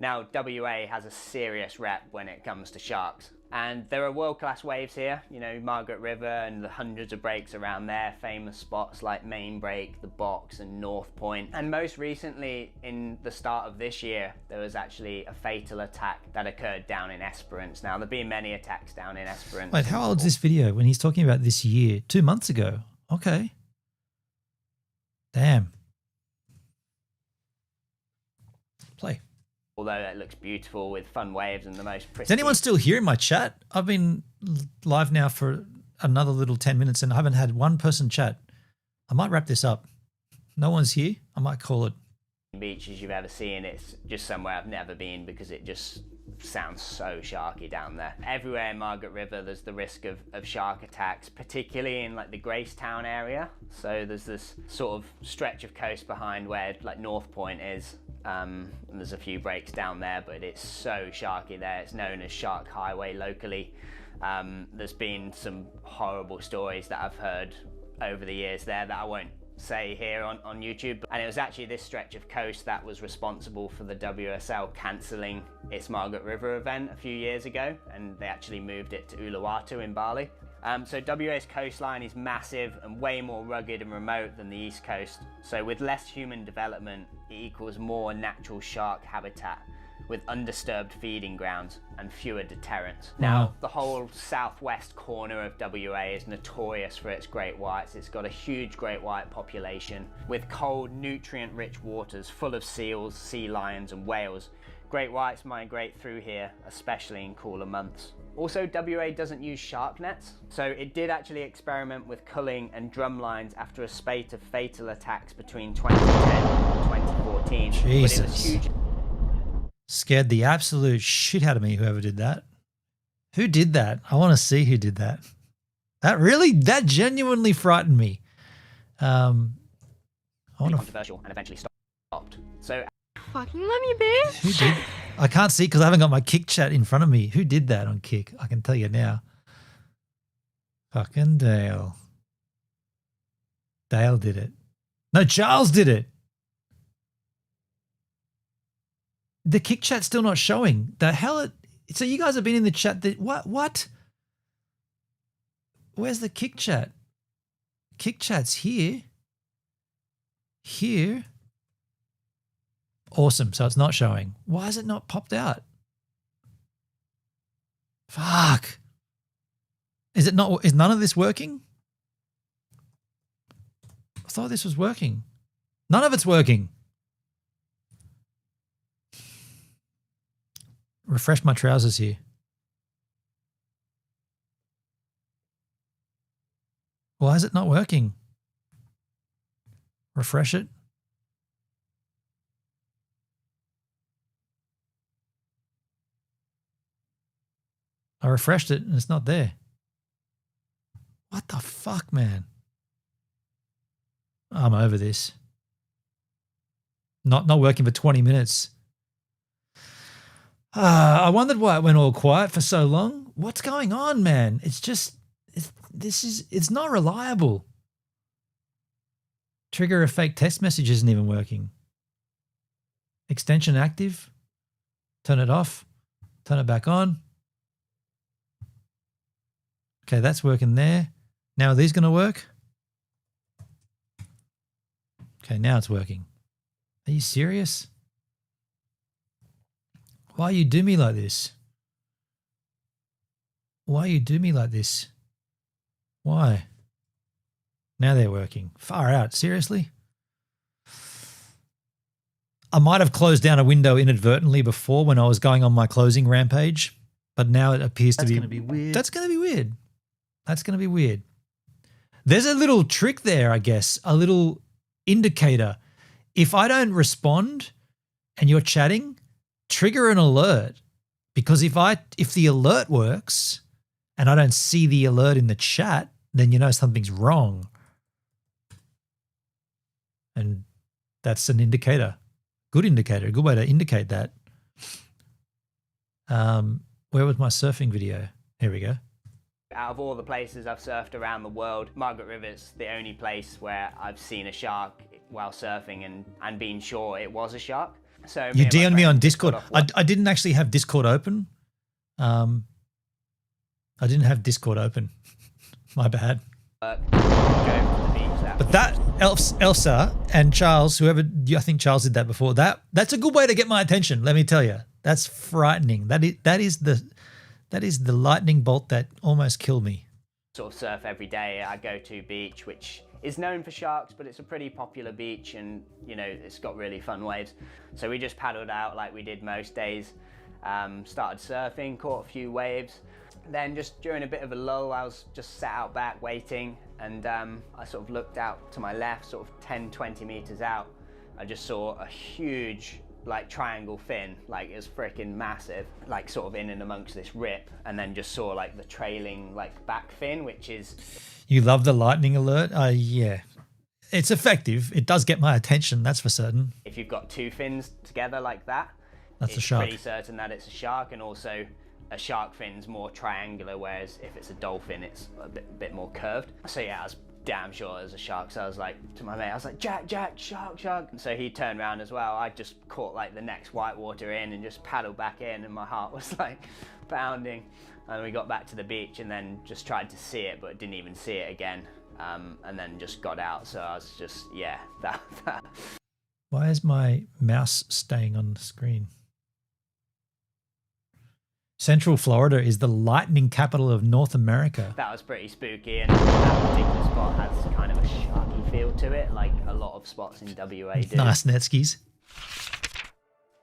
Now, WA has a serious rep when it comes to sharks, and there are world-class waves here, you know, Margaret River and the hundreds of breaks around there, famous spots like Main Break, the Box and North Point. And most recently, in the start of this year, there was actually a fatal attack that occurred down in Esperance. Now, there have been many attacks down in Esperance. Wait, how old is this video when he's talking about this year? 2 months ago. Okay. Damn. Play. Although it looks beautiful with fun waves and the most pristine. Is anyone still here in my chat? I've been live now for another little 10 minutes and I haven't had one person chat. I might wrap this up. No one's here. I might call it. Beaches you've ever seen. It's just somewhere I've never been because it just sounds so sharky down there. Everywhere in Margaret River there's the risk of shark attacks, particularly in like the Gracetown area. So there's this sort of stretch of coast behind where like North Point is. And there's a few breaks down there, but it's so sharky there. It's known as Shark Highway locally. There's been some horrible stories that I've heard over the years there that I won't say here on YouTube. And it was actually this stretch of coast that was responsible for the WSL cancelling its Margaret River event a few years ago, and they actually moved it to Uluwatu in Bali. So WA's coastline is massive and way more rugged and remote than the East Coast. So with less human development, it equals more natural shark habitat with undisturbed feeding grounds and fewer deterrents. Now, the whole southwest corner of WA is notorious for its great whites. It's got a huge great white population with cold, nutrient-rich waters full of seals, sea lions and whales. Great whites migrate through here, especially in cooler months. Also, WA doesn't use shark nets, so it did actually experiment with culling and drum lines after a spate of fatal attacks between 2010 and 2014. Jesus. But it was huge. Scared the absolute shit out of me, whoever did that. Who did that? I want to see who did that. That genuinely frightened me. I want to. Controversial and eventually stopped. So Fucking love you, bitch. Who did? I can't see because I haven't got my Kick chat in front of me. Who did that on Kick? I can tell you now. Fucking Dale. Dale did it. No, Charles did it. The Kick chat's still not showing. The hell? So you guys have been in the chat. What? Where's the Kick chat? Kick chat's here. Here. Awesome. So it's not showing. Why is it not popped out? Fuck. Is none of this working? I thought this was working. None of it's working. Refresh my trousers here. Why is it not working? Refresh it. I refreshed it and it's not there. What the fuck, man? I'm over this. Not working for 20 minutes. I wondered why it went all quiet for so long. What's going on, man? It's not reliable. Trigger a fake text message isn't even working. Extension active. Turn it off. Turn it back on. Okay, that's working there. Now are these going to work? Okay, now it's working. Are you serious? Why you do me like this? Why you do me like this? Why? Now they're working. Far out. Seriously? I might have closed down a window inadvertently before when I was going on my closing rampage, but now it appears to be... That's going to be weird. That's going to be weird. That's going to be weird. There's a little trick there, I guess, a little indicator. If I don't respond and you're chatting, trigger an alert, because if the alert works and I don't see the alert in the chat, then you know something's wrong. And that's an indicator. Good indicator, a good way to indicate that. Where was my surfing video? Here we go. Out of all the places I've surfed around the world, Margaret River's the only place where I've seen a shark while surfing and been sure it was a shark. So You DM'd me on Discord. I didn't actually have Discord open. I didn't have Discord open. My bad. But that Elsa and Charles, whoever, I think Charles did that before. That's a good way to get my attention. Let me tell you, that's frightening. That is the lightning bolt that almost killed me. Sort of surf every day. I go to beach, which is known for sharks, but it's a pretty popular beach, and you know it's got really fun waves. So we just paddled out like we did most days. Started surfing, caught a few waves. Then just during a bit of a lull, I was just sat out back waiting, and I sort of looked out to my left, sort of 10-20 meters out. I just saw a huge like triangle fin, like it was freaking massive, like sort of in and amongst this rip, and then just saw like the trailing like back fin, which is... You love the lightning alert? Yeah. It's effective. It does get my attention, that's for certain. If you've got two fins together like that, that's it's a shark. Pretty certain that it's a shark, and also a shark fin's more triangular, whereas if it's a dolphin, it's a bit more curved. So yeah, I was damn sure it was a shark. So I was like to my mate, I was like, Jack, shark. And so he turned around as well. I just caught like the next whitewater in and just paddled back in, and my heart was like pounding. And we got back to the beach and then just tried to see it, but didn't even see it again. And then just got out. So I was just, yeah, that. Why is my mouse staying on the screen? Central Florida is the lightning capital of North America. That was pretty spooky, and that particular spot has kind of a sharky feel to it, like a lot of spots in WA do. Nice Netskis.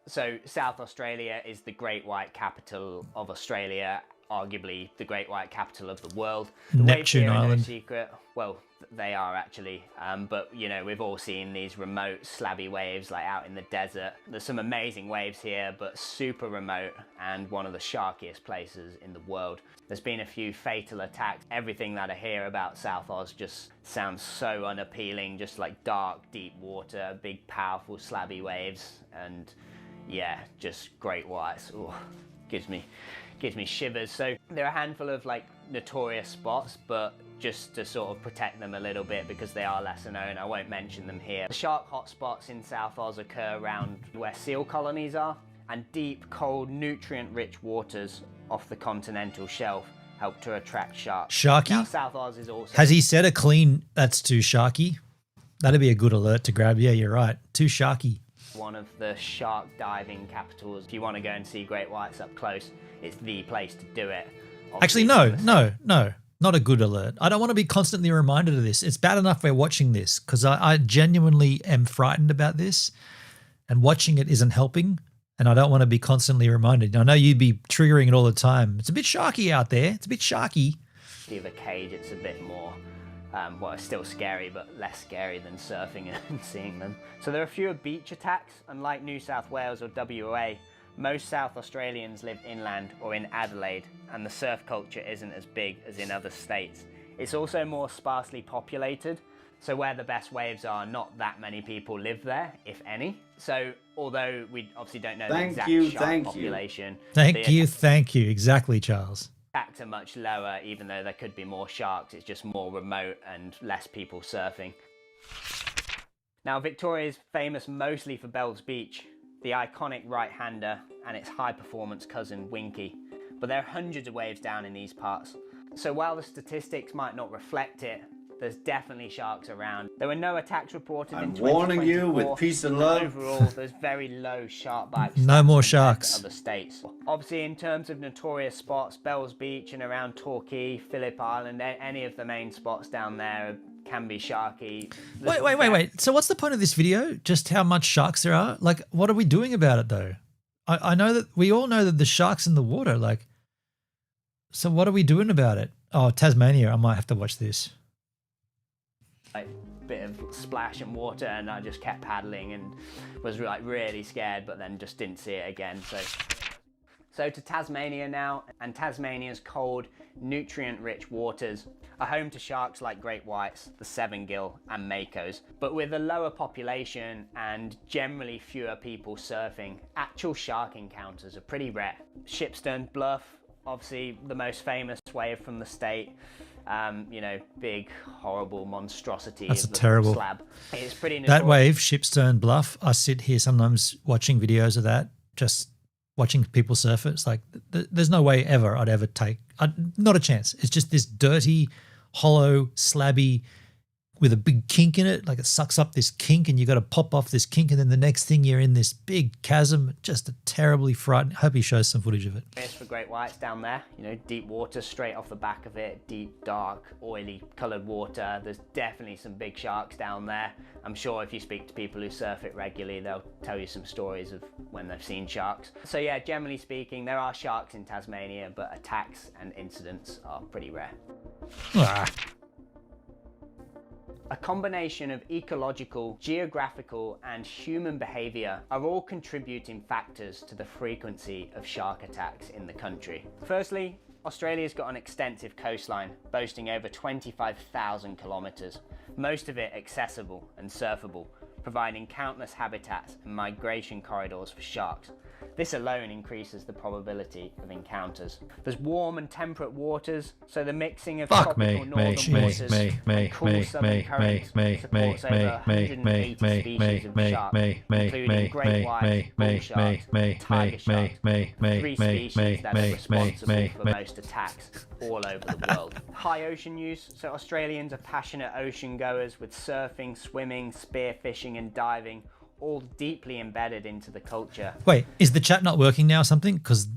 So South Australia is the great white capital of Australia, arguably the great white capital of the world. The waves Neptune here are no Island. secret. Well, they are actually, but you know, we've all seen these remote slabby waves like out in the desert. There's some amazing waves here, but super remote and one of the sharkiest places in the world. There's been a few fatal attacks. Everything that I hear about South Oz just sounds so unappealing, just like dark, deep water, big, powerful, slabby waves, and yeah, just great whites. Ooh, gives me shivers. So there are a handful of like notorious spots, but just to sort of protect them a little bit because they are lesser known, I won't mention them here. The shark hotspots in South Oz occur around where seal colonies are, and deep, cold, nutrient-rich waters off the continental shelf help to attract sharks. Sharky? Now, South Oz is also... Has he said a clean that's too sharky? That'd be a good alert to grab. Yeah, you're right. Too sharky. one of the shark diving capitals. If you want to go and see great whites up close, it's the place to do it. Actually, no, not a good alert. I don't want to be constantly reminded of this. It's bad enough we're watching this because I genuinely am frightened about this, and watching it isn't helping, and I don't want to be constantly reminded. I know you'd be triggering it all the time. It's a bit sharky out there. It's a bit sharky. Of a cage, it's a bit more, well, it's still scary, but less scary than surfing and seeing them. So there are fewer beach attacks. Unlike New South Wales or WA, most South Australians live inland or in Adelaide, and the surf culture isn't as big as in other states. It's also more sparsely populated, so where the best waves are, not that many people live there, if any. So although we obviously don't know the exact shark population. Thank you. Exactly, Charles. Attacks are much lower, even though there could be more sharks. It's just more remote and less people surfing. Now, Victoria is famous mostly for Bells Beach, the iconic right-hander, and its high-performance cousin, Winky. But there are hundreds of waves down in these parts. So while the statistics might not reflect it, there's definitely sharks around. There were no attacks reported in 2024. Warning you with peace and love. Overall, there's very low shark bites. No more sharks. Other states. Obviously, in terms of notorious spots, Bells Beach and around Torquay, Phillip Island, any of the main spots down there can be sharky. Wait. So what's the point of this video? Just how much sharks there are? Like, what are we doing about it though? I know that we all know that the sharks in the water, like, so what are we doing about it? Oh, Tasmania, I might have to watch this. Like bit of splash and water, and I just kept paddling and was like really scared, but then just didn't see it again. So to Tasmania now, and Tasmania's cold, nutrient-rich waters are home to sharks like great whites, the seven-gill and makos. But with a lower population and generally fewer people surfing, actual shark encounters are pretty rare. Shipstone Bluff, obviously the most famous wave from the state. You know, big, horrible monstrosity. That's of a the terrible. slab. It's pretty That wave, Shipstone Bluff, I sit here sometimes watching videos of that, just watching people surf it. It's like, there's no way ever I'd ever take, not a chance. It's just this dirty, hollow, slabby, with a big kink in it. Like it sucks up this kink and you got to pop off this kink, and then the next thing you're in this big chasm. Just a terribly frightening. I hope he shows some footage of it. It's for great whites down there, you know, deep water straight off the back of it, deep, dark, oily coloured water. There's definitely some big sharks down there. I'm sure if you speak to people who surf it regularly, they'll tell you some stories of when they've seen sharks. So yeah, generally speaking, there are sharks in Tasmania, but attacks and incidents are pretty rare. A combination of ecological, geographical, and human behaviour are all contributing factors to the frequency of shark attacks in the country. Firstly, Australia's got an extensive coastline, boasting over 25,000 kilometres, most of it accessible and surfable, providing countless habitats and migration corridors for sharks. This alone increases the probability of encounters. There's warm and temperate waters, so the mixing of tropical northern waters and cool southern currents supports over 180 species of shark, including great whites, bull sharks, tiger sharks, 3 species that are responsible for most attacks all over the world. High ocean use, so Australians are passionate ocean goers with surfing, swimming, spearfishing and diving, all deeply embedded into the culture. Wait, is the chat not working now or something? Because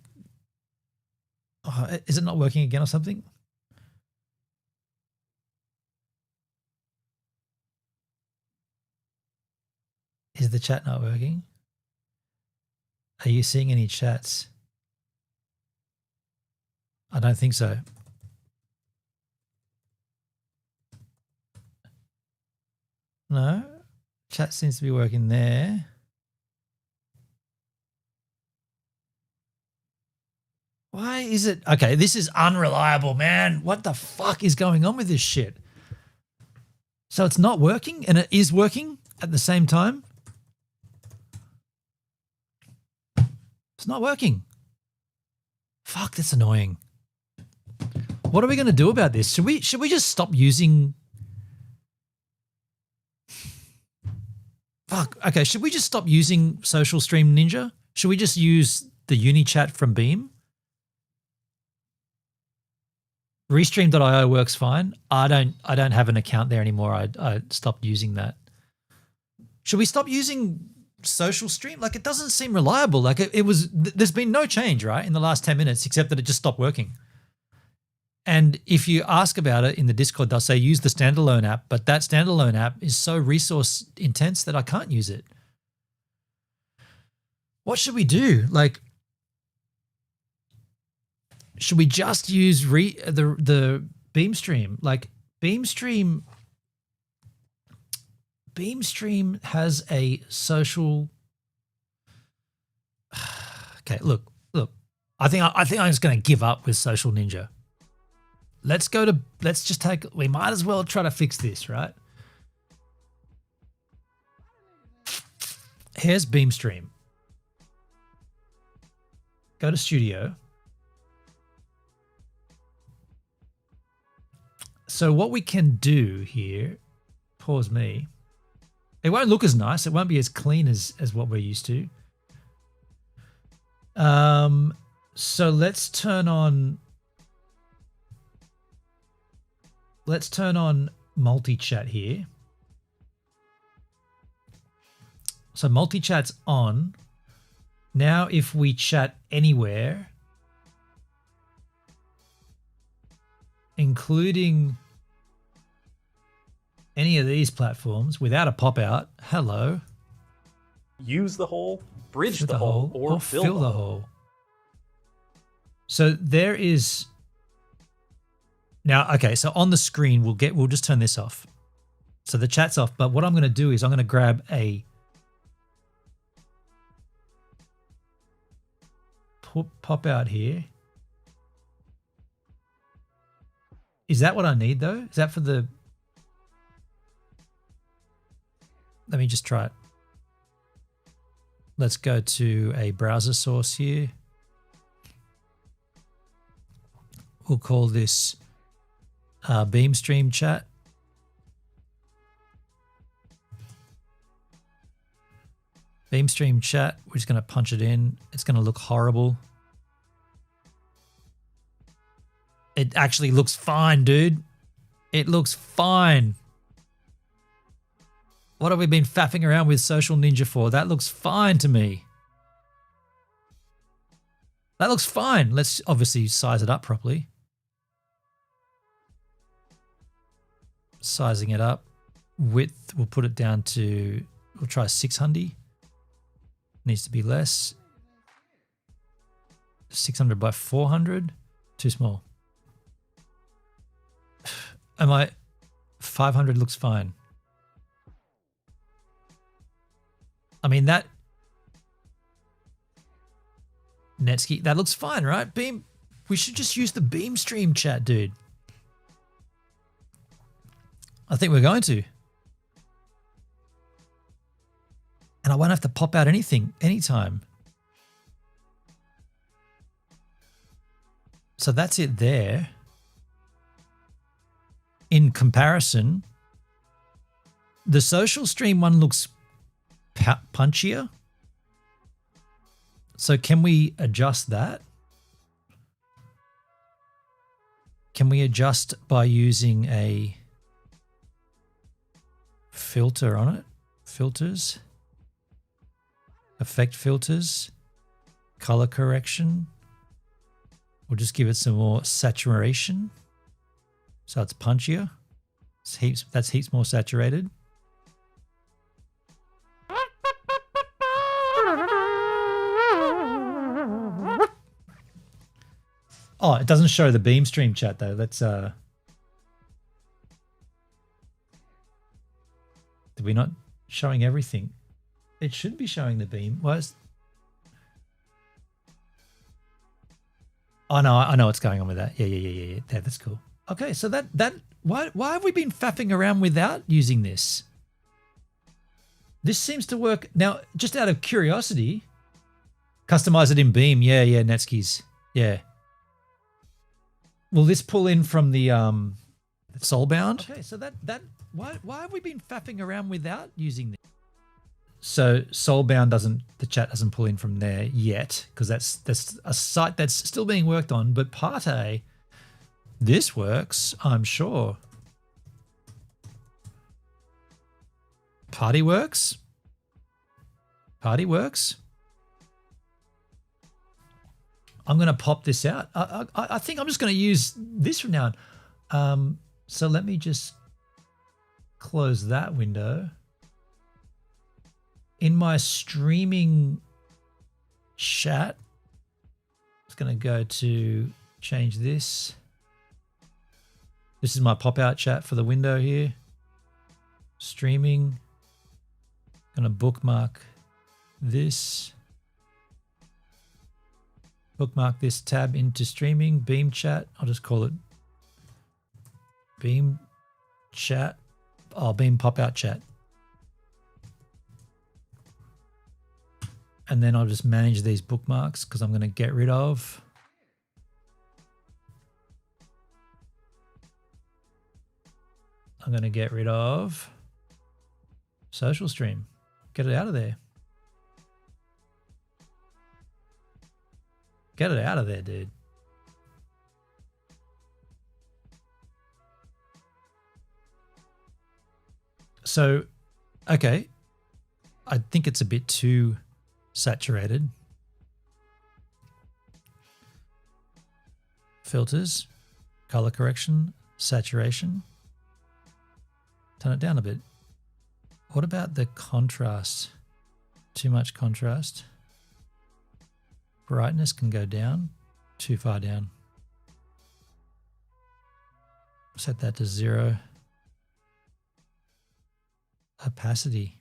is it not working again or something? Is the chat not working? Are you seeing any chats? I don't think so. No. Chat seems to be working there. Why is it? Okay, this is unreliable, man. What the fuck is going on with this shit? So it's not working and it is working at the same time? It's not working. Fuck, that's annoying. What are we going to do about this? Should we just stop using... Fuck, okay, should we just stop using Social Stream Ninja? Should we just use the UniChat from Beam? Restream.io works fine. I don't have an account there anymore. I stopped using that. Should we stop using Social Stream? Like, it doesn't seem reliable. Like, it was, there's been no change, right, in the last 10 minutes, except that it just stopped working. And if you ask about it in the Discord, they'll say use the standalone app, but that standalone app is so resource intense that I can't use it. What should we do? Like, should we just use the Beam stream? Like, Beam stream has a social. Okay, look. I think I'm just going to give up with Social Ninja. Let's just take. We might as well try to fix this, right? Here's Beam stream. Go to Studio. So what we can do here, pause me. It won't look as nice. It won't be as clean as what we're used to. So let's turn on multi-chat here. So multi-chat's on. Now if we chat anywhere, including any of these platforms without a pop-out, hello. Use the hole, bridge the hole, or fill the hole. So there is now, okay, so on the screen we'll just turn this off. So the chat's off, but what I'm going to do is I'm going to grab a pop out here. Is that what I need though? Is that for the... Let me just try it. Let's go to a browser source here. We'll call this Beam Stream Chat. Beam Stream Chat, we're just going to punch it in. It's going to look horrible. It actually looks fine, dude. It looks fine. What have we been faffing around with Social Ninja for? That looks fine to me. That looks fine. Let's obviously size it up properly. Sizing it up. Width, we'll put it down to, we'll try 600. Needs to be less. 600 by 400. Too small. 500 looks fine. I mean, that Netscape, that looks fine, right? Beam, we should just use the Beam Stream Chat, dude. I think we're going to. And I won't have to pop out anything anytime. So that's it there. In comparison, the Social Stream one looks punchier. So can we adjust that? Can we adjust by using a filter on it? Filters. Effect filters. Color correction. We'll just give it some more saturation. So it's punchier. That's heaps more saturated. Oh, it doesn't show the beam stream chat though. Let's did we not showing everything? It should be showing the beam. Oh no, I know what's going on with that. Yeah. That's cool. Okay, so that why have we been faffing around without using this? This seems to work. Now, just out of curiosity, customize it in Beam. Yeah, Netskis. Yeah. Will this pull in from the Soulbound? Okay, so why have we been faffing around without using this? So Soulbound the chat doesn't pull in from there yet, because that's a site that's still being worked on, but Partey, this works, I'm sure. Party works. I'm going to pop this out. I think I'm just going to use this from now on. So let me just close that window. In my streaming chat, it's going to go to change this. This is my pop-out chat for the window here. Streaming. Going to bookmark this. Bookmark this tab into streaming, Beam chat. I'll just call it Beam chat. Oh, Beam pop-out chat. And then I'll just manage these bookmarks because I'm going to get rid of. I'm going to get rid of social stream. Get it out of there. Get it out of there, dude. So, okay. I think it's a bit too saturated. Filters, color correction, saturation. Turn it down a bit. What about the contrast? Too much contrast. Brightness can go down, too far down. Set that to 0. Opacity.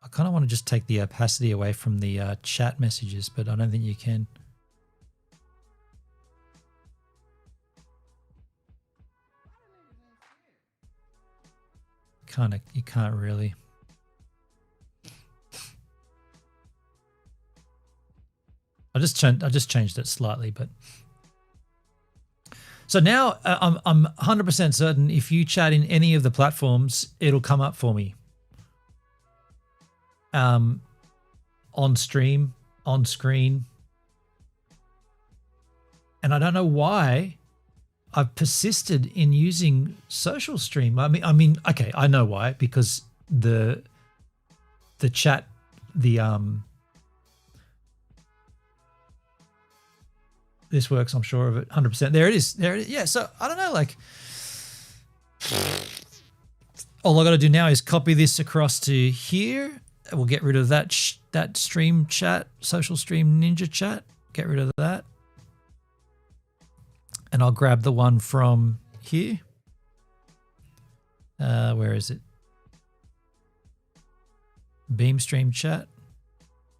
I kind of want to just take the opacity away from the chat messages, but I don't think you can. You can't really. I just changed it slightly, but so now I'm 100% certain if you chat in any of the platforms, it'll come up for me. On stream, on screen, and I don't know why I've persisted in using social stream. I mean, okay, I know why, because the chat, this works, I'm sure of it, 100%. There it is. Yeah, so I don't know, like, all I got to do now is copy this across to here. We'll get rid of that stream chat, social stream ninja chat. Get rid of that. And I'll grab the one from here. Where is it? Beam stream chat.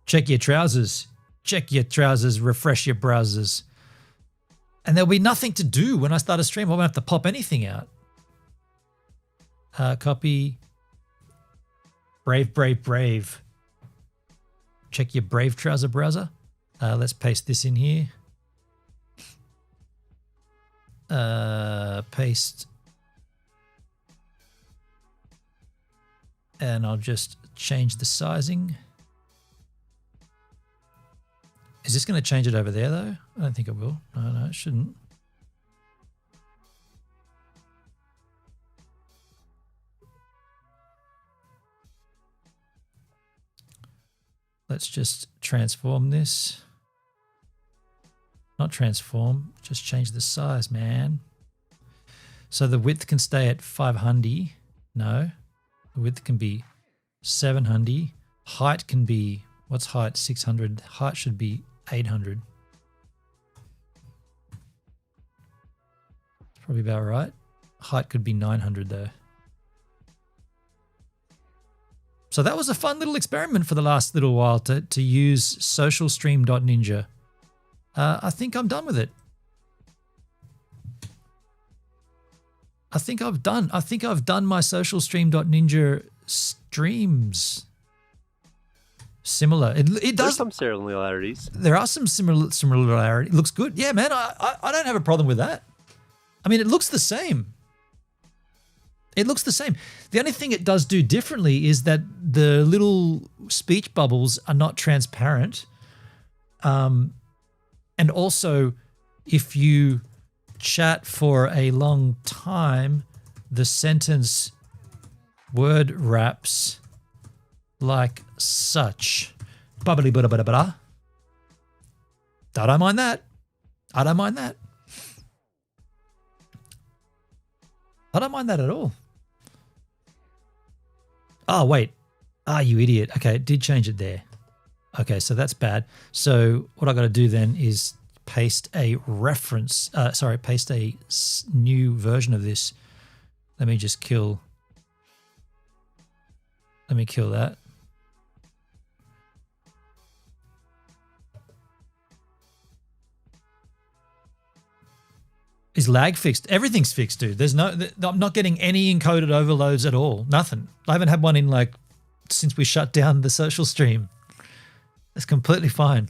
Check your trousers. Check your trousers. Refresh your browsers. And there'll be nothing to do when I start a stream. I won't have to pop anything out. Copy. Brave. Check your Brave trouser browser. Let's paste this in here. Paste. And I'll just change the sizing. Is this going to change it over there though? I don't think it will. No, it shouldn't. Let's just transform this. Not transform, just change the size, man. So the width can stay at 500. No, the width can be 700. Height can be, what's height? 600. Height should be 800. probably about right. Height could be 900 though. So that was a fun little experiment for the last little while to use socialstream.ninja. I think I'm done with it. I think I've done my socialstream.ninja streams. Similar. It does. There's some similarities. There are some similarity. It looks good. Yeah, man. I don't have a problem with that. I mean, it looks the same. It looks the same. The only thing it does do differently is that the little speech bubbles are not transparent. And also, if you chat for a long time, the sentence word wraps like such. Bubbly bada bada bada. I don't mind that. I don't mind that. I don't mind that at all. Oh, wait. Ah, you idiot. Okay, it did change it there. Okay, so that's bad. So what I got to do then is paste a reference. Paste a new version of this. Let me just kill. Let me kill that. Is lag fixed? Everything's fixed, dude. There's no. I'm not getting any encoded overloads at all. Nothing. I haven't had one in like since we shut down the social stream. It's completely fine.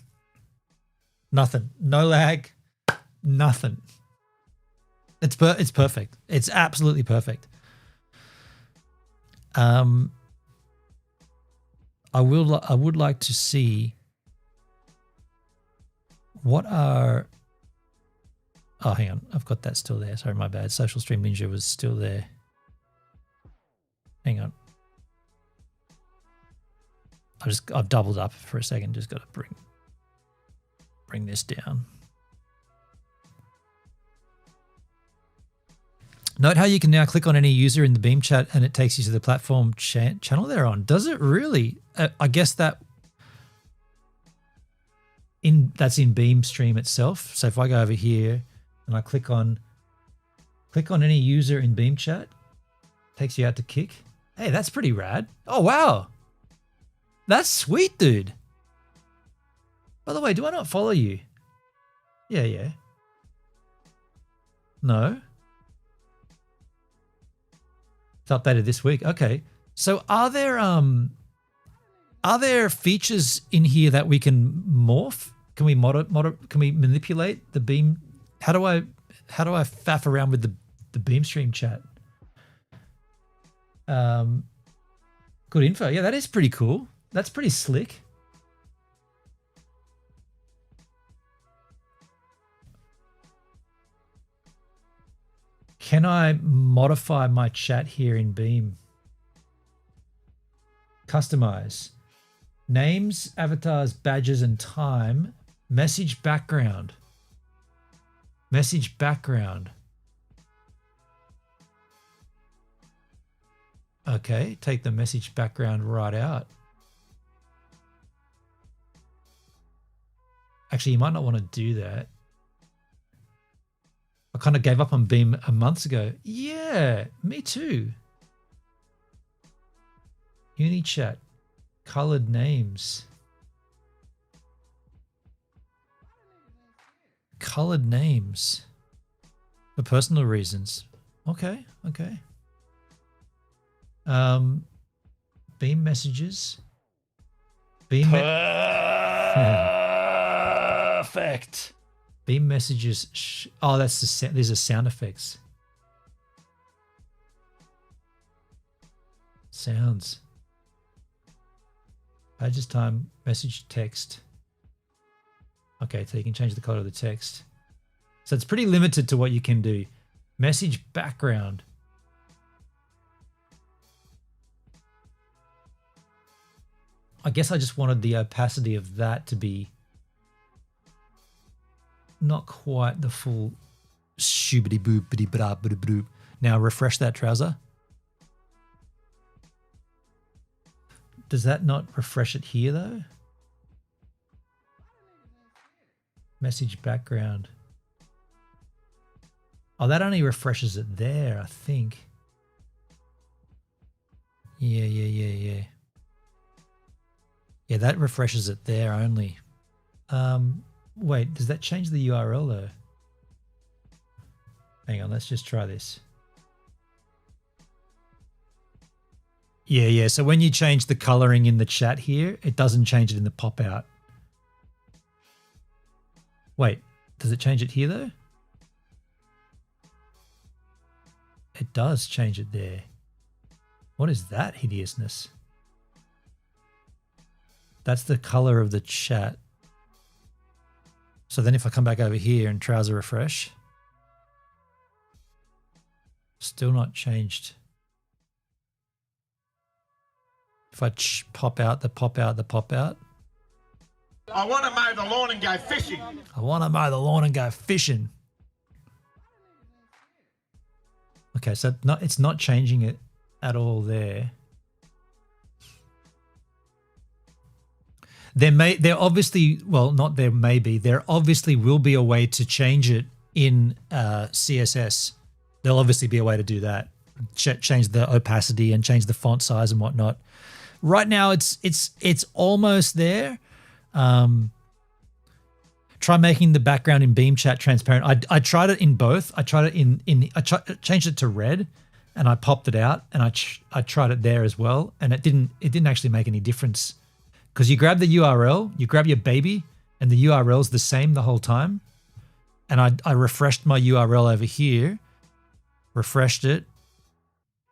Nothing. No lag. Nothing. It's perfect. It's absolutely perfect. I would like to see what are. Oh, hang on. I've got that still there. Sorry, my bad. Social Stream Ninja was still there. Hang on. I've doubled up for a second. Just got to bring this down. Note how you can now click on any user in the Beam chat and it takes you to the platform channel they're on. Does it really? I guess that's in Beam Stream itself. So if I go over here and I click on any user in Beam chat, takes you out to Kick. Hey, that's pretty rad. Oh, wow. That's sweet, dude. By the way, do I not follow you? Yeah. No. It's updated this week. Okay. So are there features in here that we can morph? Can we can we manipulate the Beam? How do I faff around with the Beam Stream chat? Good info. Yeah, that is pretty cool. That's pretty slick. Can I modify my chat here in Beam? Customize. Names, avatars, badges, and time. Message background. Message background. Okay, take the message background right out. Actually, you might not want to do that. I kind of gave up on Beam a month ago. Yeah, me too. UniChat. Colored names. Colored names. For personal reasons. Okay. Beam messages. Beam perfect. Beam messages. Oh, that's these are sound effects. Sounds. Badges time. Message text. Okay, so you can change the color of the text. So it's pretty limited to what you can do. Message background. I guess I just wanted the opacity of that to be not quite the full shoobity boopity bra boop. Now refresh that trouser. Does that not refresh it here though? Message background. Oh, that only refreshes it there, I think. Yeah. Yeah, that refreshes it there only. Wait, does that change the URL though? Hang on, let's just try this. Yeah. So when you change the coloring in the chat here, it doesn't change it in the pop out. Wait, does it change it here though? It does change it there. What is that hideousness? That's the color of the chat. So then if I come back over here and trouser refresh, still not changed. If I pop out the pop out, I want to mow the lawn and go fishing. I want to mow the lawn and go fishing. Okay, so it's not changing it at all there. There obviously will be a way to change it in CSS. There'll obviously be a way to do that. Change the opacity and change the font size and whatnot. Right now, it's almost there. Try making the background in Beam Chat transparent. I tried it in both. I tried it changed it to red, and I popped it out, and I tried it there as well, and it didn't actually make any difference, because you grab the URL, you grab your baby, and the URL's the same the whole time. And I refreshed my URL over here, refreshed it,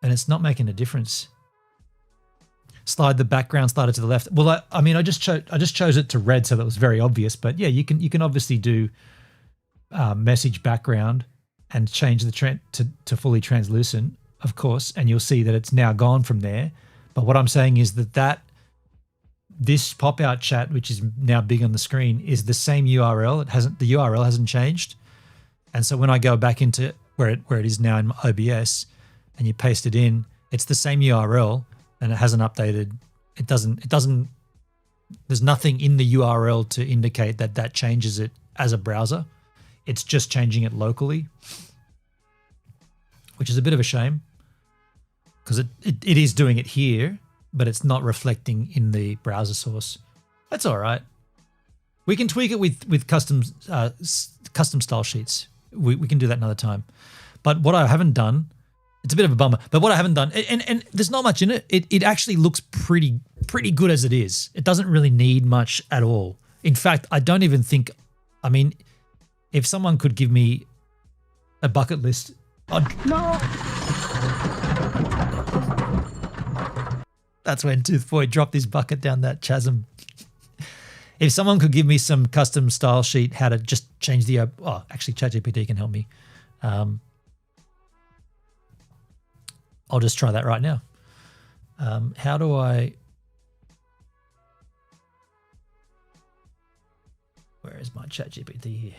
and it's not making a difference. Slide the background slider to the left. Well, I just chose it to red, so that was very obvious. But yeah, you can obviously do message background and change the trend to fully translucent, of course, and you'll see that it's now gone from there. But what I'm saying is that this pop-out chat, which is now big on the screen, is the same URL. The URL hasn't changed, and so when I go back into where it is now in OBS, and you paste it in, it's the same URL. And it hasn't updated. It doesn't, there's nothing in the URL to indicate that changes it as a browser. It's just changing it locally, which is a bit of a shame, because it is doing it here, but it's not reflecting in the browser source. That's all right. We can tweak it with custom style sheets. We can do that another time. But what I haven't done, it's a bit of a bummer, but what I haven't done, and there's not much in it. It actually looks pretty good as it is. It doesn't really need much at all. In fact, I don't even think, I mean, if someone could give me a bucket list, no. That's when Toothboy dropped his bucket down that chasm. If someone could give me some custom style sheet, how to just change the, actually ChatGPT can help me. I'll just try that right now. How do I... Where is my ChatGPT here?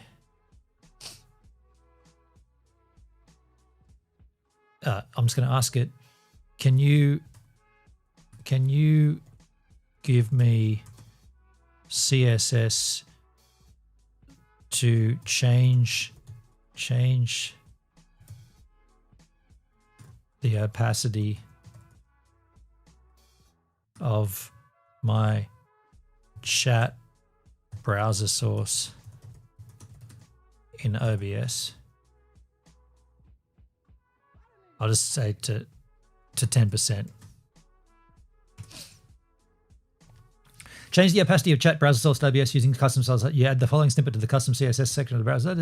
I'm just going to ask it, can you give me CSS to change the opacity of my chat browser source in OBS? I'll just say to 10%. Change the opacity of chat browser source to OBS using custom styles. You add the following snippet to the custom CSS section of the browser.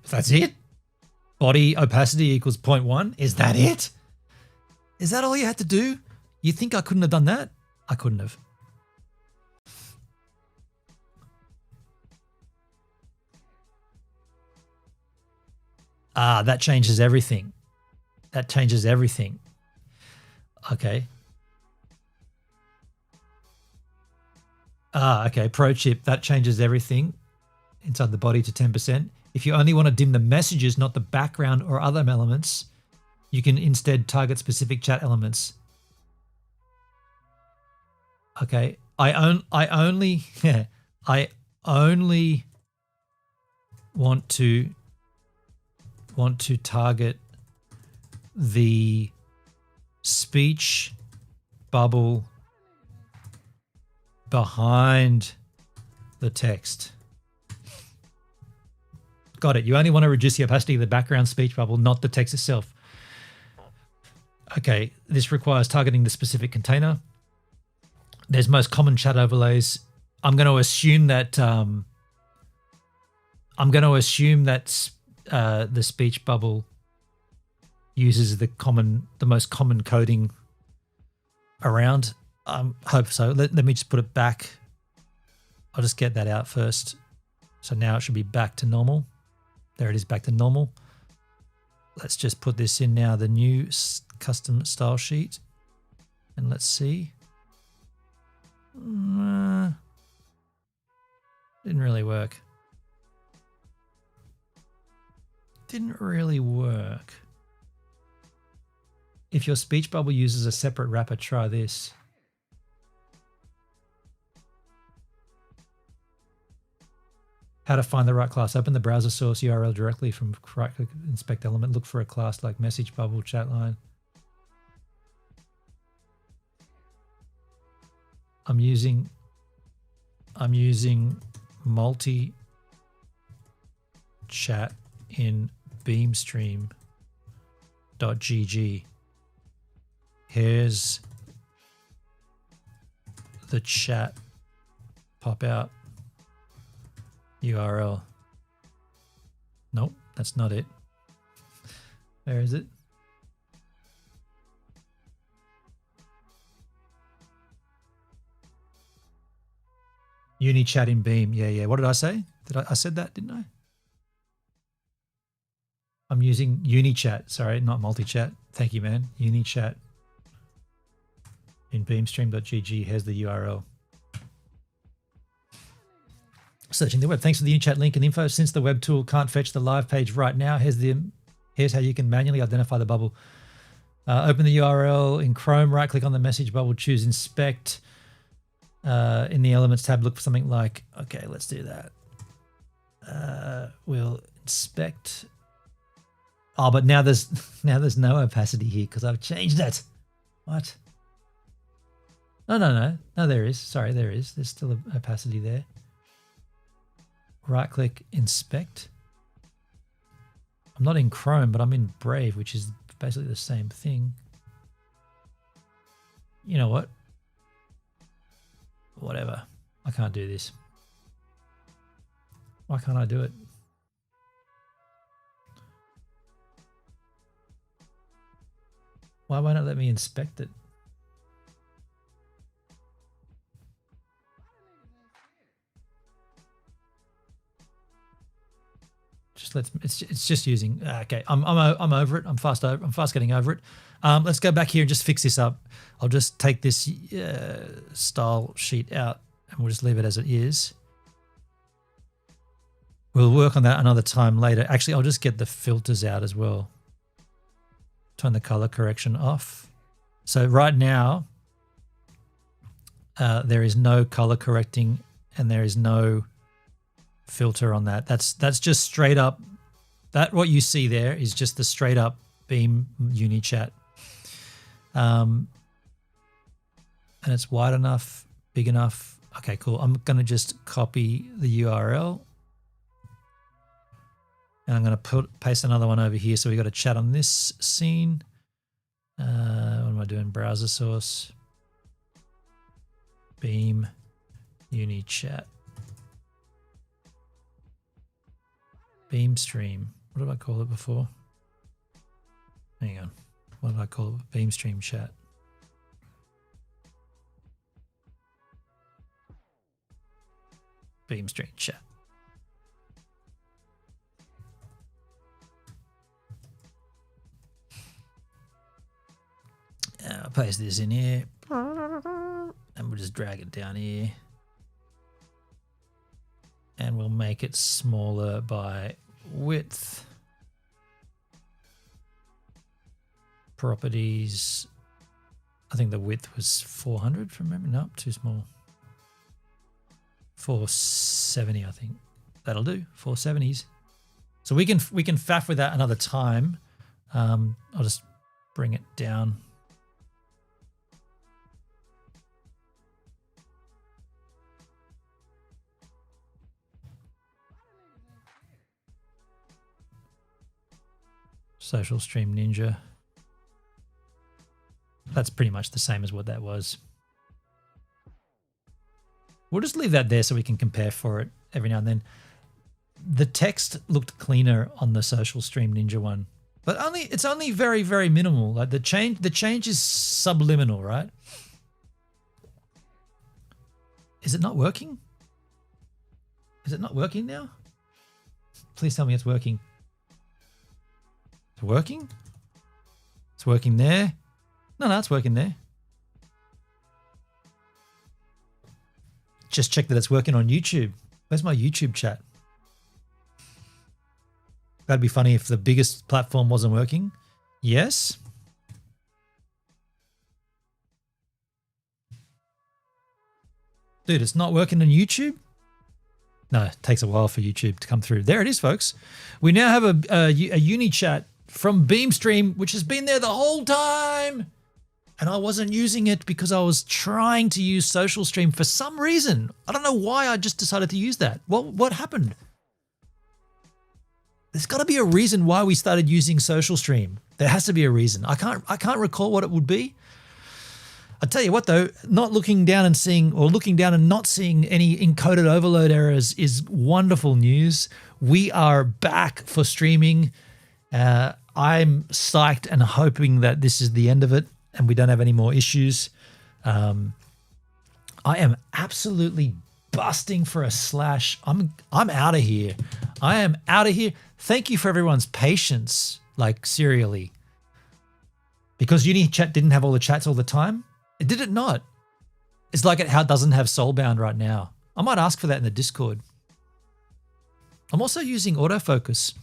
That's it? Body opacity equals 0.1. Is that it? Is that all you had to do? You think I couldn't have done that? I couldn't have. That changes everything. That changes everything. Okay. Okay. Pro tip, that changes everything inside the body to 10%. If you only want to dim the messages, not the background or other elements, you can instead target specific chat elements. Okay. I only want to want to target the speech bubble behind the text. Got it. You only want to reduce the opacity of the background speech bubble, not the text itself. Okay, this requires targeting the specific container. There's most common chat overlays. I'm going to assume that the speech bubble uses the most common coding around. Hope so. Let me just put it back. I'll just get that out first. So now it should be back to normal. There it is, back to normal. Let's just put this in now, the new custom style sheet. And let's see. Didn't really work. Didn't really work. If your speech bubble uses a separate wrapper, try this. How to find the right class. Open the browser source URL directly from right-click, inspect element. Look for a class like message bubble, chat line. I'm using multi-chat in beamstream.gg. Here's the chat pop out URL. Nope, that's not it. Where is it? Unichat in Beam. Yeah. What did I say? I said that, didn't I? I'm using Unichat. Sorry, not multi-chat. Thank you, man. Unichat in beamstream.gg. Here's the URL. Searching the web. Thanks for the Unichat link and info. Since the web tool can't fetch the live page right now, here's how you can manually identify the bubble. Open the URL in Chrome, right-click on the message bubble, choose Inspect. In the Elements tab, look for something like, okay, let's do that. We'll inspect. Oh, but now there's no opacity here because I've changed it. What? No, there is. Sorry, there is. There's still an opacity there. Right-click, inspect. I'm not in Chrome, but I'm in Brave, which is basically the same thing. You know what? Whatever. I can't do this. Why can't I do it? Why won't it let me inspect it? It's just using. Okay, I'm over it. I'm fast getting over it. Let's go back here and just fix this up. I'll just take this style sheet out and we'll just leave it as it is. We'll work on that another time later. Actually, I'll just get the filters out as well. Turn the color correction off. So right now, there is no color correcting and there is no filter on that. That's just straight up. That what you see there is just the straight up Beam Unichat. And it's wide enough, big enough. Okay, cool. I'm going to just copy the URL. And I'm going to paste another one over here. So we got a chat on this scene. What am I doing? Browser source. Beam Unichat. Beam stream. What did I call it before? Hang on. What did I call it? Beam stream chat. Beam stream chat. I'll paste this in here. And we'll just drag it down here. And we'll make it smaller by width. Properties. I think the width was 400 from memory. No, too small. 470, I think. That'll do. 470s. So we can faff with that another time. I'll just bring it down. Social Stream Ninja. That's pretty much the same as what that was. We'll just leave that there so we can compare for it every now and then. The text looked cleaner on the Social Stream Ninja one, but it's only very, very minimal. Like the change is subliminal, right? Is it not working? Is it not working now? Please tell me it's working. It's working? It's working there. No, it's working there. Just check that it's working on YouTube. Where's my YouTube chat? That'd be funny if the biggest platform wasn't working. Yes. Dude, it's not working on YouTube? No, it takes a while for YouTube to come through. There it is, folks. We now have a uni chat from Beamstream, which has been there the whole time. And I wasn't using it because I was trying to use Social Stream for some reason. I don't know why I just decided to use that. What happened? There's got to be a reason why we started using Social Stream. There has to be a reason. I can't recall what it would be. I tell you what though, not looking down and seeing, or looking down and not seeing any encoded overload errors is wonderful news. We are back for streaming. I'm psyched and hoping that this is the end of it and we don't have any more issues. I am absolutely busting for a slash. I'm out of here. I am out of here. Thank you for everyone's patience, like serially. Because Uni Chat didn't have all the chats all the time, it did it not. It's like how it doesn't have Soulbound right now. I might ask for that in the Discord. I'm also using autofocus,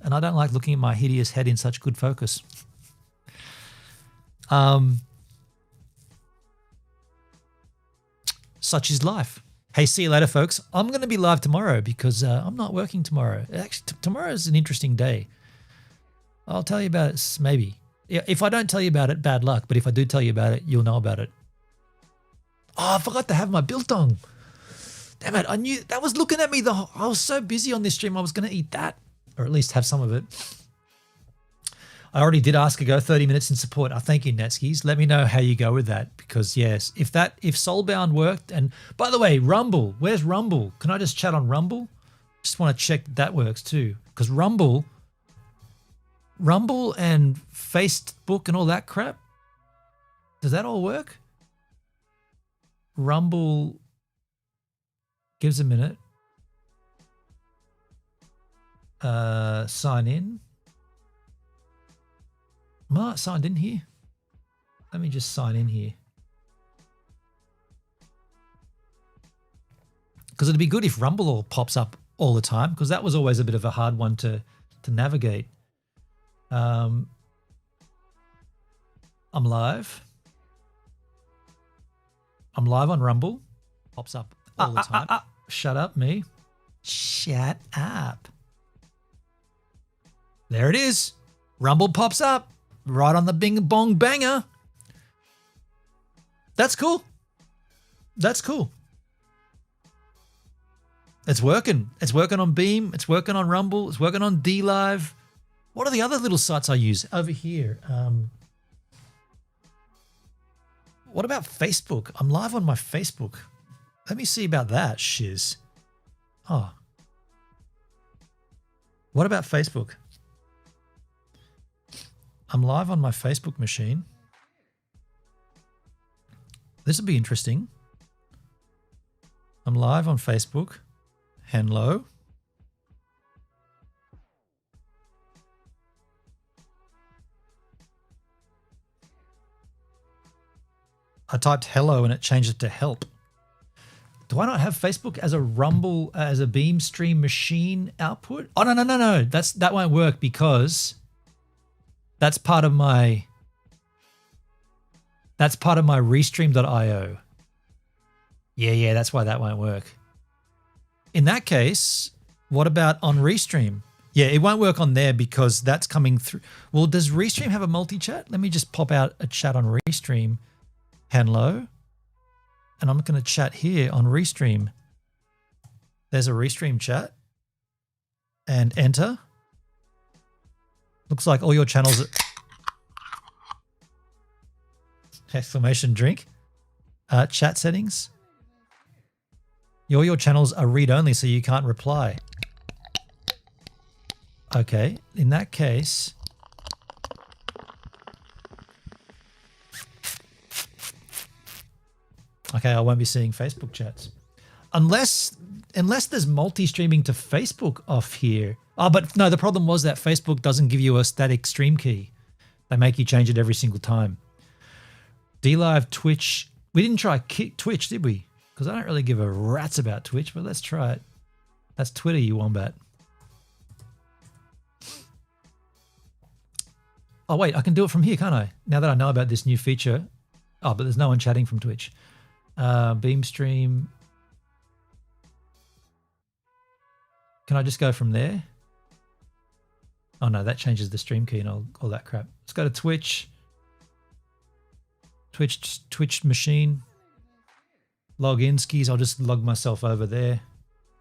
and I don't like looking at my hideous head in such good focus. Such is life. Hey, see you later, folks. I'm going to be live tomorrow because I'm not working tomorrow. Actually, tomorrow is an interesting day. I'll tell you about it, maybe. If I don't tell you about it, bad luck. But if I do tell you about it, you'll know about it. Oh, I forgot to have my biltong. Damn it. I knew that was looking at me. I was so busy on this stream. I was going to eat that, or at least have some of it. I already did ask a go 30 minutes in support. I thank you, Netskis. Let me know how you go with that. Because yes, if Soulbound worked, and by the way, Rumble, where's Rumble? Can I just chat on Rumble? Just want to check that works too. Because Rumble and Facebook and all that crap, does that all work? Rumble, gives a minute. Sign in. Am I not signed in here? Let me just sign in here. Because it'd be good if Rumble all pops up all the time, because that was always a bit of a hard one to navigate. I'm live. I'm live on Rumble. Pops up all the time. Shut up, me. Shut up. There it is. Rumble pops up. Right on the bing bong banger. That's cool. That's cool. It's working. It's working on Beam. It's working on Rumble. It's working on DLive. What are the other little sites I use over here? What about Facebook? I'm live on my Facebook. Let me see about that, shiz. Oh. What about Facebook? I'm live on my Facebook machine. This will be interesting. I'm live on Facebook. Hello. I typed hello and it changed it to help. Do I not have Facebook as a Rumble, as a Beam stream machine output? Oh, no. That won't work because that's part of my restream.io. Yeah, that's why that won't work. In that case, what about on Restream? Yeah, it won't work on there because that's coming through. Well, does Restream have a multi-chat? Let me just pop out a chat on Restream. Hello. And I'm going to chat here on Restream. There's a Restream chat. And enter. Looks like all your channels are... Exclamation drink. Chat settings. All your channels are read-only, so you can't reply. Okay, in that case... Okay, I won't be seeing Facebook chats. Unless there's multi-streaming to Facebook off here. Oh, but no, the problem was that Facebook doesn't give you a static stream key. They make you change it every single time. DLive, Twitch. We didn't try Twitch, did we? Because I don't really give a rat's about Twitch, but let's try it. That's Twitter, you wombat. Oh, wait, I can do it from here, can't I? Now that I know about this new feature. Oh, but there's no one chatting from Twitch. Beam stream. Can I just go from there? Oh, no, that changes the stream key and all that crap. Let's go to Twitch. Twitch machine. Log in skis. I'll just log myself over there.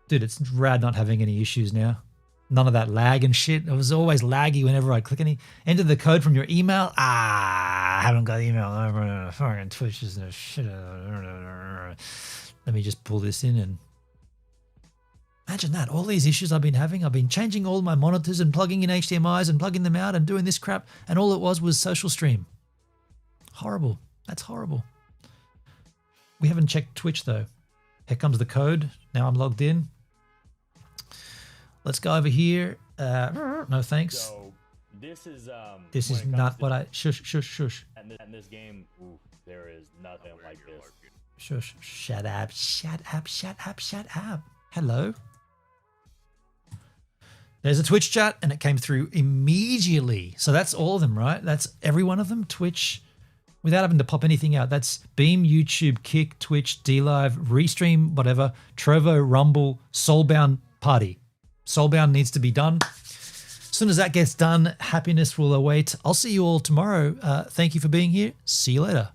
Dude, it's rad not having any issues now. None of that lag and shit. It was always laggy whenever I click any. Enter the code from your email. I haven't got email. Fucking Twitch is no shit. Let me just pull this in and imagine that. All these issues I've been having. I've been changing all my monitors and plugging in HDMIs and plugging them out and doing this crap. And all it was social stream. Horrible. That's horrible. We haven't checked Twitch though. Here comes the code. Now I'm logged in. Let's go over here. No thanks. So this is not what I shush. And this game, ooh, there is nothing like this. Shush. Shut up. Hello. There's a Twitch chat and it came through immediately. So that's all of them, right? That's every one of them. Twitch, without having to pop anything out. That's Beam, YouTube, Kick, Twitch, DLive, Restream, whatever, Trovo, Rumble, Soulbound, Party. Soulbound needs to be done. As soon as that gets done, happiness will await. I'll see you all tomorrow. Thank you for being here. See you later.